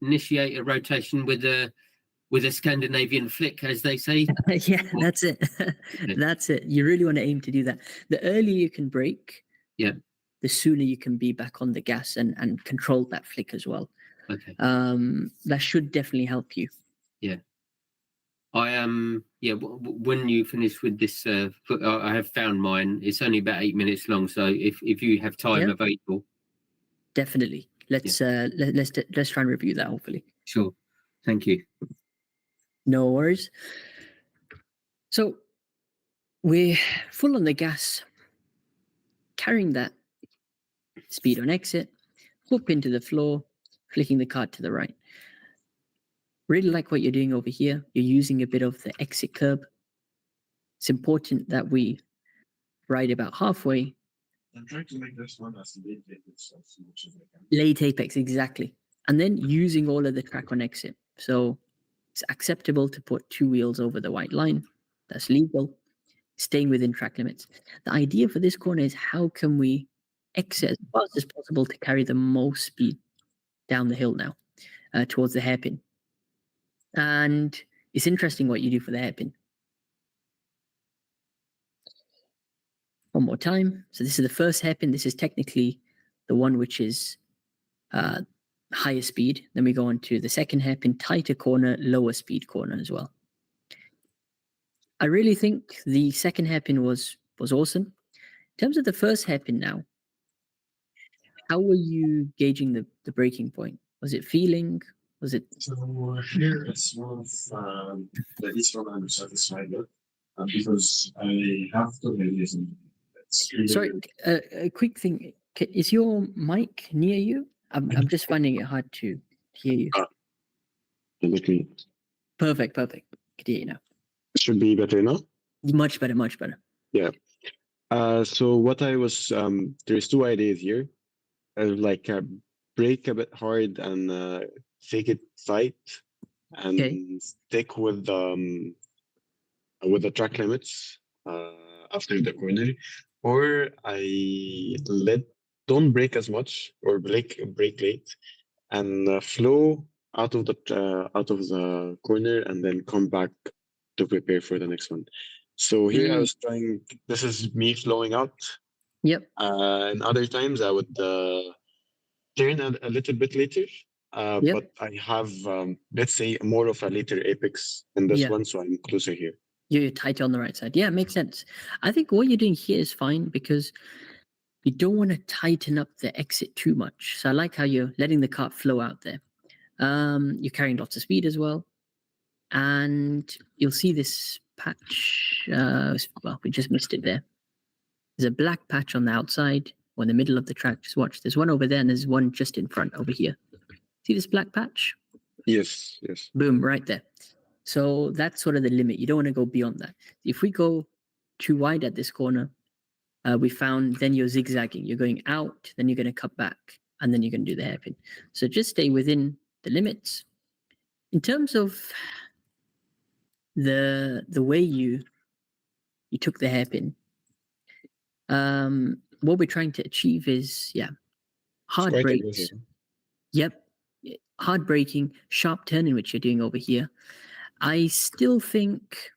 initiate a rotation with a Scandinavian flick, as they say? Yeah, that's it. That's it. You really want to aim to do that. The earlier you can brake, the sooner you can be back on the gas and control that flick as well. Okay. That should definitely help you. Yeah. I am. When you finish with this, I have found mine. It's only about 8 minutes long, so if you have time available, definitely let's try and review that. Hopefully. Sure. Thank you. No worries. So we're full on the gas, carrying that speed on exit, hook into the floor, flicking the cart to the right. Really like what you're doing over here. You're using a bit of the exit curb. It's important that we ride about halfway. I'm trying to make this one as late apex as much as I can. Late apex, exactly. And then using all of the track on exit. So it's acceptable to put 2 wheels over the white line. That's legal. Staying within track limits. The idea for this corner is how can we exit as fast as possible to carry the most speed down the hill now towards the hairpin. And it's interesting what you do for the hairpin. One more time. So this is the first hairpin. This is technically the one which is higher speed. Then we go on to the second hairpin, tighter corner, lower speed corner as well. I really think the second hairpin was awesome. In terms of the first hairpin now, how were you gauging the breaking point? Was it feeling? Was it? So here it's one of the each one I'm satisfied with because I have to listen. Sorry, a quick thing. Is your mic near you? I'm just finding it hard to hear you. Perfect. Can hear you now. Should be better now? Much better. Yeah. So what I was there's 2 ideas here. Like brake a bit hard and take it tight and stick with the track limits after the corner, or don't brake as much or brake late and flow out of the corner and then come back to prepare for the next one. So here I was trying. This is me flowing out. Yep. And other times I would turn a little bit later, but I have let's say more of a later apex in this one, so I'm closer here. You're tighter on the right side. Yeah, it makes sense. I think what you're doing here is fine because you don't want to tighten up the exit too much. So I like how you're letting the cart flow out there. You're carrying lots of speed as well. And you'll see this patch. Well, we just missed it there. There's a black patch on the outside or in the middle of the track. Just watch. There's one over there and there's one just in front over here. See this black patch? Yes. Boom, right there. So that's sort of the limit. You don't want to go beyond that. If we go too wide at this corner, we found then you're zigzagging. You're going out, then you're going to cut back, and then you're going to do the hairpin. So just stay within the limits. In terms of the way you took the hairpin, what we're trying to achieve is hard brakes. Yep, hard braking, sharp turning, which you're doing over here. I still think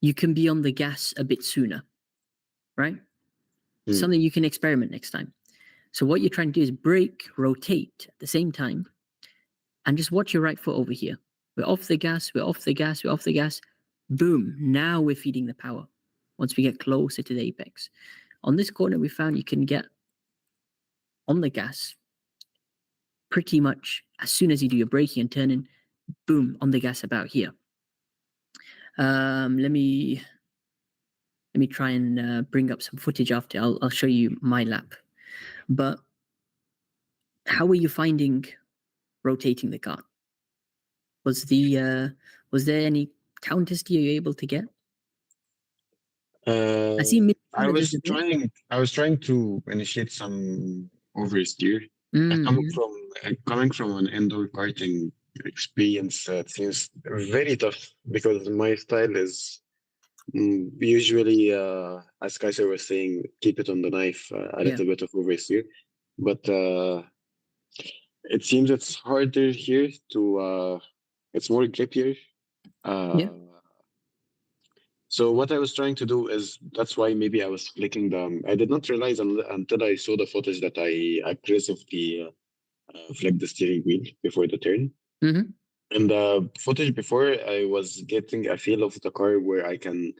you can be on the gas a bit sooner, right? Something you can experiment next time. So what you're trying to do is brake, rotate at the same time, and just watch your right foot over here. We're off the gas. Boom. Now we're feeding the power once we get closer to the apex. On this corner, we found you can get on the gas pretty much as soon as you do your braking and turning, boom, on the gas about here. Let me try and bring up some footage after. I'll show you my lap. But how were you finding rotating the car? Was there any counter steer you were able to get? I was trying to initiate some oversteer. Coming from an indoor karting experience, it seems very tough because my style is Usually, as Kaiser was saying, keep it on the knife, a little bit of oversteer. But it seems it's harder here to, it's more grippier. So what I was trying to do is, that's why maybe I was flicking them. I did not realize until I saw the footage that I aggressively flicked the steering wheel before the turn. In the footage before, I was getting a feel of the car where I can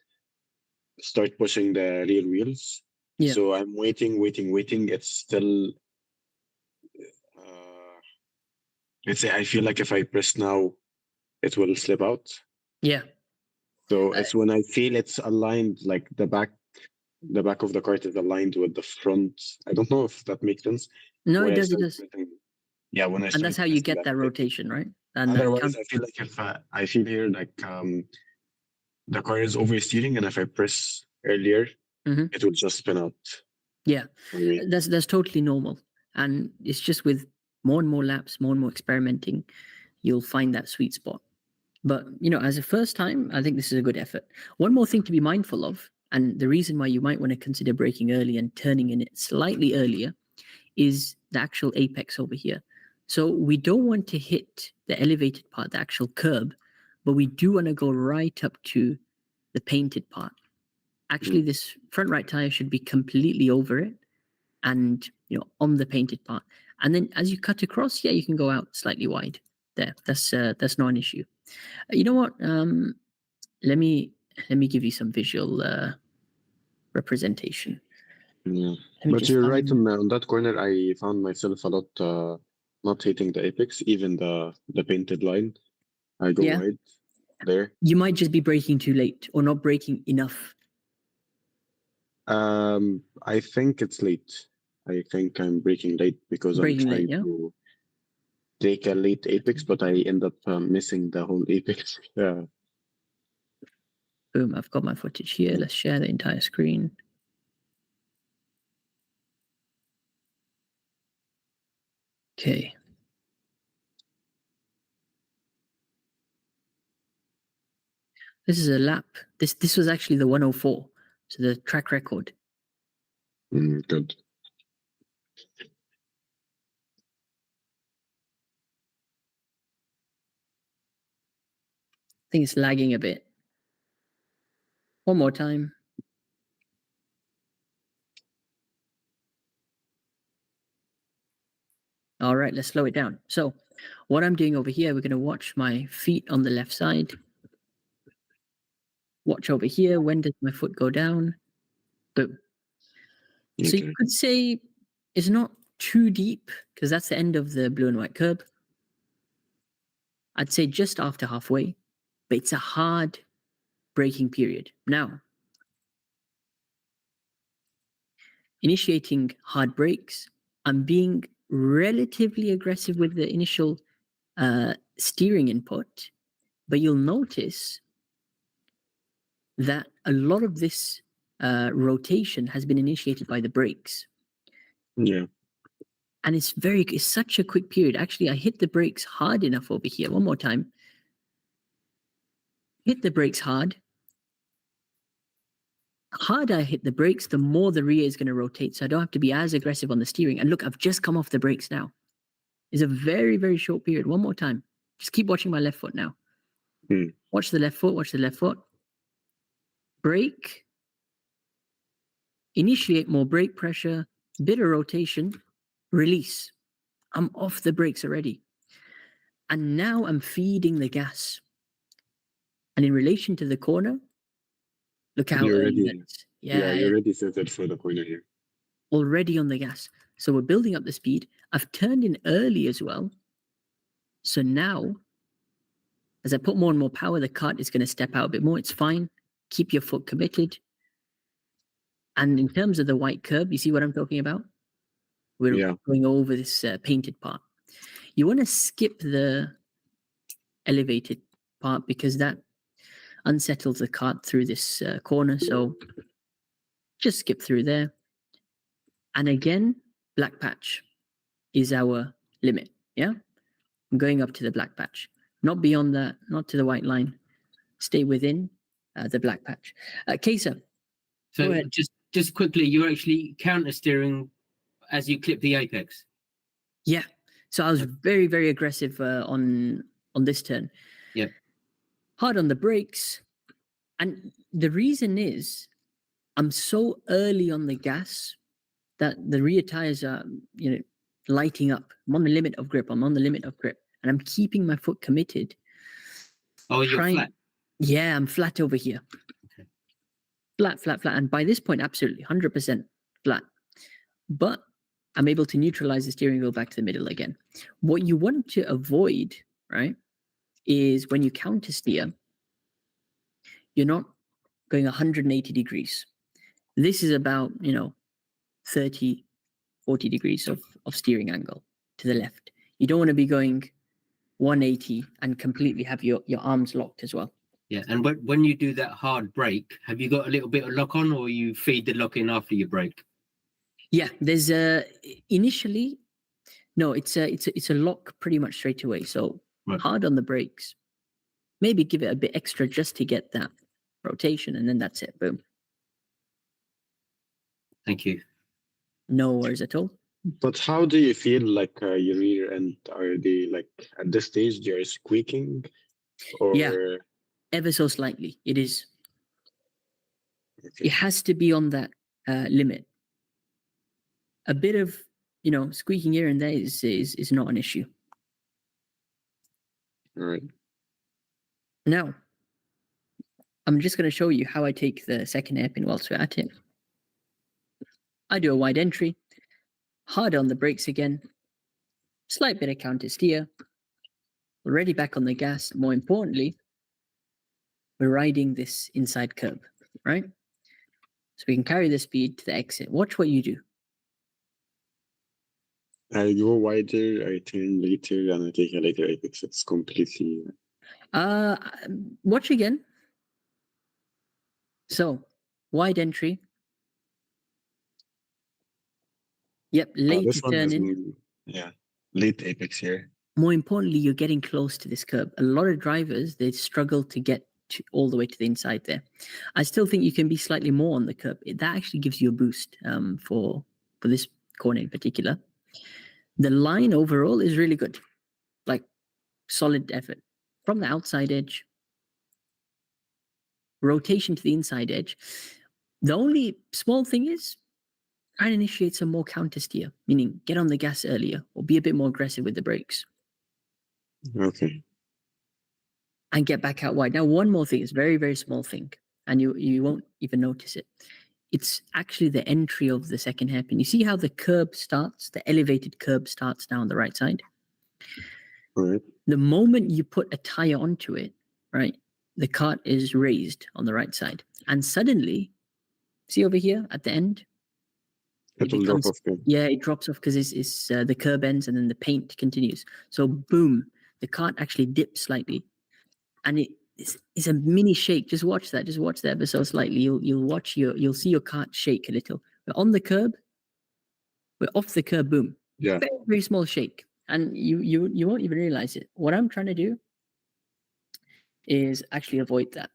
start pushing the rear wheels. So I'm waiting. It's still, let's say, I feel like if I press now, it will slip out. So it's when I feel it's aligned, like the back of the cart is aligned with the front. I don't know if that makes sense. No, it does. It does. Yeah, when I and that's how you get that rotation, right? And otherwise, I feel like if I feel here like the car is oversteering, and if I press earlier, it will just spin out. Yeah, that's totally normal, and it's just with more and more laps, more and more experimenting, you'll find that sweet spot. But as a first time, I think this is a good effort. One more thing to be mindful of, and the reason why you might want to consider braking early and turning in it slightly earlier, is the actual apex over here. So we don't want to hit the elevated part, the actual curb, but we do want to go right up to the painted part. Actually, this front right tire should be completely over it and on the painted part. And then as you cut across, you can go out slightly wide there. That's not an issue. You know what? Let me give you some visual representation. Yeah, but you're right on that corner. I found myself a lot not hitting the apex, even the painted line. I go wide there. You might just be braking too late or not braking enough. I think it's late. I think I'm braking late because I'm trying to take a late apex, but I end up missing the whole apex. Yeah. Boom! I've got my footage here. Let's share the entire screen. Okay. This is a lap. This was actually the 104, so the track record. Good. I think it's lagging a bit. One more time. All right, let's slow it down. So what I'm doing over here, we're going to watch my feet on the left side. Watch over here. When does my foot go down? Boom. Okay. So you could say it's not too deep because that's the end of the blue and white curb. I'd say just after halfway, but it's a hard braking period. Now, initiating hard brakes, I'm being relatively aggressive with the initial steering input, but you'll notice that a lot of this rotation has been initiated by the brakes. Yeah. And it's such a quick period. Actually, I hit the brakes hard enough over here. One more time. Hit the brakes hard. Harder I hit the brakes, the more the rear is going to rotate. So I don't have to be as aggressive on the steering. And look, I've just come off the brakes now. It's a very, very short period. One more time. Just keep watching my left foot now. Watch the left foot. Watch the left foot. Brake. Initiate more brake pressure. Bit of rotation. Release. I'm off the brakes already. And now I'm feeding the gas. And in relation to the corner, look how you're early ready. You're ready set it for the corner here. Already on the gas. So we're building up the speed. I've turned in early as well. So now, as I put more and more power, the cart is going to step out a bit more. It's fine. Keep your foot committed. And in terms of the white curb, you see what I'm talking about? We're going over this painted part. You want to skip the elevated part because that unsettles the cart through this corner. So just skip through there. And again, black patch is our limit. Yeah. I'm going up to the black patch, not beyond that, not to the white line. Stay within. the black patch. Kesa, So go ahead. just quickly, you're actually counter steering as you clip the apex. Yeah. So I was very, very aggressive on this turn. Yeah. Hard on the brakes. And the reason is I'm so early on the gas that the rear tires are, lighting up. I'm on the limit of grip. And I'm keeping my foot committed. Oh, you're flat. Yeah, I'm flat over here. Okay. Flat. And by this point, absolutely 100% flat. But I'm able to neutralize the steering wheel back to the middle again. What you want to avoid, right, is when you counter steer, you're not going 180 degrees. This is about, 30, 40 degrees of steering angle to the left. You don't want to be going 180 and completely have your arms locked as well. Yeah, and when you do that hard brake, have you got a little bit of lock on, or you feed the lock in after you brake? Yeah, there's initially, no, it's a lock pretty much straight away. So hard on the brakes, maybe give it a bit extra just to get that rotation, and then that's it. Boom. Thank you. No worries at all. But how do you feel like your rear end? Are they like at this stage they're squeaking? Or yeah, ever so slightly. It is. Okay. It has to be on that limit. A bit of squeaking here and there is not an issue. All right. Now, I'm just going to show you how I take the second hairpin whilst we're at it. I do a wide entry, hard on the brakes again, slight bit of counter steer, already back on the gas. More importantly, we're riding this inside curb, right? So we can carry the speed to the exit. Watch what you do. I go wider, I turn later, and I take a later apex. It's completely. Watch again. So, wide entry. Yep, late This one turn is in. Yeah, late apex here. More importantly, you're getting close to this curb. A lot of drivers, they struggle to get all the way to the inside there. I still think you can be slightly more on the curb. That actually gives you a boost for this corner in particular. The line overall is really good. Like, solid effort. From the outside edge, rotation to the inside edge. The only small thing is try and initiate some more counter steer, meaning get on the gas earlier or be a bit more aggressive with the brakes. Okay. And get back out wide. Now, one more thing is very, very small thing, and you won't even notice it. It's actually the entry of the second hairpin. You see how the curb starts, the elevated curb starts now on the right side? All right. The moment you put a tire onto it, right, the cart is raised on the right side. And suddenly, see over here at the end? It will drop off. Yeah, it drops off because it's the curb ends and then the paint continues. So boom, the cart actually dips slightly. And it's a mini shake. Just watch that. Just watch that ever so slightly. You'll see your cart shake a little. We're on the curb. We're off the curb. Boom. Yeah. Very, very small shake. And you won't even realize it. What I'm trying to do is actually avoid that.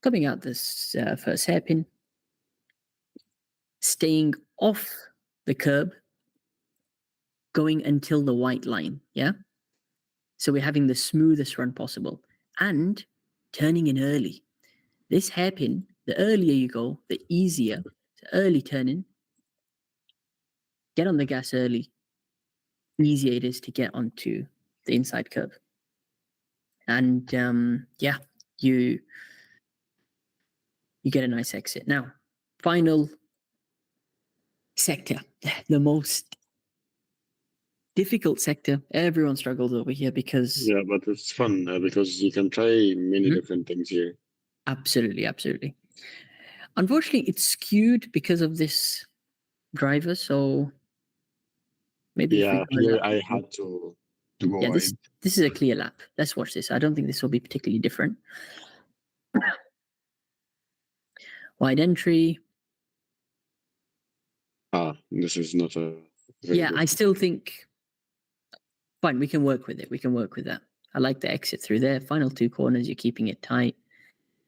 Coming out this first hairpin, staying off the curb, going until the white line, yeah? So we're having the smoothest run possible and turning in early. This hairpin, the earlier you go, the easier. So early turning, get on the gas early, easier it is to get onto the inside curb. And yeah, you get a nice exit. Now, final sector, the most difficult sector. Everyone struggles over here because... Yeah, but it's fun because you can try many different things here. Absolutely, absolutely. Unfortunately, it's skewed because of this driver, so maybe... Yeah, here I had to go wide. This is a clear lap. Let's watch this. I don't think this will be particularly different. Wide entry. This is not a... Yeah, I still think... Fine, we can work with it. We can work with that. I like the exit through there. Final two corners, you're keeping it tight.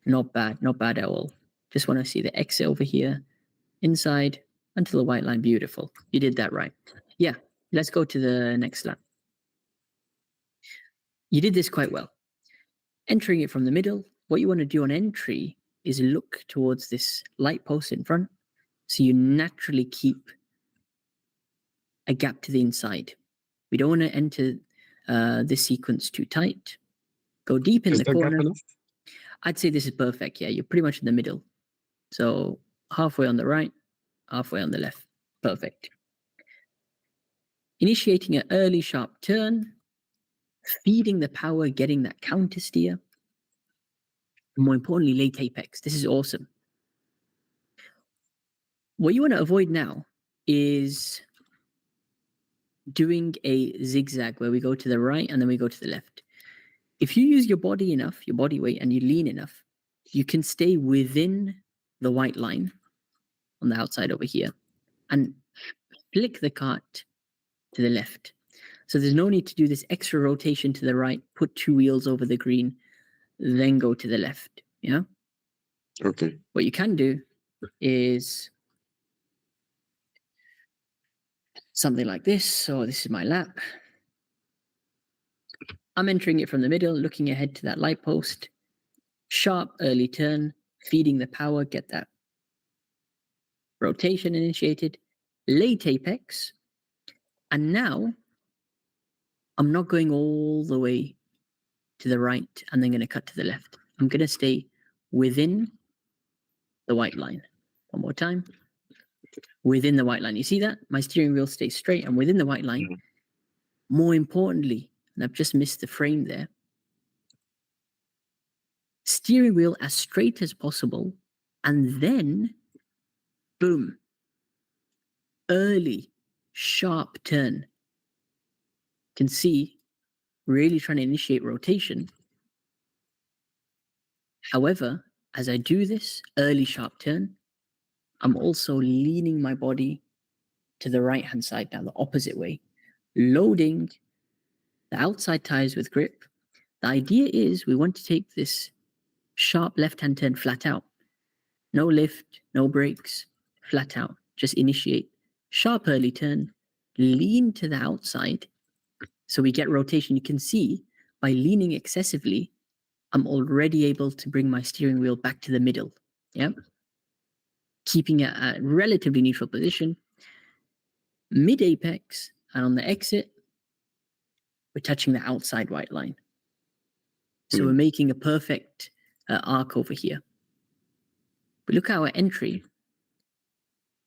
Not bad at all. Just want to see the exit over here, inside, until the white line. Beautiful. You did that right. Yeah, let's go to the next lap. You did this quite well. Entering it from the middle, what you want to do on entry is look towards this light post in front, so you naturally keep a gap to the inside. We don't want to enter this sequence too tight. Go deep in the corner. I'd say this is perfect. Yeah, you're pretty much in the middle. So halfway on the right, halfway on the left. Perfect. Initiating an early sharp turn, feeding the power, getting that counter steer. And more importantly, late apex. This is awesome. What you want to avoid now is doing a zigzag where we go to the right and then we go to the left. If you use your body enough, your body weight, and you lean enough, you can stay within the white line on the outside over here and flick the cart to the left. So there's no need to do this extra rotation to the right, put 2 wheels over the green, then go to the left. Yeah. Okay. What you can do is something like this. So this is my lap. I'm entering it from the middle, looking ahead to that light post. Sharp early turn, feeding the power, get that rotation initiated. Late apex. And now I'm not going all the way to the right and then going to cut to the left. I'm going to stay within the white line. One more time. Within the white line. You see that? My steering wheel stays straight. I'm within the white line. More importantly, and I've just missed the frame there, steering wheel as straight as possible, and then, boom, early, sharp turn. You can see, really trying to initiate rotation. However, as I do this early, sharp turn, I'm also leaning my body to the right-hand side now, the opposite way, loading the outside tires with grip. The idea is we want to take this sharp left-hand turn flat out. No lift, no brakes, flat out. Just initiate. Sharp early turn, lean to the outside. So we get rotation. You can see by leaning excessively, I'm already able to bring my steering wheel back to the middle. Yeah. Keeping it at a relatively neutral position. Mid apex, and on the exit, we're touching the outside white line. So we're making a perfect arc over here. But look at our entry.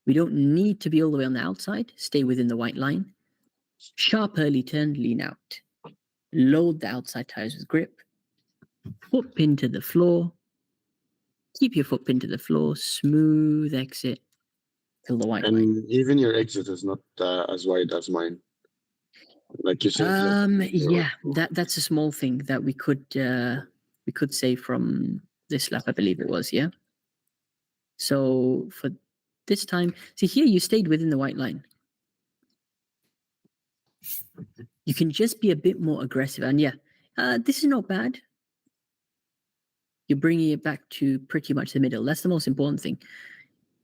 We don't need to be all the way on the outside. Stay within the white line. Sharp early turn, lean out. Load the outside tires with grip. Foot pin to the floor. Keep your foot pin to the floor. Smooth exit till the white line. And even your exit is not as wide as mine. Like you said. Yeah, that's a small thing that we could say from this lap, I believe it was, yeah. So for this time, see here you stayed within the white line. You can just be a bit more aggressive, and yeah, this is not bad. You're bringing it back to pretty much the middle. That's the most important thing.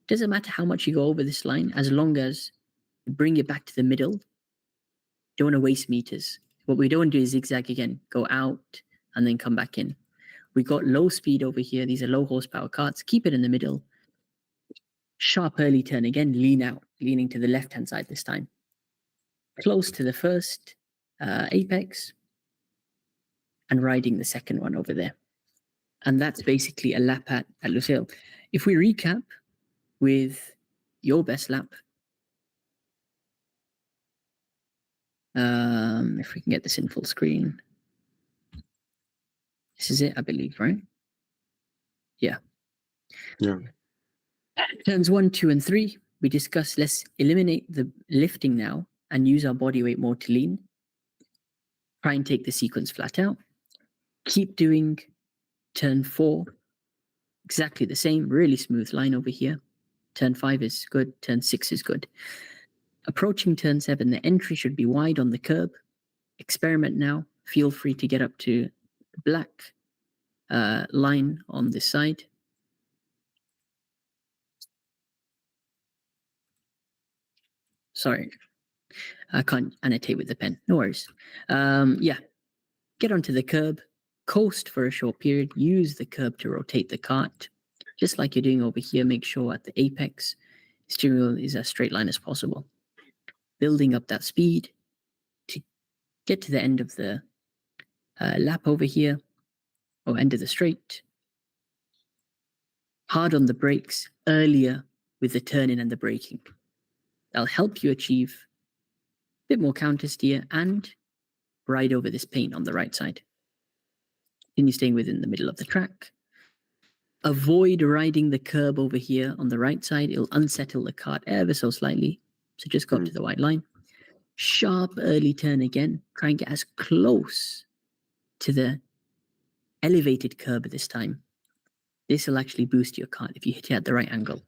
Doesn't matter how much you go over this line, as long as you bring it back to the middle. Don't want to waste meters. What we don't want to do is zigzag again, go out and then come back in. We got low speed over here. These are low horsepower carts. Keep it in the middle. Sharp early turn again, lean out, leaning to the left-hand side this time. Close to the first apex and riding the second one over there. And that's basically a lap at Lucille. If we recap with your best lap, if we can get this in full screen. This is it, I believe, right? Yeah. Yeah. Turns 1, 2, and 3. We discussed let's eliminate the lifting now and use our body weight more to lean. Try and take the sequence flat out. Keep doing turn 4. Exactly the same, really smooth line over here. Turn 5 is good. Turn 6 is good. Approaching turn 7, the entry should be wide on the curb. Experiment now. Feel free to get up to black line on this side. Sorry, I can't annotate with the pen. No worries. Yeah, get onto the curb, coast for a short period, use the curb to rotate the cart. Just like you're doing over here, make sure at the apex, steering wheel is as straight line as possible. Building up that speed to get to the end of the lap over here, or end of the straight. Hard on the brakes earlier with the turning and the braking. That'll help you achieve a bit more counter steer and ride over this paint on the right side. Continue staying within the middle of the track. Avoid riding the curb over here on the right side. It'll unsettle the cart ever so slightly. So just go up to the white line. Sharp early turn again. Try and get as close to the elevated curb this time. This will actually boost your cart if you hit it at the right angle.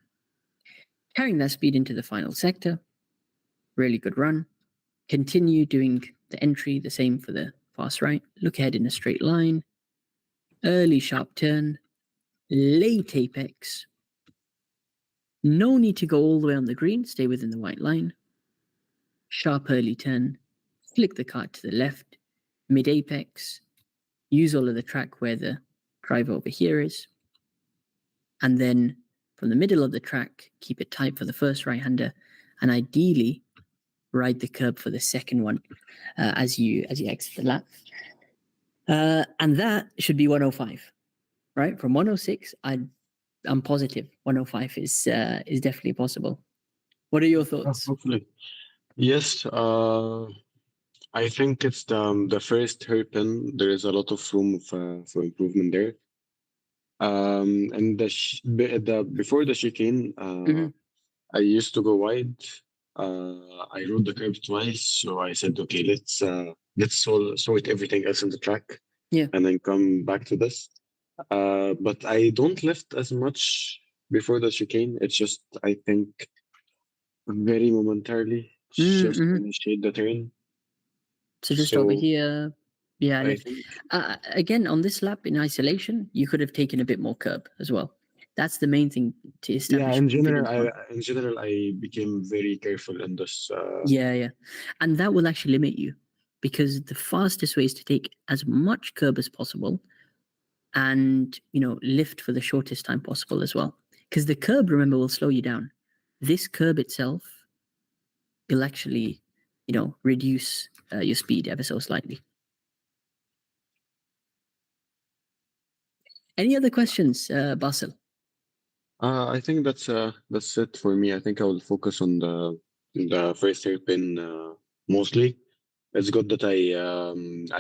Carrying that speed into the final sector. Really good run. Continue doing the entry, the same for the fast right. Look ahead in a straight line. Early sharp turn. Late apex. No need to go all the way on the green. Stay within the white line. Sharp early turn. Flick the cart to the left. Mid apex. Use all of the track where the driver over here is. And then from the middle of the track, keep it tight for the first right-hander. And ideally, ride the curb for the second one as you exit the lap. And that should be 105. Right, from 106, I'm positive 105 is definitely possible. What are your thoughts? Hopefully, yes. I think it's the first hairpin. There is a lot of room for improvement there. And before the chicane, I used to go wide. I rode the curb twice, so I said, okay, let's sort everything else in the track, and then come back to this. But I don't lift as much before the chicane. It's just, I think, very momentarily, just initiate the turn. So just over here, yeah. Again, on this lap in isolation, you could have taken a bit more curb as well. That's the main thing to establish. Yeah, in general, I became very careful in this. Yeah, and that will actually limit you, because the fastest way is to take as much curb as possible. And, lift for the shortest time possible as well. Because the curb, remember, will slow you down. This curb itself will actually, reduce your speed ever so slightly. Any other questions, Basil? I think that's it for me. I think I will focus on the first hairpin mostly. It's good that I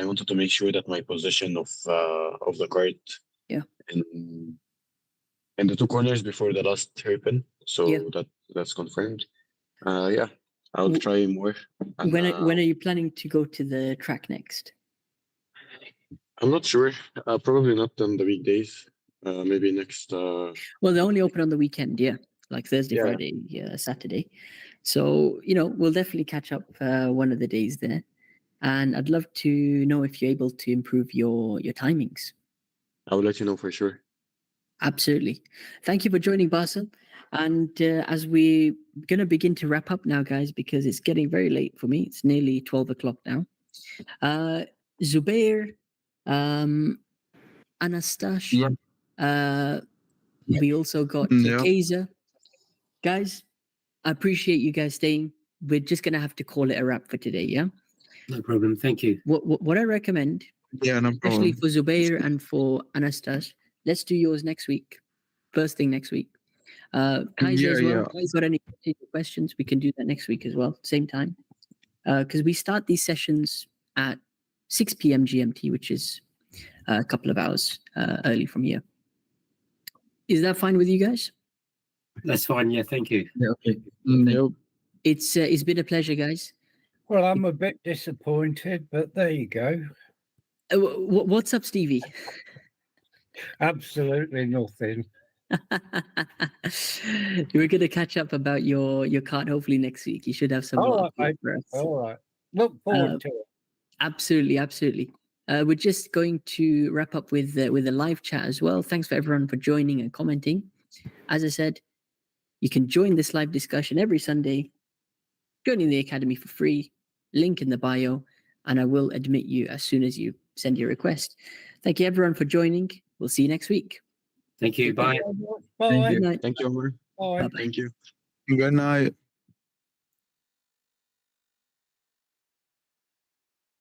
wanted to make sure that my position of the cart in the two corners before the last hairpin, so that's confirmed. I'll try more. And, when are you planning to go to the track next? I'm not sure. Probably not on the weekdays. Maybe next. Well, they only open on the weekend, like Thursday, Friday, Saturday. So we'll definitely catch up one of the days there. And I'd love to know if you're able to improve your timings. I will let you know for sure. Absolutely. Thank you for joining, Basil. And as we're going to begin to wrap up now, guys, because it's getting very late for me. It's nearly 12 o'clock now. Zubair, Anastash. We also got Kaiser. Guys, I appreciate you guys staying. We're just going to have to call it a wrap for today, yeah? No problem. Thank you. What I recommend, especially for Zubair and for Anastash, let's do yours next week. First thing next week. Kaiser as well. If you've got any questions, we can do that next week as well, same time. Because we start these sessions at 6 p.m. GMT, which is a couple of hours early from here. Is that fine with you guys? That's fine. Yeah, thank you. Yeah, okay. It's been a pleasure, guys. Well, I'm a bit disappointed, but there you go. What's up, Stevie? Absolutely nothing. We're going to catch up about your cart hopefully next week. You should have some All right. Look forward to it. Absolutely. we're just going to wrap up with a live chat as well. Thanks for everyone for joining and commenting. As I said, you can join this live discussion every Sunday, joining the Academy for free, link in the bio, and I will admit you as soon as you send your request. Thank you everyone for joining. We'll see you next week. Thank you. Bye. Bye. Good night. Thank you, Omar. Bye. Bye-bye. Thank you. Good night.